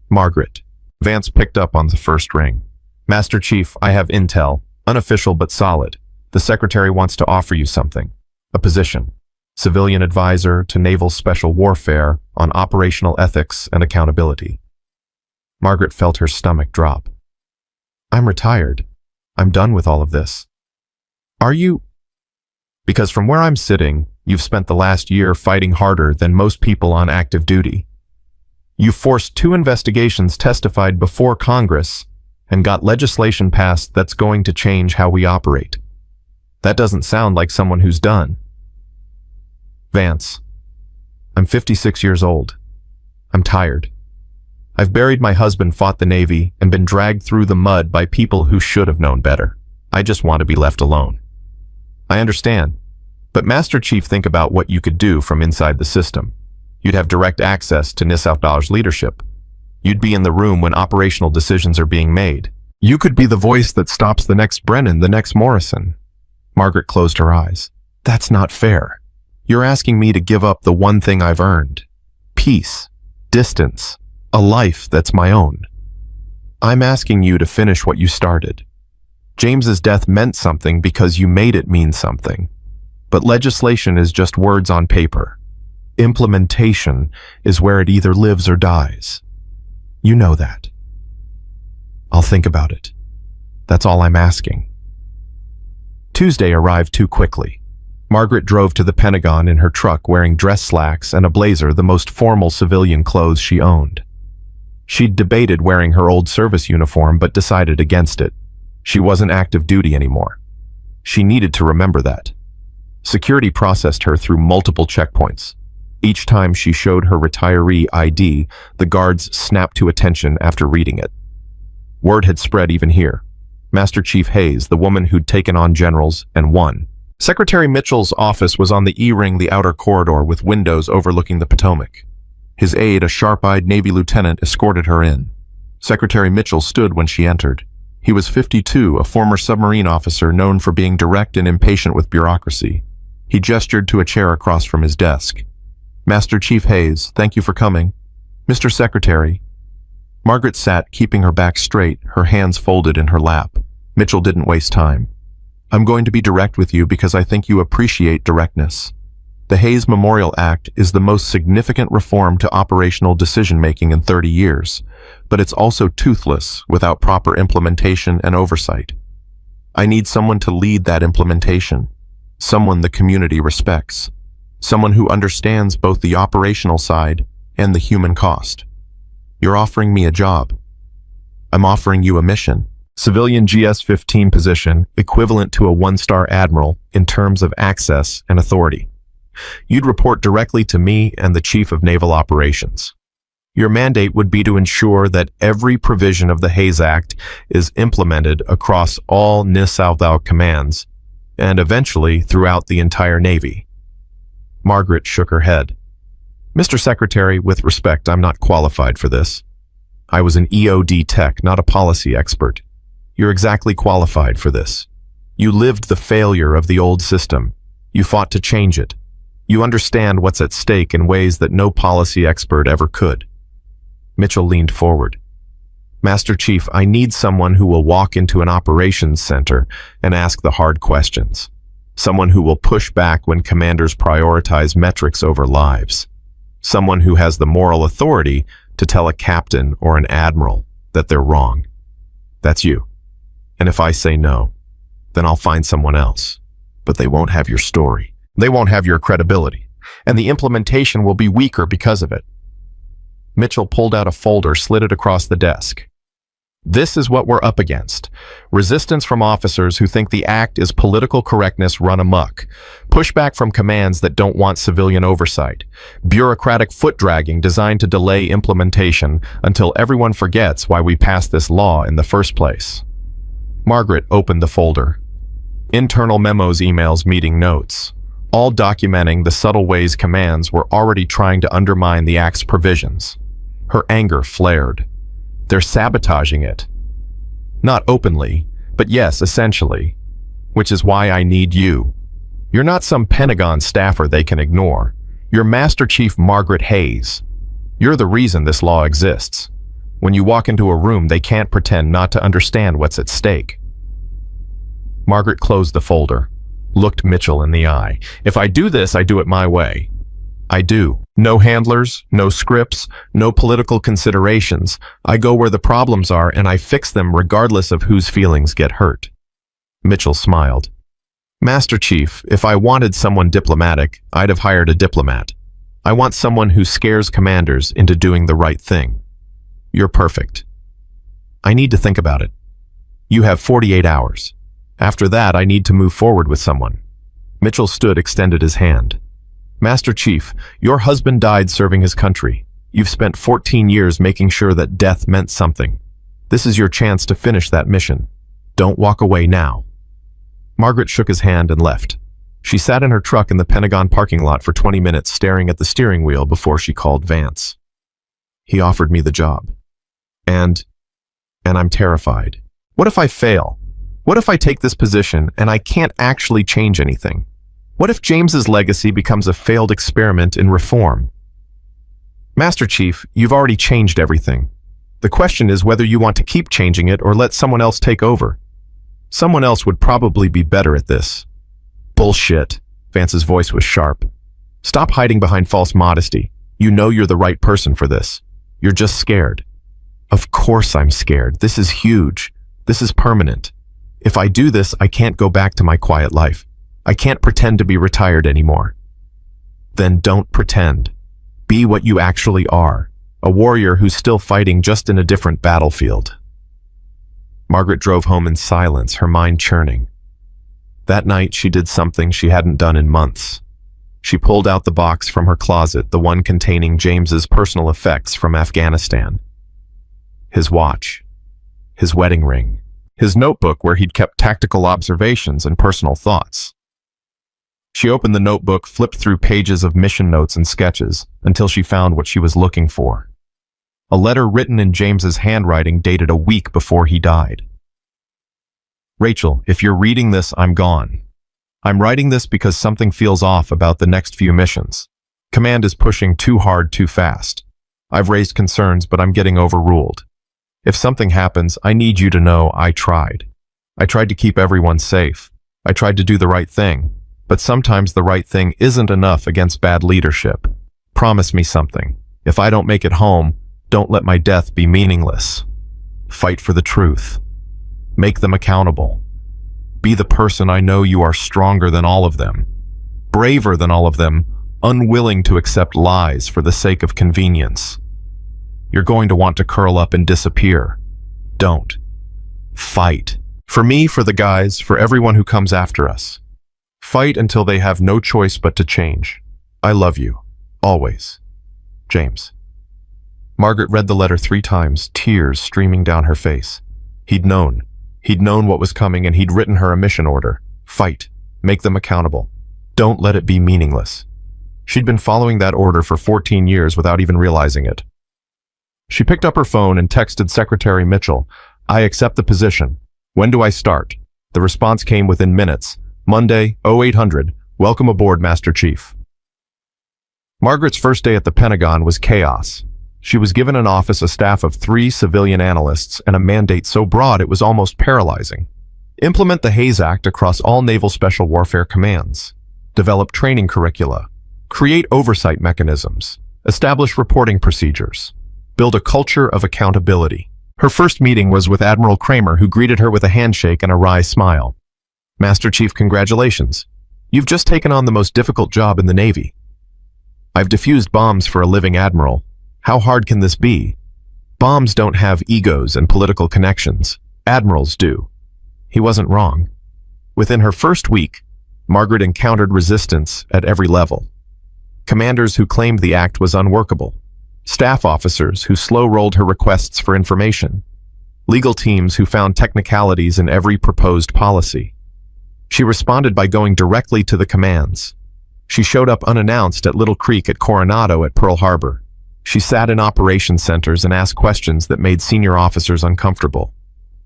"Margaret." Vance picked up on the first ring. "Master Chief, I have intel, unofficial but solid. The Secretary wants to offer you something. A position. Civilian advisor to Naval Special Warfare on operational ethics and accountability." Margaret felt her stomach drop. "I'm retired. I'm done with all of this." "Are you?" "Because from where I'm sitting, you've spent the last year fighting harder than most people on active duty. You forced 2 investigations testified before Congress and got legislation passed that's going to change how we operate. That doesn't sound like someone who's done." "Vance, I'm 56 years old. I'm tired. I've buried my husband, fought the Navy, and been dragged through the mud by people who should have known better. I just want to be left alone." "I understand. But Master Chief, think about what you could do from inside the system. You'd have direct access to Nisafdal's leadership. You'd be in the room when operational decisions are being made. You could be the voice that stops the next Brennan, the next Morrison." Margaret closed her eyes. "That's not fair. You're asking me to give up the one thing I've earned. Peace, distance, a life that's my own. I'm asking you to finish what you started. James's death meant something because you made it mean something. But legislation is just words on paper. Implementation is where it either lives or dies. You know that. I'll think about it. That's all I'm asking." Tuesday arrived too quickly. Margaret drove to the Pentagon in her truck wearing dress slacks and a blazer, the most formal civilian clothes she owned. She'd debated wearing her old service uniform but decided against it. She wasn't active duty anymore. She needed to remember that. Security processed her through multiple checkpoints. Each time she showed her retiree ID, the guards snapped to attention after reading it. Word had spread even here. Master Chief Hayes, the woman who'd taken on generals and won. Secretary Mitchell's office was on the E-ring, the outer corridor with windows overlooking the Potomac. His aide, a sharp-eyed Navy lieutenant, escorted her in. Secretary Mitchell stood when she entered. He was 52, a former submarine officer known for being direct and impatient with bureaucracy. He gestured to a chair across from his desk. Master Chief Hayes, thank you for coming. Mr. Secretary. Margaret sat, keeping her back straight, her hands folded in her lap. Mitchell didn't waste time. I'm going to be direct with you because I think you appreciate directness. The Hayes Memorial Act is the most significant reform to operational decision-making in 30 years, but it's also toothless without proper implementation and oversight. I need someone to lead that implementation, someone the community respects, someone who understands both the operational side and the human cost. You're offering me a job. I'm offering you a mission. Civilian GS-15 position, equivalent to a one-star admiral in terms of access and authority. You'd report directly to me and the Chief of Naval Operations. Your mandate would be to ensure that every provision of the Hayes Act is implemented across all NISALVAL commands and eventually throughout the entire Navy. Margaret shook her head. Mr. Secretary, with respect, I'm not qualified for this. I was an EOD tech, not a policy expert. You're exactly qualified for this. You lived the failure of the old system. You fought to change it. You understand what's at stake in ways that no policy expert ever could. Mitchell leaned forward. Master Chief, I need someone who will walk into an operations center and ask the hard questions. Someone who will push back when commanders prioritize metrics over lives. Someone who has the moral authority to tell a captain or an admiral that they're wrong. That's you. And if I say no, then I'll find someone else. But they won't have your story. They won't have your credibility. And the implementation will be weaker because of it. Mitchell pulled out a folder, slid it across the desk. This is what we're up against. Resistance from officers who think the act is political correctness run amok. Pushback from commands that don't want civilian oversight. Bureaucratic foot-dragging designed to delay implementation until everyone forgets why we passed this law in the first place. Margaret opened the folder. Internal memos, emails, meeting notes. All documenting the subtle ways commands were already trying to undermine the Act's provisions. Her anger flared. They're sabotaging it. Not openly, but yes, essentially. Which is why I need you. You're not some Pentagon staffer they can ignore. You're Master Chief Margaret Hayes. You're the reason this law exists. When you walk into a room, they can't pretend not to understand what's at stake. Margaret closed the folder, looked Mitchell in the eye. If I do this, I do it my way. I do. No handlers, no scripts, no political considerations. I go where the problems are and I fix them regardless of whose feelings get hurt. Mitchell smiled. Master Chief, if I wanted someone diplomatic, I'd have hired a diplomat. I want someone who scares commanders into doing the right thing. You're perfect. I need to think about it. You have 48 hours. After that, I need to move forward with someone. Mitchell stood, extended his hand. Master Chief, your husband died serving his country. You've spent 14 years making sure that death meant something. This is your chance to finish that mission. Don't walk away now. Margaret shook his hand and left. She sat in her truck in the Pentagon parking lot for 20 minutes staring at the steering wheel before she called Vance. He offered me the job. And I'm terrified. What if I fail? What if I take this position and I can't actually change anything? What if James's legacy becomes a failed experiment in reform? Master Chief, you've already changed everything. The question is whether you want to keep changing it or let someone else take over. Someone else would probably be better at this. Bullshit. Vance's voice was sharp. Stop hiding behind false modesty. You know you're the right person for this. You're just scared. Of course I'm scared. This is huge. This is permanent. If I do this, I can't go back to my quiet life. I can't pretend to be retired anymore. Then don't pretend. Be what you actually are, a warrior who's still fighting just in a different battlefield. Margaret drove home in silence, her mind churning. That night, she did something she hadn't done in months. She pulled out the box from her closet, the one containing James's personal effects from Afghanistan. His watch, his wedding ring, his notebook where he'd kept tactical observations and personal thoughts. She opened the notebook, flipped through pages of mission notes and sketches until she found what she was looking for. A letter written in James's handwriting dated a week before he died. Rachel, if you're reading this, I'm gone. I'm writing this because something feels off about the next few missions. Command is pushing too hard too fast. I've raised concerns, but I'm getting overruled. If something happens, I need you to know I tried. I tried to keep everyone safe. I tried to do the right thing. But sometimes the right thing isn't enough against bad leadership. Promise me something. If I don't make it home, don't let my death be meaningless. Fight for the truth. Make them accountable. Be the person I know you are, stronger than all of them, braver than all of them, unwilling to accept lies for the sake of convenience. You're going to want to curl up and disappear. Don't. Fight. For me, for the guys, for everyone who comes after us. Fight until they have no choice but to change. I love you. Always. James. Margaret read the letter 3 times, tears streaming down her face. He'd known. He'd known what was coming, and he'd written her a mission order. Fight. Make them accountable. Don't let it be meaningless. She'd been following that order for 14 years without even realizing it. She picked up her phone and texted Secretary Mitchell, I accept the position. When do I start? The response came within minutes. Monday, 0800, welcome aboard, Master Chief. Margaret's first day at the Pentagon was chaos. She was given an office, a staff of 3 civilian analysts, and a mandate so broad it was almost paralyzing. Implement the Hayes Act across all Naval Special Warfare commands. Develop training curricula. Create oversight mechanisms. Establish reporting procedures. Build a culture of accountability. Her first meeting was with Admiral Kramer, who greeted her with a handshake and a wry smile. Master Chief, congratulations. You've just taken on the most difficult job in the Navy. I've defused bombs for a living admiral. How hard can this be? Bombs don't have egos and political connections. Admirals do. He wasn't wrong. Within her first week, Margaret encountered resistance at every level. Commanders who claimed the act was unworkable. Staff officers who slow-rolled her requests for information. Legal teams who found technicalities in every proposed policy. She responded by going directly to the commands. She showed up unannounced at Little Creek at Coronado at Pearl Harbor. She sat in operations centers and asked questions that made senior officers uncomfortable.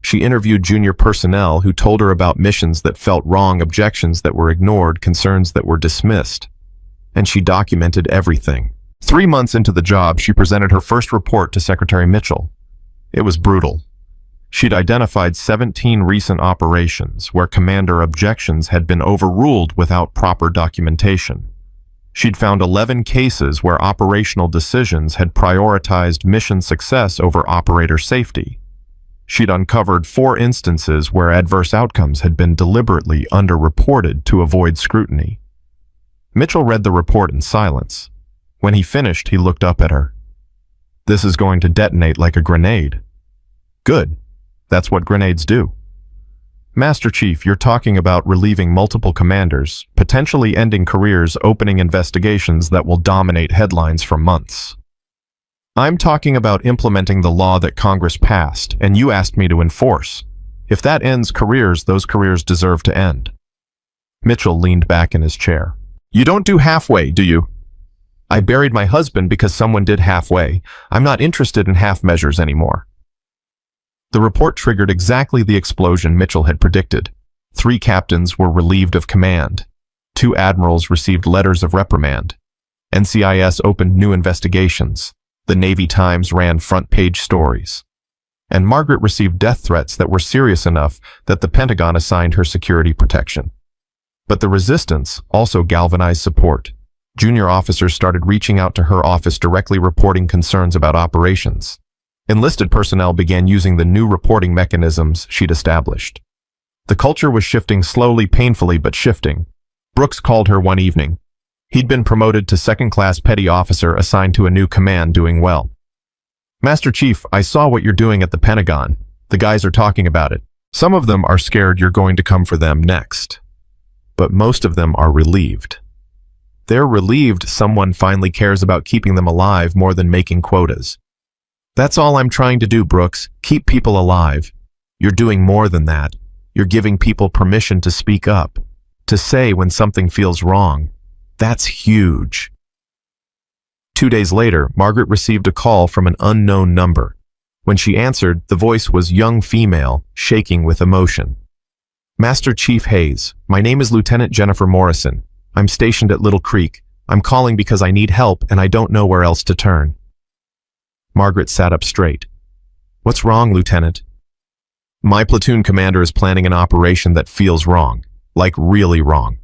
She interviewed junior personnel who told her about missions that felt wrong, objections that were ignored, concerns that were dismissed. And she documented everything. 3 months into the job, she presented her first report to Secretary Mitchell. It was brutal. She'd identified 17 recent operations where commander objections had been overruled without proper documentation. She'd found 11 cases where operational decisions had prioritized mission success over operator safety. She'd uncovered 4 instances where adverse outcomes had been deliberately underreported to avoid scrutiny. Mitchell read the report in silence. When he finished, he looked up at her. This is going to detonate like a grenade. Good. That's what grenades do. Master Chief, you're talking about relieving multiple commanders, potentially ending careers, opening investigations that will dominate headlines for months. I'm talking about implementing the law that Congress passed, and you asked me to enforce. If that ends careers, those careers deserve to end. Mitchell leaned back in his chair. You don't do halfway, do you? I buried my husband because someone did halfway. I'm not interested in half measures anymore. The report triggered exactly the explosion Mitchell had predicted. 3 captains were relieved of command. 2 admirals received letters of reprimand. NCIS opened new investigations. The Navy Times ran front-page stories. And Margaret received death threats that were serious enough that the Pentagon assigned her security protection. But the resistance also galvanized support. Junior officers started reaching out to her office, directly reporting concerns about operations. Enlisted personnel began using the new reporting mechanisms she'd established. The culture was shifting slowly, painfully, but shifting. Brooks called her one evening. He'd been promoted to second-class petty officer assigned to a new command doing well. "Master Chief, I saw what you're doing at the Pentagon. The guys are talking about it. Some of them are scared you're going to come for them next. But most of them are relieved. They're relieved someone finally cares about keeping them alive more than making quotas. That's all I'm trying to do, Brooks. Keep people alive. You're doing more than that. You're giving people permission to speak up, to say when something feels wrong. That's huge." 2 days later, Margaret received a call from an unknown number. When she answered, the voice was young female, shaking with emotion. "Master Chief Hayes, my name is Lieutenant Jennifer Morrison. I'm stationed at Little Creek. I'm calling because I need help and I don't know where else to turn." Margaret sat up straight. "What's wrong, Lieutenant?" "My platoon commander is planning an operation that feels wrong, like really wrong.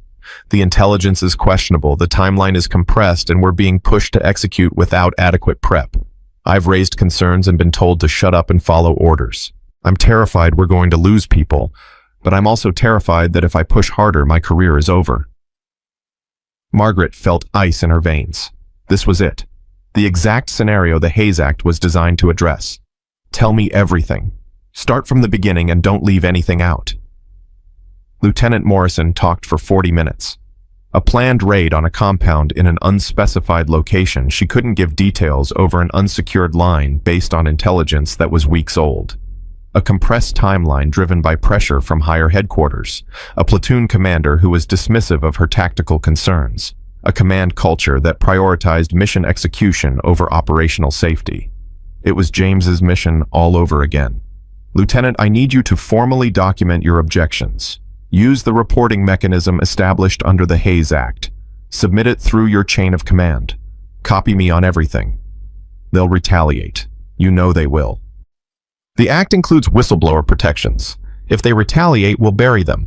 The intelligence is questionable, the timeline is compressed, and we're being pushed to execute without adequate prep. I've raised concerns and been told to shut up and follow orders. I'm terrified we're going to lose people, but I'm also terrified that if I push harder, my career is over." Margaret felt ice in her veins. This was it. The exact scenario the Hayes Act was designed to address. "Tell me everything. Start from the beginning and don't leave anything out." Lieutenant Morrison talked for 40 minutes. A planned raid on a compound in an unspecified location. She couldn't give details over an unsecured line based on intelligence that was weeks old. A compressed timeline driven by pressure from higher headquarters. A platoon commander who was dismissive of her tactical concerns. A command culture that prioritized mission execution over operational safety. It was James's mission all over again. "Lieutenant, I need you to formally document your objections. Use the reporting mechanism established under the Hayes Act. Submit it through your chain of command. Copy me on everything. They'll retaliate. You know they will. The act includes whistleblower protections. If they retaliate, we'll bury them.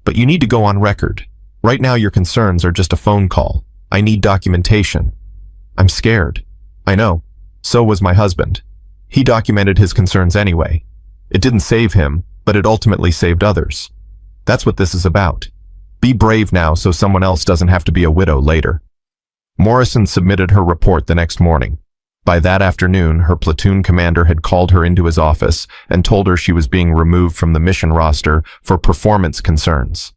But you need to go on record. Right now your concerns are just a phone call. I need documentation. I'm scared. I know. So was my husband. He documented his concerns anyway. It didn't save him, but it ultimately saved others. That's what this is about. Be brave now so someone else doesn't have to be a widow later." Morrison submitted her report the next morning. By that afternoon, her platoon commander had called her into his office and told her she was being removed from the mission roster for performance concerns.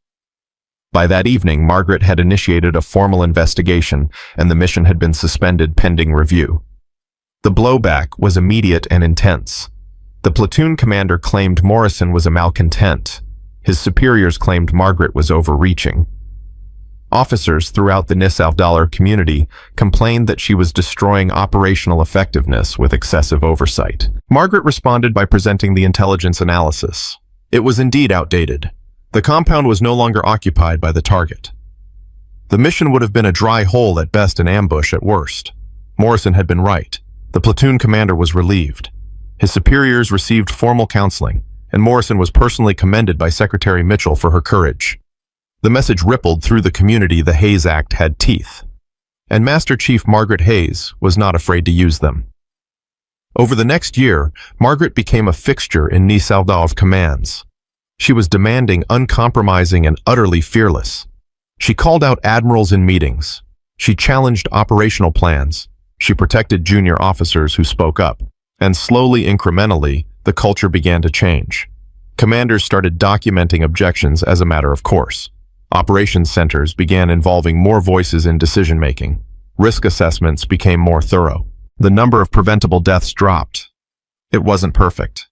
By that evening, Margaret had initiated a formal investigation, and the mission had been suspended pending review. The blowback was immediate and intense. The platoon commander claimed Morrison was a malcontent. His superiors claimed Margaret was overreaching. Officers throughout the Nisavdollar community complained that she was destroying operational effectiveness with excessive oversight. Margaret responded by presenting the intelligence analysis. It was indeed outdated. The compound was no longer occupied by the target. The mission would have been a dry hole at best, an ambush at worst. Morrison had been right. The platoon commander was relieved. His superiors received formal counseling, and Morrison was personally commended by Secretary Mitchell for her courage. The message rippled through the community the Hayes Act had teeth, and Master Chief Margaret Hayes was not afraid to use them. Over the next year, Margaret became a fixture in Nisavdollar commands. She was demanding, uncompromising, and utterly fearless. She called out admirals in meetings. She challenged operational plans. She protected junior officers who spoke up. And slowly, incrementally, the culture began to change. Commanders started documenting objections as a matter of course. Operations centers began involving more voices in decision-making. Risk assessments became more thorough. The number of preventable deaths dropped. It wasn't perfect.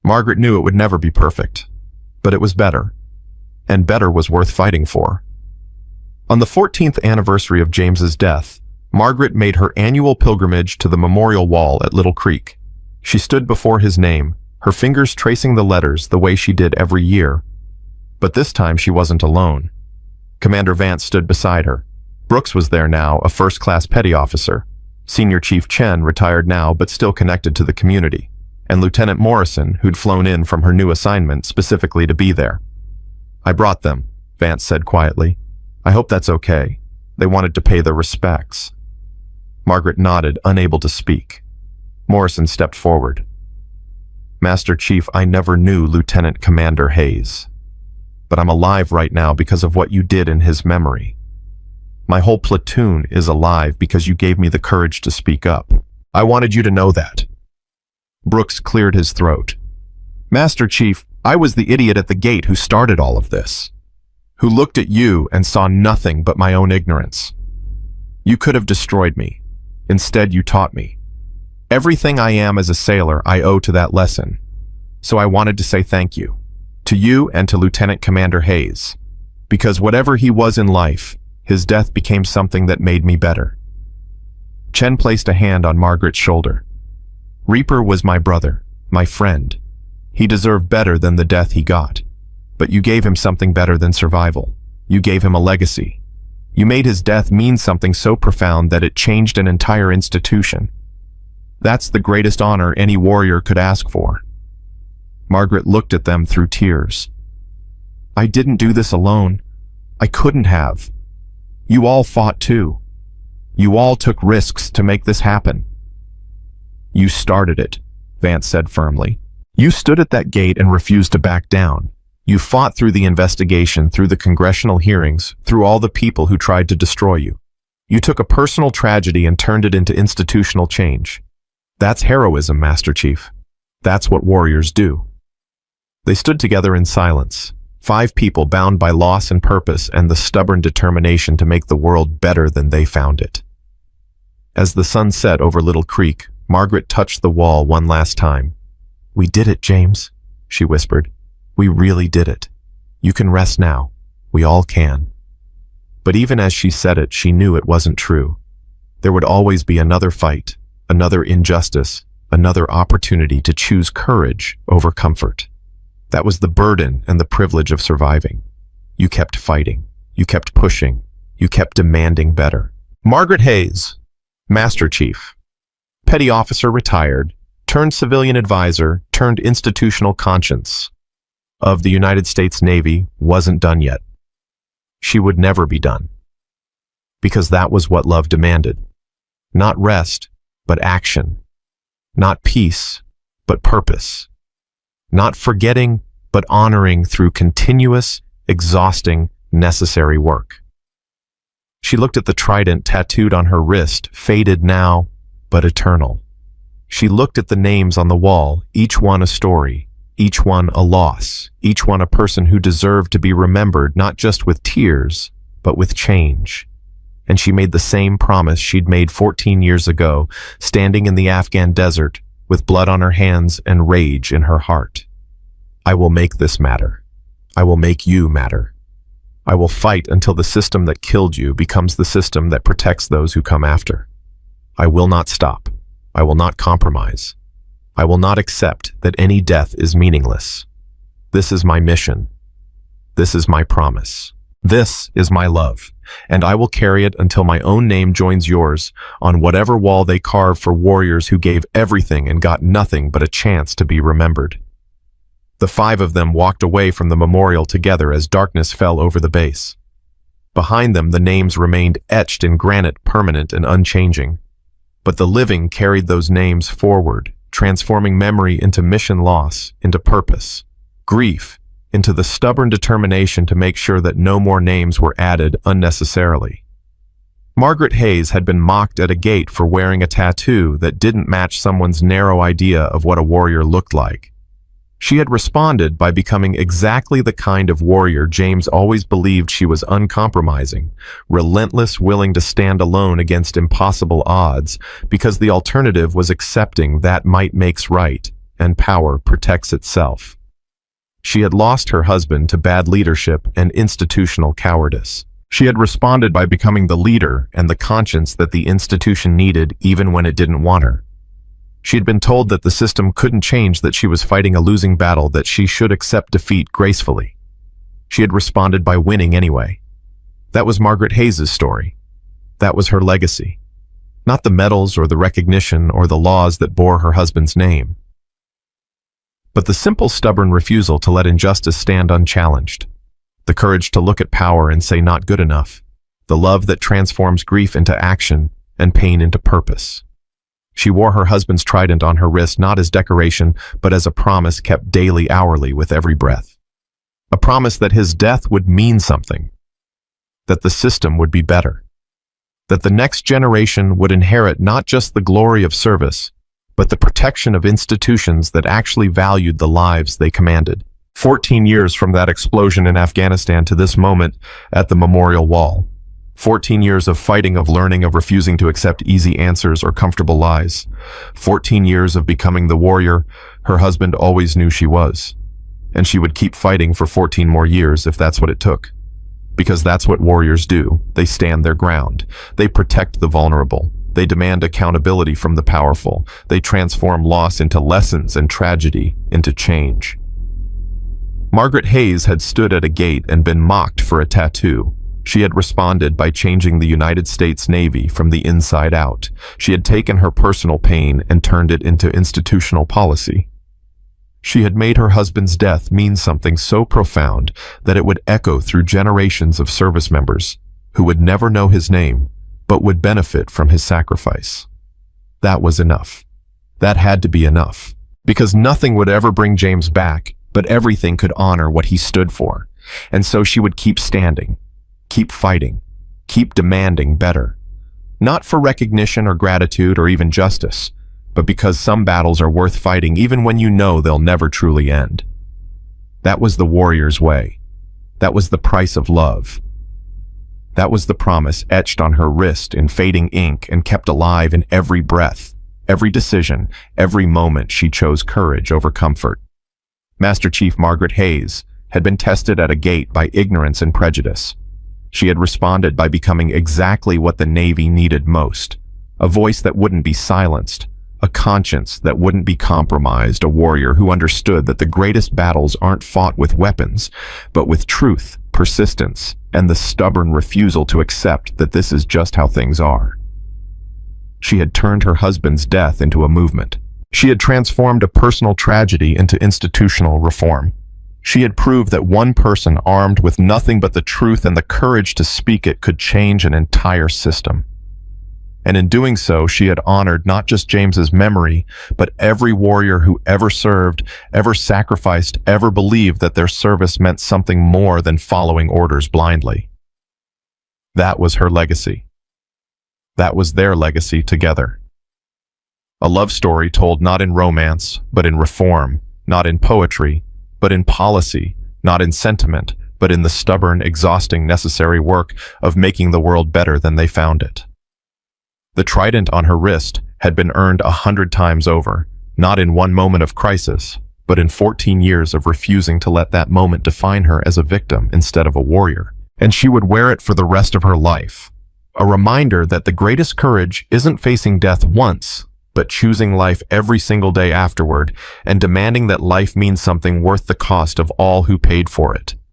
Margaret knew it would never be perfect, but it was better. And better was worth fighting for. On the 14th anniversary of James's death, Margaret made her annual pilgrimage to the memorial wall at Little Creek. She stood before his name, her fingers tracing the letters the way she did every year. But this time she wasn't alone. Commander Vance stood beside her. Brooks was there now, a first-class petty officer. Senior Chief Chen, retired now but still connected to the community. And Lieutenant Morrison, who'd flown in from her new assignment specifically to be there. "I brought them," Vance said quietly. "I hope that's okay. They wanted to pay their respects." Margaret nodded, unable to speak. Morrison stepped forward. "Master Chief, I never knew Lieutenant Commander Hayes." but I'm alive right now because of what you did in his memory. My whole platoon is alive because you gave me the courage to speak up. I wanted you to know that." Brooks cleared his throat. "Master Chief, I was the idiot at the gate who started all of this, who looked at you and saw nothing but my own ignorance. You could have destroyed me. Instead, you taught me. Everything I am as a sailor, I owe to that lesson. So I wanted to say thank you. To you and to Lieutenant Commander Hayes. Because whatever he was in life, his death became something that made me better." Chen placed a hand on Margaret's shoulder. "Reaper was my brother, my friend. He deserved better than the death he got. But you gave him something better than survival. You gave him a legacy. You made his death mean something so profound that it changed an entire institution. That's the greatest honor any warrior could ask for." Margaret looked at them through tears. "I didn't do this alone. I couldn't have. You all fought too. You all took risks to make this happen." "You started it," Vance said firmly. "You stood at that gate and refused to back down. You fought through the investigation, through the congressional hearings, through all the people who tried to destroy you. You took a personal tragedy and turned it into institutional change. That's heroism, Master Chief. That's what warriors do." They stood together in silence, 5 people bound by loss and purpose and the stubborn determination to make the world better than they found it. As the sun set over Little Creek, Margaret touched the wall one last time. "We did it, James," she whispered. "We really did it. You can rest now. We all can." But even as she said it, she knew it wasn't true. There would always be another fight, another injustice, another opportunity to choose courage over comfort. That was the burden and the privilege of surviving. You kept fighting. You kept pushing. You kept demanding better. Margaret Hayes, Master Chief, Petty Officer retired, turned civilian advisor, turned institutional conscience of the United States Navy, wasn't done yet. She would never be done. Because that was what love demanded. Not rest, but action. Not peace, but purpose. Not forgetting, but honoring through continuous, exhausting, necessary work. She looked at the trident tattooed on her wrist, faded now, but eternal. She looked at the names on the wall, each one a story, each one a loss, each one a person who deserved to be remembered not just with tears, but with change. And she made the same promise she'd made 14 years ago, standing in the Afghan desert, with blood on her hands and rage in her heart. "I will make this matter. I will make you matter. I will fight until the system that killed you becomes the system that protects those who come after. I will not stop. I will not compromise. I will not accept that any death is meaningless. This is my mission. This is my promise. This is my love, and I will carry it until my own name joins yours on whatever wall they carve for warriors who gave everything and got nothing but a chance to be remembered." The 5 of them walked away from the memorial together as darkness fell over the base. Behind them, the names remained etched in granite, permanent and unchanging. But the living carried those names forward, transforming memory into mission loss, into purpose, grief, into the stubborn determination to make sure that no more names were added unnecessarily. Margaret Hayes had been mocked at a gate for wearing a tattoo that didn't match someone's narrow idea of what a warrior looked like. She had responded by becoming exactly the kind of warrior James always believed she was: uncompromising, relentless, willing to stand alone against impossible odds, because the alternative was accepting that might makes right, and power protects itself. She had lost her husband to bad leadership and institutional cowardice. She had responded by becoming the leader and the conscience that the institution needed even when it didn't want her. She had been told that the system couldn't change, that she was fighting a losing battle, that she should accept defeat gracefully. She had responded by winning anyway. That was Margaret Hayes' story. That was her legacy. Not the medals or the recognition or the laws that bore her husband's name, but the simple, stubborn refusal to let injustice stand unchallenged. The courage to look at power and say not good enough. The love that transforms grief into action and pain into purpose. She wore her husband's trident on her wrist not as decoration, but as a promise kept daily, hourly, with every breath. A promise that his death would mean something, that the system would be better, that the next generation would inherit not just the glory of service, but the protection of institutions that actually valued the lives they commanded. 14 years from that explosion in Afghanistan to this moment at the memorial wall. 14 years of fighting, of learning, of refusing to accept easy answers or comfortable lies. 14 years of becoming the warrior her husband always knew she was. And she would keep fighting for 14 more years if that's what it took. Because that's what warriors do. They stand their ground. They protect the vulnerable. They demand accountability from the powerful. They transform loss into lessons and tragedy into change. Margaret Hayes had stood at a gate and been mocked for a tattoo. She had responded by changing the United States Navy from the inside out. She had taken her personal pain and turned it into institutional policy. She had made her husband's death mean something so profound that it would echo through generations of service members who would never know his name, but would benefit from his sacrifice. That was enough. That had to be enough. Because nothing would ever bring James back, but everything could honor what he stood for. And so she would keep standing, keep fighting, keep demanding better. Not for recognition or gratitude or even justice, but because some battles are worth fighting even when you know they'll never truly end. That was the warrior's way. That was the price of love. That was the promise etched on her wrist in fading ink and kept alive in every breath, every decision, every moment she chose courage over comfort. Master Chief Margaret Hayes had been tested at a gate by ignorance and prejudice. She had responded by becoming exactly what the Navy needed most, a voice that wouldn't be silenced, a conscience that wouldn't be compromised, a warrior who understood that the greatest battles aren't fought with weapons, but with truth, persistence, and the stubborn refusal to accept that this is just how things are. She had turned her husband's death into a movement. She had transformed a personal tragedy into institutional reform. She had proved that one person armed with nothing but the truth and the courage to speak it could change an entire system. And in doing so, she had honored not just James's memory, but every warrior who ever served, ever sacrificed, ever believed that their service meant something more than following orders blindly. That was her legacy. That was their legacy together. A love story told not in romance, but in reform, not in poetry, but in policy, not in sentiment, but in the stubborn, exhausting, necessary work of making the world better than they found it. The trident on her wrist had been earned 100 times over, not in one moment of crisis, but in 14 years of refusing to let that moment define her as a victim instead of a warrior. And she would wear it for the rest of her life. A reminder that the greatest courage isn't facing death once, but choosing life every single day afterward and demanding that life means something worth the cost of all who paid for it.